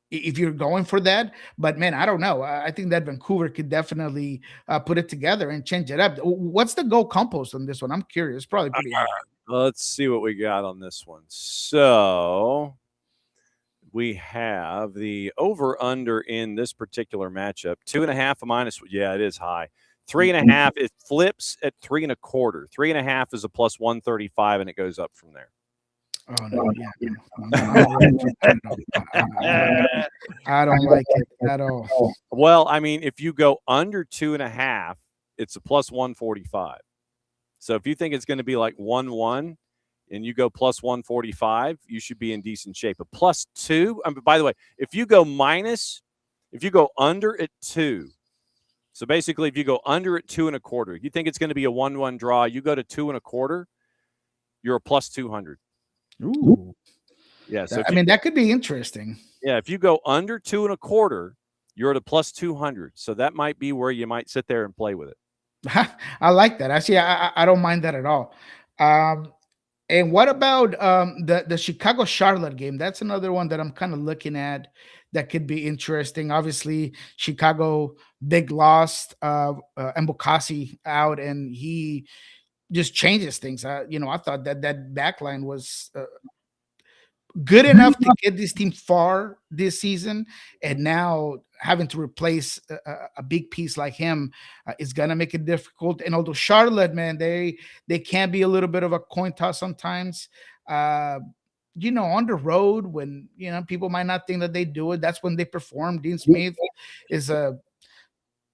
if you're going for that. But man, I don't know. I think that Vancouver could definitely put it together and change it up. What's the goal compost on this one? I'm curious. Probably pretty high. Let's see what we got on this one. So we have the over-under in this particular matchup. 2.5 a minus. Yeah, it is high. 3.5. It flips at 3.25. 3.5 is a plus 135, and it goes up from there. Oh no! I don't like it at all. Well, I mean, if you go under 2.5, it's a plus 145. So if you think it's going to be like 1-1 and you go plus 145, you should be in decent shape. A plus 2, by the way, if you go under at 2, so basically if you go under at 2.25, you think it's going to be a 1-1 draw, you go to 2.25, you're a plus 200. Ooh. Yeah. So that could be interesting. Yeah. If you go under 2.25, you're at a plus 200. So that might be where you might sit there and play with it. I like that. Actually, I don't mind that at all. And what about the Chicago Charlotte game? That's another one that I'm kind of looking at that could be interesting. Obviously, Chicago big loss, Mbokasi out, and he just changes things. I thought that back line was good enough to get this team far this season, and now having to replace a big piece like him is gonna make it difficult. And although Charlotte, man, they can be a little bit of a coin toss sometimes. On the road when people might not think that they do it, that's when they perform. Dean Smith is a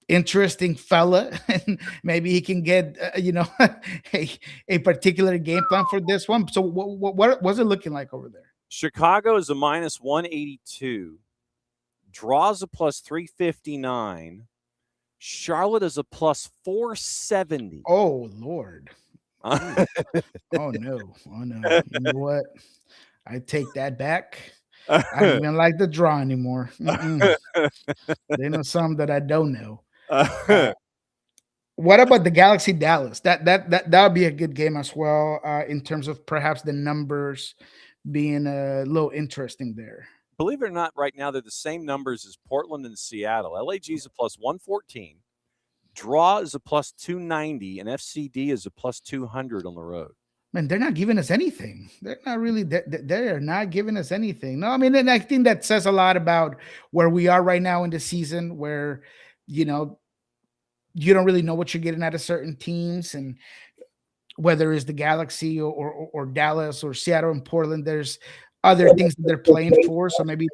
interesting fella, and maybe he can get a particular game plan for this one. So what was it looking like over there? Chicago is a minus 182. Draws a plus 359. Charlotte is a plus 470. Oh Lord. Oh no. You know what? I take that back. I don't even like the draw anymore. They know something that I don't know. What about the Galaxy Dallas? That would be a good game as well, in terms of perhaps the numbers being a little interesting there. Believe it or not, right now they're the same numbers as Portland and Seattle. LAG is a plus 114. Draw is a plus 290, and FCD is a plus 200 on the road. Man, they're not giving us anything. They're not really. They're not giving us anything. No, I mean, and I think that says a lot about where we are right now in the season, where you don't really know what you're getting out of certain teams, and whether it's the Galaxy or Dallas or Seattle and Portland, there's other things that they're playing for. So maybe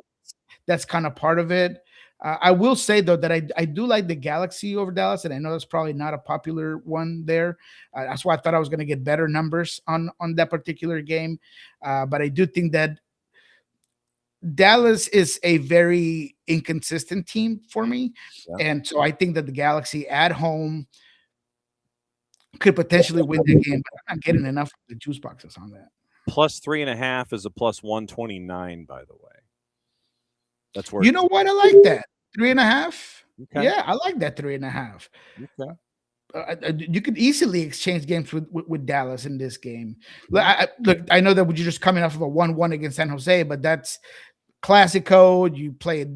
that's kind of part of it. I will say, though, that I do like the Galaxy over Dallas, and I know that's probably not a popular one there. That's why I thought I was going to get better numbers on that particular game. But I do think that Dallas is a very inconsistent team for me. Yeah. And so I think that the Galaxy at home could potentially win the game, but I'm not getting enough of the juice boxes on that. Plus 3.5 is a plus 129, by the way. That's where you know what? I like that 3.5. Okay. Yeah, I like that 3.5. Okay. You could easily exchange games with Dallas in this game. Look, I know that you're just coming off of a 1-1 against San Jose, but that's Classico. You play it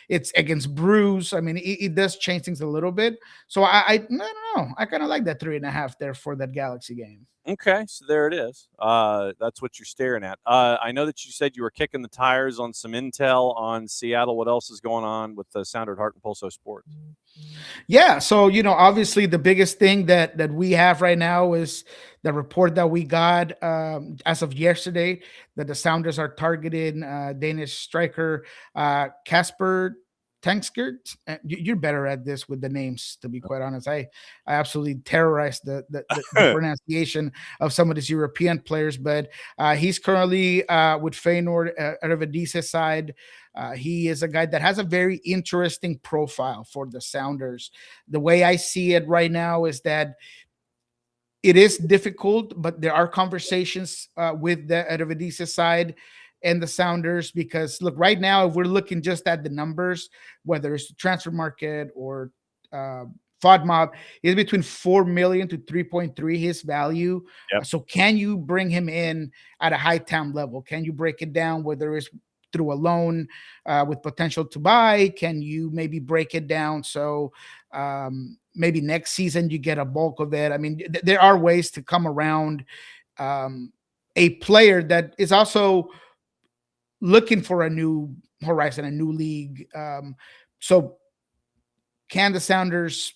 it's against Bruce. I mean, it does change things a little bit. So I don't know. know. I kind of like that 3.5 there for that Galaxy game. Okay, so there it is. That's what you're staring at. I know that you said you were kicking the tires on some intel on Seattle. What else is going on with the Sounder at Heart and Pulso Sports? Yeah, so obviously the biggest thing that we have right now is the report that we got as of yesterday that the Sounders are targeting Danish striker Kasper Tankskert. You're better at this with the names, to be quite honest. I absolutely terrorized the pronunciation of some of these European players, but he's currently with Feyenoord Eredivisie side. He is a guy that has a very interesting profile for the Sounders. The way I see it right now is that it is difficult, but there are conversations with the Eredivisie side and the Sounders, because look, right now, if we're looking just at the numbers, whether it's the transfer market or FODMAP, is between 4 million to 3.3 his value. Yep. So can you bring him in at a high town level? Can you break it down, whether it's through a loan with potential to buy? Can you maybe break it down so maybe next season you get a bulk of it? I mean, there are ways to come around a player that is also looking for a new horizon, a new league. So can the Sounders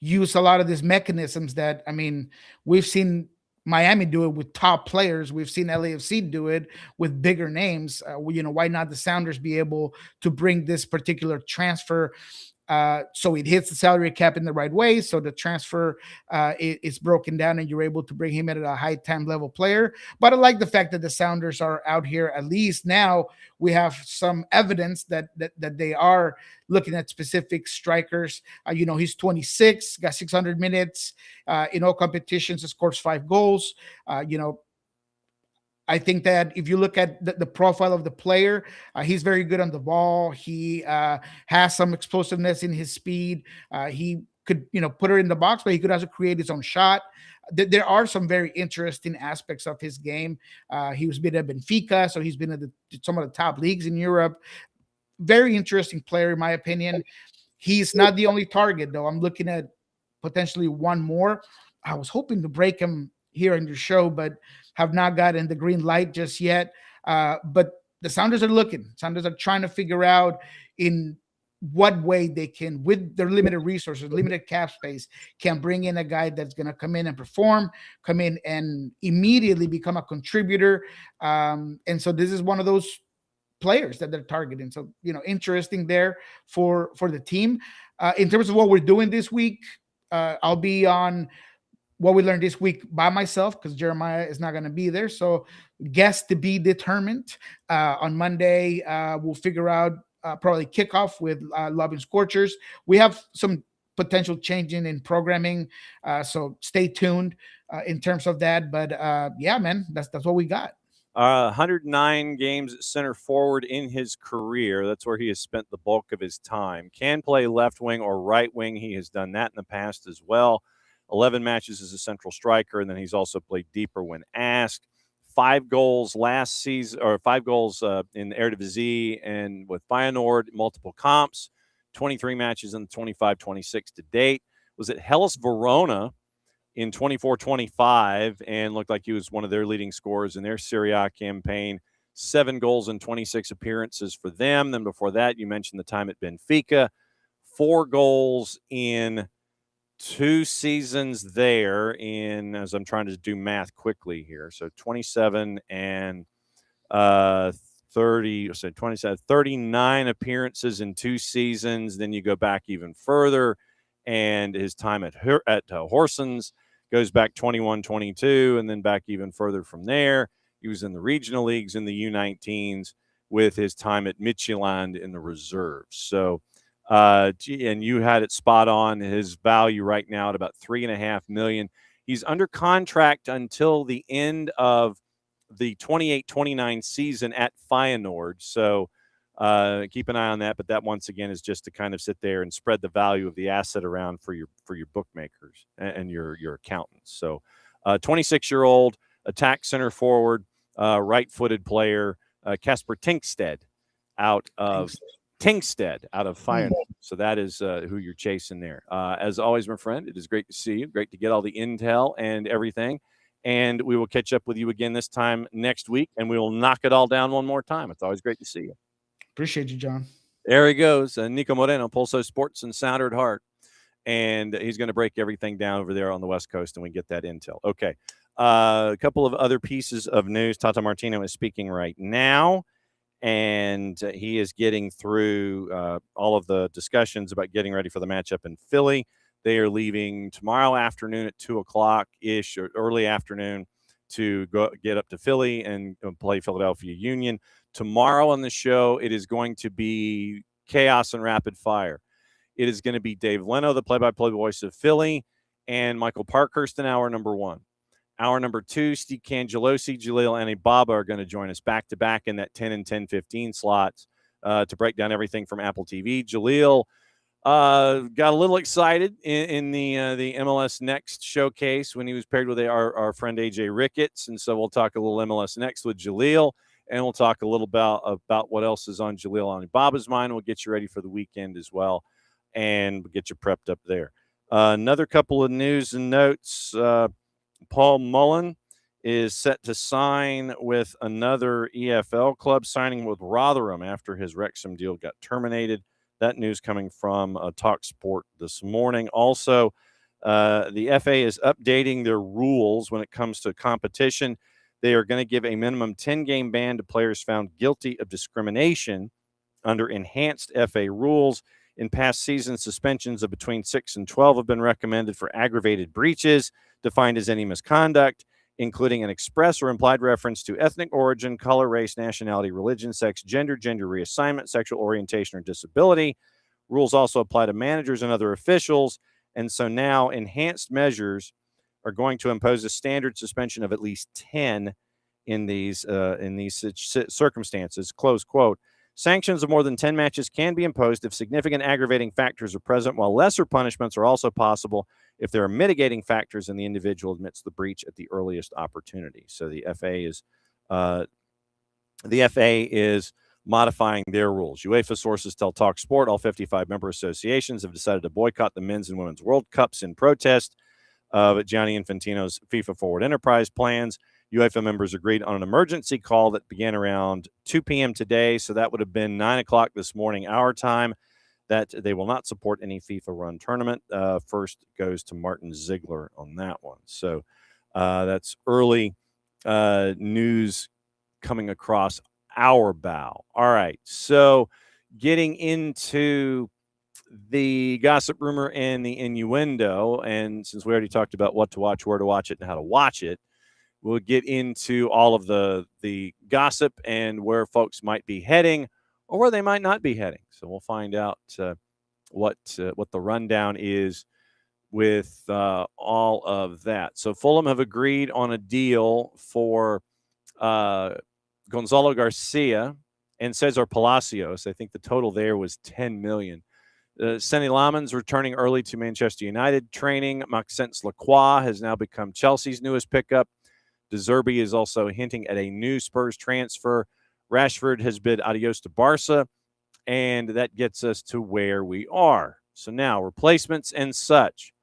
use a lot of these mechanisms that, I mean, we've seen Miami do it with top players. We've seen LAFC do it with bigger names. Why not the Sounders be able to bring this particular transfer so it hits the salary cap in the right way, so the transfer is broken down and you're able to bring him in at a high time level player. But I like the fact that the Sounders are out here. At least now we have some evidence that they are looking at specific strikers. He's 26, got 600 minutes in all competitions, has scored 5 goals. I think that if you look at the profile of the player, he's very good on the ball. He has some explosiveness in his speed. He could, put her in the box, but he could also create his own shot. There are some very interesting aspects of his game. He was been at Benfica, so he's been at some of the top leagues in Europe. Very interesting player, in my opinion. He's not the only target, though. I'm looking at potentially one more. I was hoping to break him here on your show, but have not gotten the green light just yet. But the Sounders are looking. Sounders are trying to figure out in what way they can, with their limited resources, limited cap space, can bring in a guy that's going to come in and perform, come in and immediately become a contributor. And so this is one of those players that they're targeting. So, interesting there for the team. In terms of what we're doing this week, I'll be on what we learned this week by myself because Jeremiah is not going to be there. So guests to be determined. On Monday, we'll figure out probably kickoff with Loving Scorchers. We have some potential changing in programming. So stay tuned in terms of that. But yeah, man, that's what we got. 109 games at center forward in his career. That's where he has spent the bulk of his time. Can play left wing or right wing. He has done that in the past as well. 11 matches as a central striker, and then he's also played deeper when asked. 5 goals last season, or 5 goals in the Eredivisie and with Feyenoord, multiple comps, 23 matches in 25-26 to date. Was at Hellas Verona in 24-25 and looked like he was one of their leading scorers in their Serie A campaign. 7 goals in 26 appearances for them. Then before that, you mentioned the time at Benfica. 4 goals in 2 seasons there in, as I'm trying to do math quickly here. So 27 and 30, so 27, 39 appearances in 2 seasons. Then you go back even further, and his time at Horsens goes back 21-22, and then back even further from there. He was in the regional leagues in the U19s with his time at Midtjylland in the reserves. So and you had it spot on. His value right now at about $3.5 million. He's under contract until the end of the 28-29 season at Feyenoord. So keep an eye on that. But that once again is just to kind of sit there and spread the value of the asset around for your bookmakers and your accountants. So 26-year-old attack center forward, right-footed player, Kasper Tingsted out of Feyenoord. So that is who you're chasing there. As always, my friend, it is great to see you. Great to get all the intel and everything. And we will catch up with you again this time next week, and we will knock it all down one more time. It's always great to see you. Appreciate you, John. There he goes, Niko Moreno, Pulso Sports and Sounder at Heart. And he's going to break everything down over there on the West Coast, and we get that intel. Okay. A couple of other pieces of news. Tata Martino is speaking right now, and he is getting through all of the discussions about getting ready for the matchup in Philly. They are leaving tomorrow afternoon at 2 o'clock-ish or early afternoon to go get up to Philly and play Philadelphia Union. Tomorrow on the show, it is going to be chaos and rapid fire. It is going to be Dave Leno, the play-by-play voice of Philly, and Michael Parkhurst in hour number 1. Hour number 2, Steve Cangelosi, Jaleel Anibaba are going to join us back-to-back in that 10 and 10:15 slots to break down everything from Apple TV. Jaleel got a little excited in the MLS Next showcase when he was paired with our friend AJ Ricketts, and so we'll talk a little MLS Next with Jaleel, and we'll talk a little about what else is on Jaleel Anibaba's mind. We'll get you ready for the weekend as well, and we'll get you prepped up there. Another couple of news and notes. Paul Mullen is set to sign with another EFL club, signing with Rotherham after his Wrexham deal got terminated. That news coming from TalkSport this morning. Also, the FA is updating their rules when it comes to competition. They are going to give a minimum 10-game ban to players found guilty of discrimination under enhanced FA rules. In past seasons, suspensions of between 6 and 12 have been recommended for aggravated breaches, defined as any misconduct, including an express or implied reference to ethnic origin, color, race, nationality, religion, sex, gender reassignment, sexual orientation, or disability. Rules also apply to managers and other officials. And so now enhanced measures are going to impose a standard suspension of at least 10 in these circumstances, close quote. Sanctions of more than 10 matches can be imposed if significant aggravating factors are present, while lesser punishments are also possible if there are mitigating factors and the individual admits the breach at the earliest opportunity. So the FA is modifying their rules. UEFA sources tell TalkSport all 55 member associations have decided to boycott the men's and women's World Cups in protest of Gianni Infantino's FIFA Forward Enterprise plans. UEFA members agreed on an emergency call that began around 2 p.m. today, so that would have been 9 o'clock this morning, our time, that they will not support any FIFA-run tournament. First goes to Martin Ziegler on that one. So that's early news coming across our bow. All right, so getting into the gossip, rumor, and the innuendo, and since we already talked about what to watch, where to watch it, and how to watch it, we'll get into all of the gossip and where folks might be heading or where they might not be heading. So we'll find out what the rundown is with all of that. So Fulham have agreed on a deal for Gonzalo Garcia and Cesar Palacios. I think the total there was $10 million. Senny Laman's returning early to Manchester United training. Maxence Lacroix has now become Chelsea's newest pickup. De Zerbi is also hinting at a new Spurs transfer. Rashford has bid adios to Barca, and that gets us to where we are. So now, replacements and such.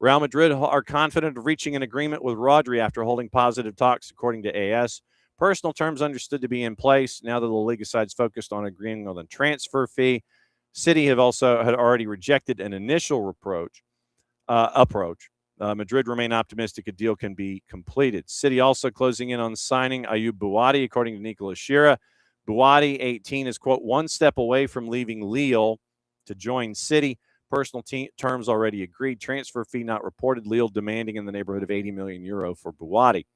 Real Madrid are confident of reaching an agreement with Rodri after holding positive talks, according to AS. Personal terms understood to be in place now that the La Liga side's focused on agreeing on the transfer fee. City had already rejected an initial approach. Madrid remain optimistic a deal can be completed. City also closing in on signing Ayoub Bouadi, according to Nicolas Shira. Bouadi, 18, is, quote, one step away from leaving Lille to join City. Personal terms already agreed. Transfer fee not reported. Lille demanding in the neighborhood of 80 million euro for Bouadi.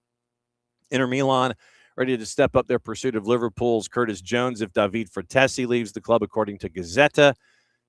Inter Milan ready to step up their pursuit of Liverpool's Curtis Jones if David Fratesi leaves the club, according to Gazzetta.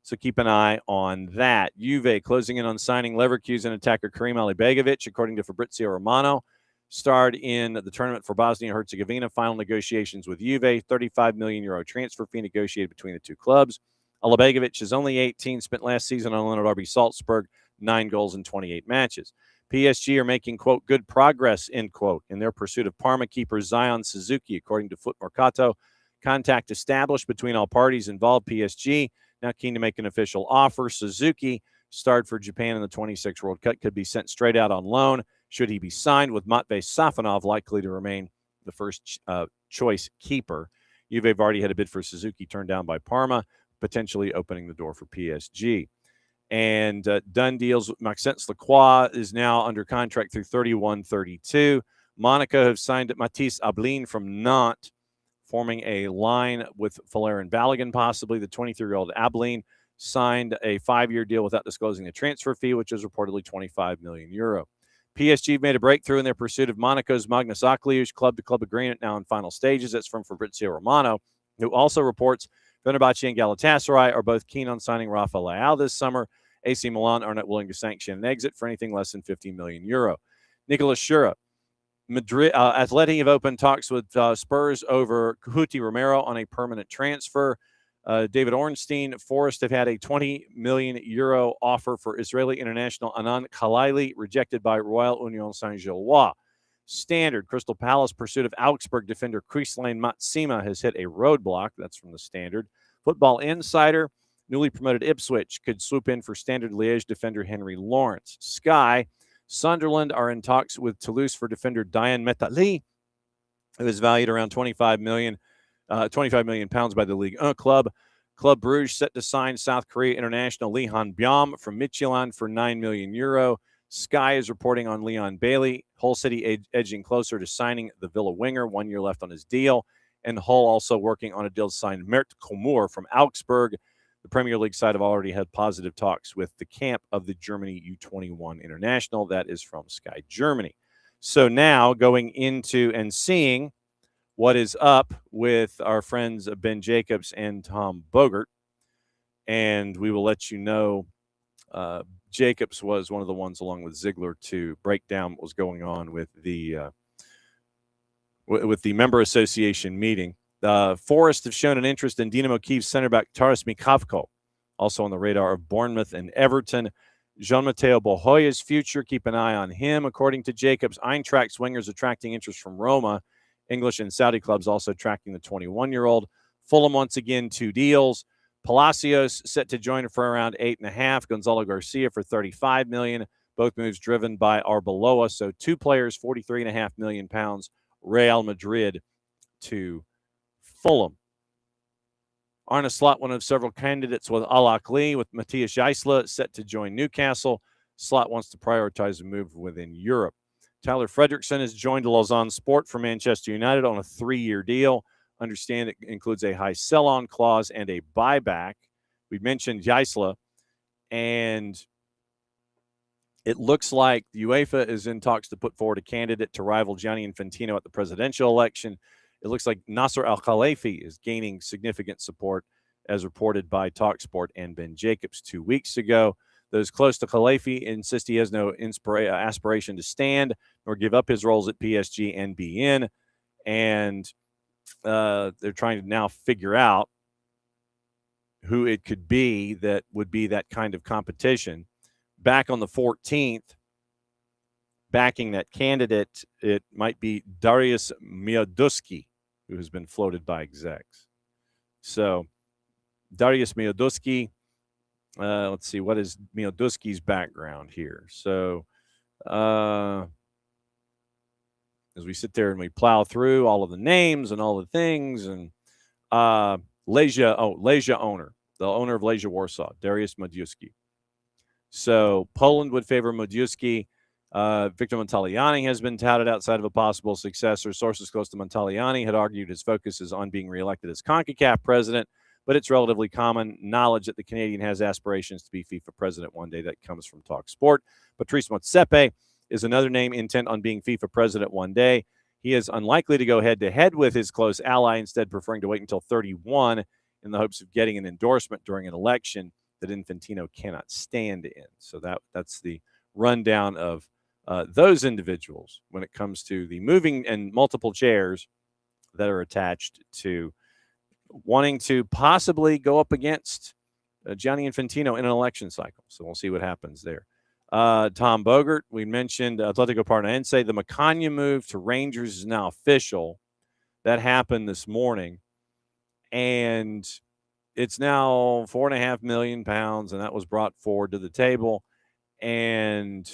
So keep an eye on that. Juve closing in on signing Leverkusen attacker Karim Alibegovic, according to Fabrizio Romano. Starred in the tournament for Bosnia and Herzegovina. Final negotiations with Juve. 35 million euro transfer fee negotiated between the two clubs. Alibegovic is only 18, spent last season on loan at RB Salzburg, 9 goals in 28 matches. PSG are making, quote, good progress, end quote, in their pursuit of Parma keeper Zion Suzuki, according to Foot Mercato. Contact established between all parties involved. PSG now keen to make an official offer. Suzuki, starred for Japan in the 26 World Cup, could be sent straight out on loan should he be signed, with Matvei Safonov likely to remain the first choice keeper. Juve have already had a bid for Suzuki turned down by Parma, potentially opening the door for PSG. And done deals. Maxence Lacroix is now under contract through 31-32. Monaco have signed Matisse Ablin from Nantes, forming a line with Valerian Balogun, possibly. The 23-year-old Ablin signed a 5-year deal without disclosing the transfer fee, which is reportedly €25 million. PSG made a breakthrough in their pursuit of Monaco's Magnus Akliush, club-to-club agreement now in final stages. That's from Fabrizio Romano, who also reports Fenerbahce and Galatasaray are both keen on signing Rafa Leao this summer. AC Milan are not willing to sanction an exit for anything less than €50 million. Nicolas Schura, Madrid, ATLUTD have opened talks with Spurs over Cuti Romero on a permanent transfer. David Ornstein, Forest have had a €20 million offer for Israeli international Anand Khalaili, rejected by Royal Union Saint-Gilloise. Standard, Crystal Palace pursuit of Augsburg defender Krislain Matsima has hit a roadblock. That's from the Standard. Football Insider, newly promoted Ipswich could swoop in for Standard Liège defender Henry Lawrence. Sky, Sunderland are in talks with Toulouse for defender Diane Metali, who is valued around £25 million by the Ligue 1 club. Club Brugge set to sign South Korea international Lee Han-byum from Midtjylland for €9 million. Sky is reporting on Leon Bailey. Hull City edging closer to signing the Villa winger, 1 year left on his deal. And Hull also working on a deal to sign Mert Komur from Augsburg. The Premier League side have already had positive talks with the camp of the Germany U21 International. That is from Sky Germany. So now going into and seeing what is up with our friends Ben Jacobs and Tom Bogert. And we will let you know Jacobs was one of the ones, along with Ziegler, to break down what was going on with the member association meeting. Forest have shown an interest in Dynamo Kyiv center back Taras Mikhavko, also on the radar of Bournemouth and Everton. Jean-Matteo Bohoya's future, keep an eye on him. According to Jacobs, Eintracht swingers attracting interest from Roma. English and Saudi clubs also tracking the 21-year-old. Fulham once again 2 deals. Palacios set to join for around 8.5. Gonzalo Garcia for £35 million. Both moves driven by Arbeloa. So 2 players, £43.5 million. Real Madrid to Fulham. Arne Slot, one of several candidates with Al Ahly, with Matthias Geisler set to join Newcastle. Slot wants to prioritize a move within Europe. Tyler Fredrickson has joined Lausanne Sport for Manchester United on a 3-year deal. Understand it includes a high sell-on clause and a buyback. We mentioned Geisler, and it looks like the UEFA is in talks to put forward a candidate to rival Gianni Infantino at the presidential election. It looks like Nasser Al-Khelaïfi is gaining significant support, as reported by TalkSport and Ben Jacobs 2 weeks ago. Those close to Khelaïfi insist he has no aspiration to stand nor give up his roles at PSG and BN. And they're trying to now figure out who it could be that would be that kind of competition. Back on the 14th, backing that candidate, it might be Darius Mioduski, who has been floated by execs. So Darius Mioduski, let's see, what is Mioduski's background here? So as we sit there and we plow through all of the names and all the things, and Legia owner, the owner of Legia Warsaw, Darius Mioduski. So Poland would favor Mioduski. Victor Montaliani has been touted outside of a possible successor. Sources close to Montaliani had argued his focus is on being reelected as CONCACAF president, but it's relatively common knowledge that the Canadian has aspirations to be FIFA president one day. That comes from TalkSport. Patrice Motsepe is another name intent on being FIFA president one day. He is unlikely to go head-to-head with his close ally, instead preferring to wait until 31 in the hopes of getting an endorsement during an election that Infantino cannot stand in. So that's the rundown of those individuals when it comes to the moving and multiple chairs that are attached to wanting to possibly go up against Gianni Infantino in an election cycle. So we'll see what happens there. Tom Bogert, we mentioned Atletico Paranaense. The Macania move to Rangers is now official. That happened this morning. And it's now 4.5 million pounds, and that was brought forward to the table. And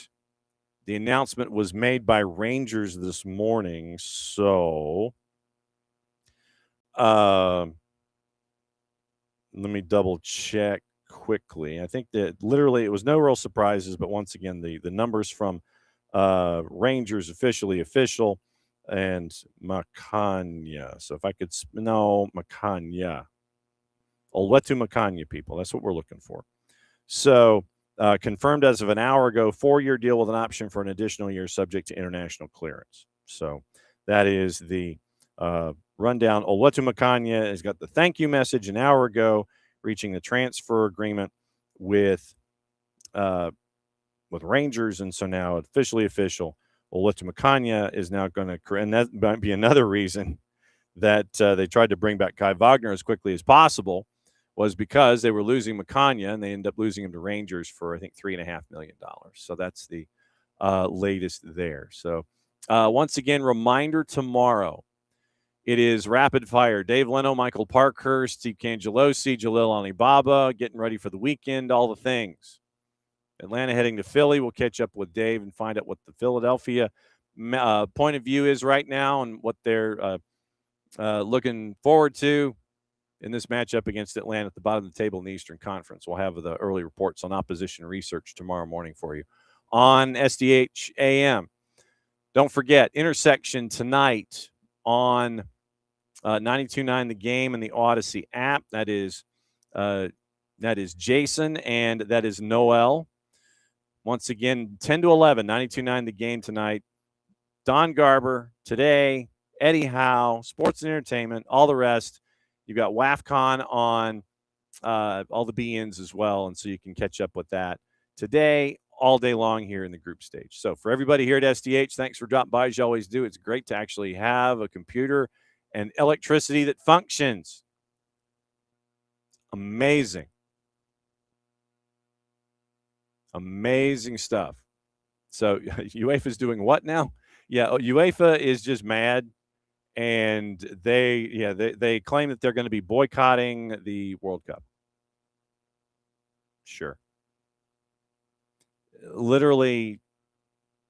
the announcement was made by Rangers this morning. So let me double check quickly. I think that literally it was no real surprises, but once again, the numbers from Rangers official and Macania. So if I could, Macania. Oletu Macania, people. That's what we're looking for. So confirmed as of an hour ago, 4-year deal with an option for an additional year subject to international clearance. So that is the rundown. Oletu Macania has got the thank you message an hour ago, reaching the transfer agreement with Rangers, and so now officially official. Oletu Macania is now going to, and that might be another reason that they tried to bring back Kai Wagner as quickly as possible, was because they were losing Macania, and they ended up losing him to Rangers for, I think, $3.5 million. So that's the latest there. So once again, reminder tomorrow. It is rapid fire. Dave Leno, Michael Parkhurst, Steve Cangelosi, Jalil Alibaba, getting ready for the weekend, all the things. Atlanta heading to Philly. We'll catch up with Dave and find out what the Philadelphia point of view is right now and what they're looking forward to in this matchup against Atlanta at the bottom of the table in the Eastern Conference. We'll have the early reports on opposition research tomorrow morning for you on SDH AM. Don't forget, Intersection tonight on 92.9 The Game and the Odyssey app. That is Jason and that is Noel. Once again, 10 to 11, 92.9 The Game tonight. Don Garber today, Eddie Howe, Sports and Entertainment, all the rest. You've got WAFCON on all the BNs as well, and so you can catch up with that today, all day long here in the group stage. So for everybody here at SDH, thanks for dropping by as you always do. It's great to actually have a computer and electricity that functions. Amazing. Amazing stuff. So UEFA is doing what now? Yeah, UEFA is just mad. And they claim that they're going to be boycotting the World Cup. Sure. Literally,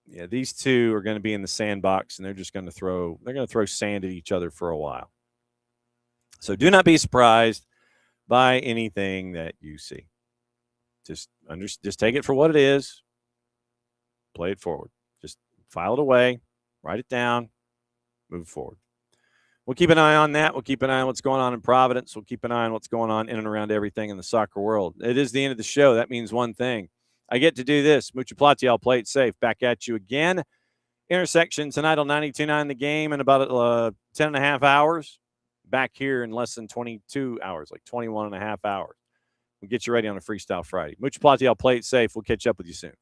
these two are going to be in the sandbox, and they're going to throw sand at each other for a while. So do not be surprised by anything that you see. Just take it for what it is. Play it forward. Just file it away, write it down, move forward. We'll keep an eye on that. We'll keep an eye on what's going on in Providence. We'll keep an eye on what's going on in and around everything in the soccer world. It is the end of the show. That means one thing. I get to do this. Mucha Plati, I'll play it safe. Back at you again. Intersection tonight on 92.9 The Game in about 10 and a half hours. Back here in less than 22 hours, like 21 and a half hours. We'll get you ready on a Freestyle Friday. Mucha Plati, I'll play it safe. We'll catch up with you soon.